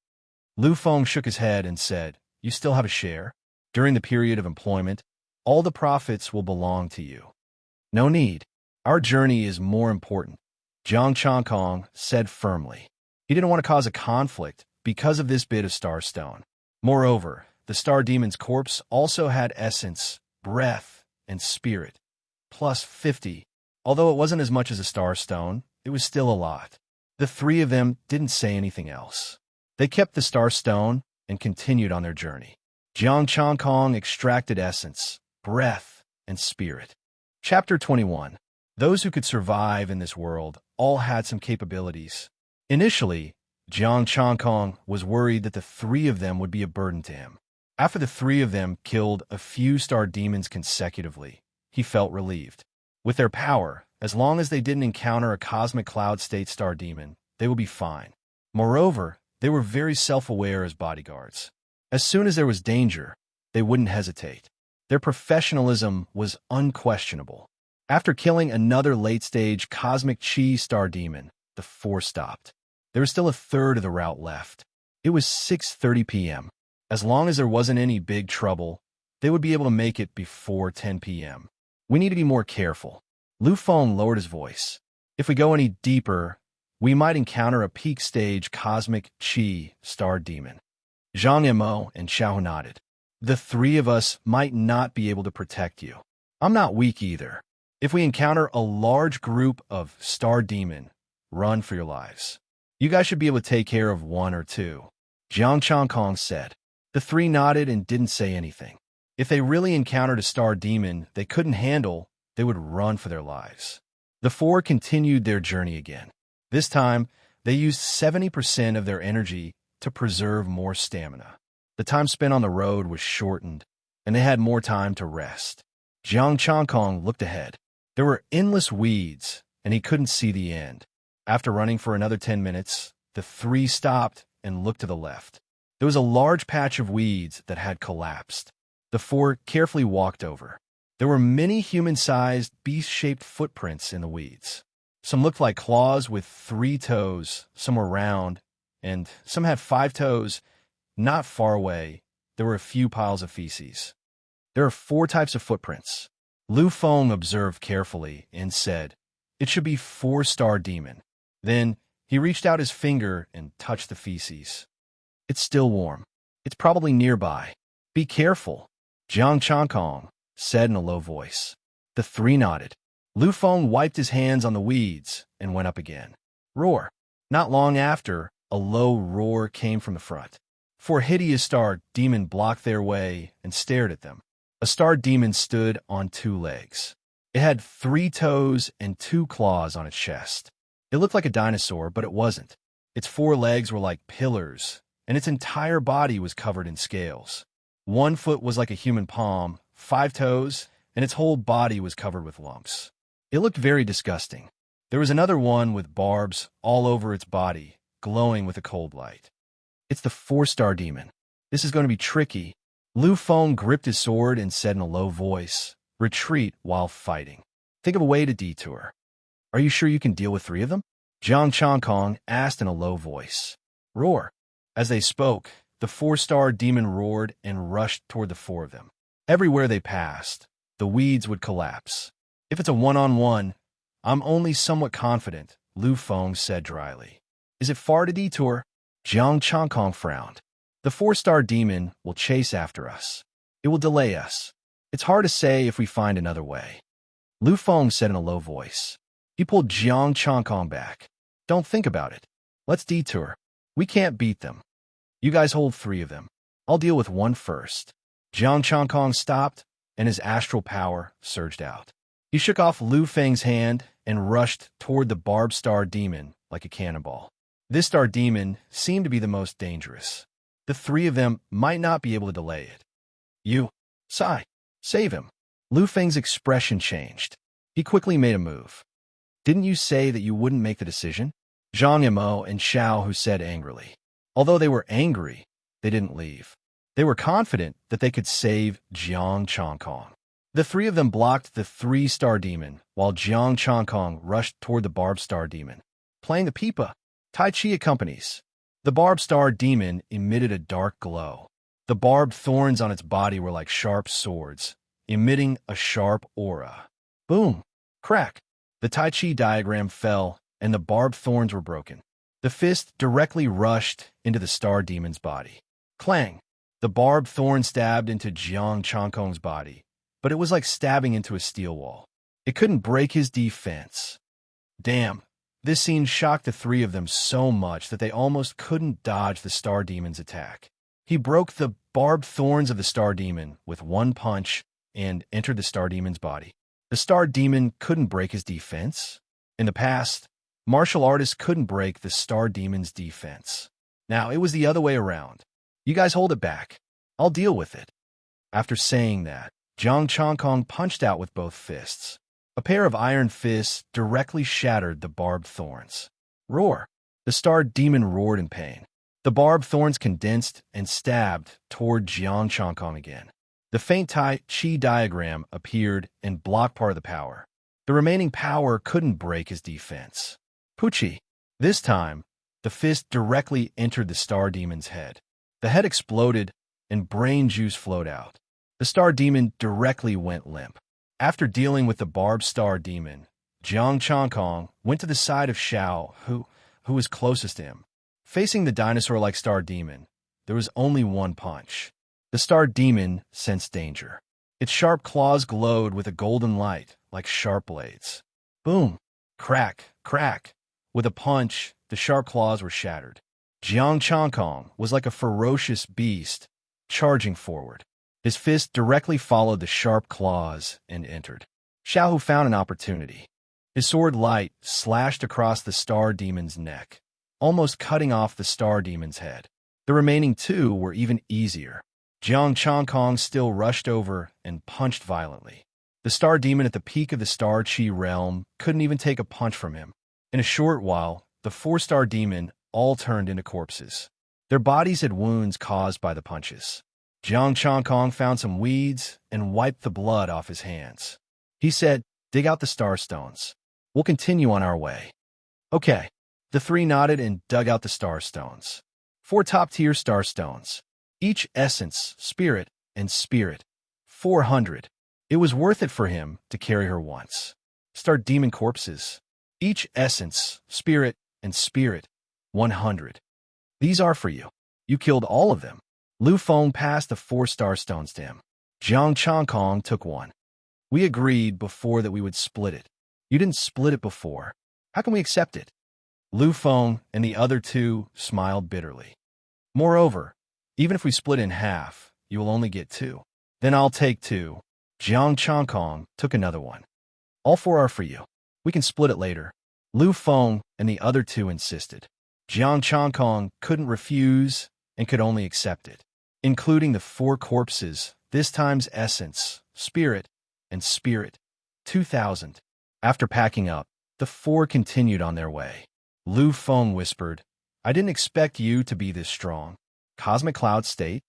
Speaker 1: Lu Feng shook his head and said, "You still have a share? During the period of employment, all the profits will belong to you." "No need. Our journey is more important," Jiang Changkong said firmly. He didn't want to cause a conflict because of this bit of star stone. Moreover, the star demon's corpse also had essence, breath, and spirit. Plus 50. Although it wasn't as much as a star stone, it was still a lot. The three of them didn't say anything else. They kept the star stone and continued on their journey. Jiang Changkong extracted essence, breath, and spirit. Chapter 21. Those who could survive in this world all had some capabilities. Initially, Jiang Changkong was worried that the three of them would be a burden to him. After the three of them killed a few star demons consecutively, he felt relieved. With their power, as long as they didn't encounter a cosmic cloud state star demon, they would be fine. Moreover, they were very self-aware as bodyguards. As soon as there was danger, they wouldn't hesitate. Their professionalism was unquestionable. After killing another late-stage cosmic Qi star demon, the four stopped. There was still a third of the route left. It was 6:30 p.m. As long as there wasn't any big trouble, they would be able to make it before 10 p.m. "We need to be more careful." Lu Feng lowered his voice. "If we go any deeper, we might encounter a peak stage cosmic Qi star demon." Zhang Yimou and Xiao nodded. "The three of us might not be able to protect you. I'm not weak either. If we encounter a large group of star demon, run for your lives. You guys should be able to take care of one or two," Jiang Changkong said. The three nodded and didn't say anything. If they really encountered a star demon they couldn't handle, they would run for their lives. The four continued their journey again. This time, they used 70% of their energy to preserve more stamina. The time spent on the road was shortened, and they had more time to rest. Jiang Changkong looked ahead. There were endless weeds, and he couldn't see the end. After running for another 10 minutes, the three stopped and looked to the left. There was a large patch of weeds that had collapsed. The four carefully walked over. There were many human-sized, beast-shaped footprints in the weeds. Some looked like claws with 3 toes, some were round, and some had 5 toes. Not far away, there were a few piles of feces. "There are 4 types of footprints." Lu Feng observed carefully and said, "It should be 4-star demon." Then he reached out his finger and touched the feces. "It's still warm. It's probably nearby. Be careful," Jiang Changkong said in a low voice. The three nodded. Lu Feng wiped his hands on the weeds and went up again. Roar! Not long after, a low roar came from the front. 4 hideous star demon blocked their way and stared at them. A star demon stood on 2 legs. It had 3 toes and 2 claws on its chest. It looked like a dinosaur, but it wasn't. Its 4 legs were like pillars, and its entire body was covered in scales. 1 foot was like a human palm, 5 toes, and its whole body was covered with lumps. It looked very disgusting. There was another one with barbs all over its body, glowing with a cold light. It's the 4-star demon. This is going to be tricky. Lu Feng gripped his sword and said in a low voice, retreat while fighting. Think of a way to detour. Are you sure you can deal with 3 of them? Jiang Changkong asked in a low voice. Roar. As they spoke, the 4-star demon roared and rushed toward the 4 of them. Everywhere they passed, the weeds would collapse. If it's a one-on-one, I'm only somewhat confident, Lu Feng said dryly. Is it far to detour? Jiang Changkong frowned. The 4-star demon will chase after us. It will delay us. It's hard to say if we find another way. Lu Feng said in a low voice. He pulled Jiang Changkong back. Don't think about it. Let's detour. We can't beat them. You guys hold 3 of them. I'll deal with 1 first. Jiang Changkong stopped, and his astral power surged out. He shook off Lu Feng's hand and rushed toward the barbed star demon like a cannonball. This star demon seemed to be the most dangerous. The 3 of them might not be able to delay it. You, Sai, save him. Lu Feng's expression changed. He quickly made a move. Didn't you say that you wouldn't make the decision? Zhang Yimou and Xiao Hu said angrily. Although they were angry, they didn't leave. They were confident that they could save Jiang Changkong. The 3 of them blocked the 3-star demon, while Jiang Changkong rushed toward the barbed star demon. Playing the pipa, Tai Chi accompanies. The barbed star demon emitted a dark glow. The barbed thorns on its body were like sharp swords, emitting a sharp aura. Boom! Crack! The Tai Chi diagram fell, and the barbed thorns were broken. The fist directly rushed into the star demon's body. Clang! The barbed thorn stabbed into Jiang Changkong's body, but it was like stabbing into a steel wall. It couldn't break his defense. Damn! This scene shocked the 3 of them so much that they almost couldn't dodge the star demon's attack. He broke the barbed thorns of the star demon with 1 punch and entered the star demon's body. The star demon couldn't break his defense. In the past, martial artists couldn't break the star demon's defense. Now, it was the other way around. You guys hold it back. I'll deal with it. After saying that, Jiang Changkong punched out with both fists. A pair of iron fists directly shattered the barbed thorns. Roar! The star demon roared in pain. The barbed thorns condensed and stabbed toward Jiang Changkong again. The faint Tai Chi diagram appeared and blocked part of the power. The remaining power couldn't break his defense. Pucci! This time, the fist directly entered the star demon's head. The head exploded and brain juice flowed out. The star demon directly went limp. After dealing with the barbed star demon, Jiang Changkong went to the side of Xiao, who was closest to him. Facing the dinosaur-like star demon, there was only 1 punch. The star demon sensed danger. Its sharp claws glowed with a golden light, like sharp blades. Boom! Crack! Crack! With a punch, the sharp claws were shattered. Jiang Changkong was like a ferocious beast, charging forward. His fist directly followed the sharp claws and entered. Xiao Hu found an opportunity. His sword light slashed across the star demon's neck, almost cutting off the star demon's head. The remaining 2 were even easier. Jiang Changkong still rushed over and punched violently. The star demon at the peak of the star chi realm couldn't even take a punch from him. In a short while, the 4-star demon all turned into corpses. Their bodies had wounds caused by the punches. Jiang Changkong found some weeds and wiped the blood off his hands. He said, dig out the star stones. We'll continue on our way. Okay. The 3 nodded and dug out the star stones. 4 top-tier star stones. Each essence, spirit, and spirit. 400. It was worth it for him to carry her once. Star demon corpses. Each essence, spirit, and spirit. 100. These are for you. You killed all of them. Lu Feng passed the 4 star stones to him. Jiang Changkong took 1. We agreed before that we would split it. You didn't split it before. How can we accept it? Lu Feng and the other 2 smiled bitterly. Moreover, even if we split in half, you will only get 2. Then I'll take 2. Jiang Changkong took another 1. All 4 are for you. We can split it later. Lu Feng and the other 2 insisted. Jiang Changkong couldn't refuse and could only accept it, including the 4 corpses, this time's essence, spirit, and spirit. 2,000. After packing up, the 4 continued on their way. Lu Feng whispered, I didn't expect you to be this strong. Cosmic Cloud State?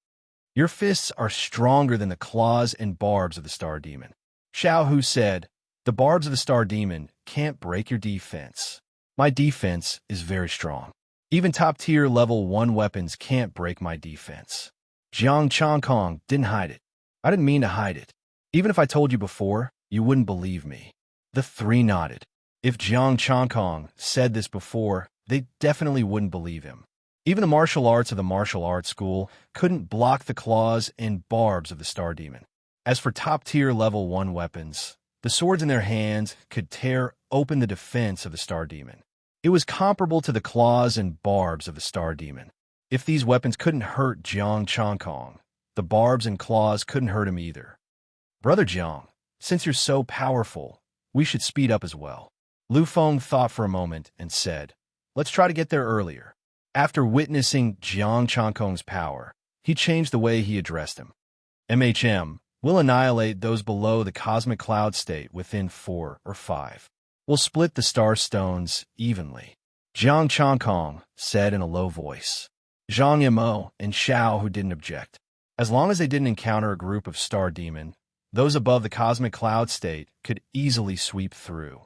Speaker 1: Your fists are stronger than the claws and barbs of the Star Demon. Xiao Hu said, the barbs of the Star Demon can't break your defense. My defense is very strong. Even top-tier level 1 weapons can't break my defense. Jiang Changkong didn't hide it. I didn't mean to hide it. Even if I told you before, you wouldn't believe me. The three nodded. If Jiang Changkong said this before, they definitely wouldn't believe him. Even the martial arts of the martial arts school couldn't block the claws and barbs of the Star Demon. As for top-tier level 1 weapons, the swords in their hands could tear open the defense of the Star Demon. It was comparable to the claws and barbs of the Star Demon. If these weapons couldn't hurt Jiang Changkong, the barbs and claws couldn't hurt him either. Brother Jiang, since you're so powerful, we should speed up as well. Lu Feng thought for a moment and said, let's try to get there earlier. After witnessing Jiang Changkong's power, he changed the way he addressed him. MHM, we'll annihilate those below the cosmic cloud state within 4 or 5. We'll split the star stones evenly. Jiang Changkong said in a low voice. Zhang Yimou and Xiao Hu didn't object. As long as they didn't encounter a group of Star Demon, those above the cosmic cloud state could easily sweep through.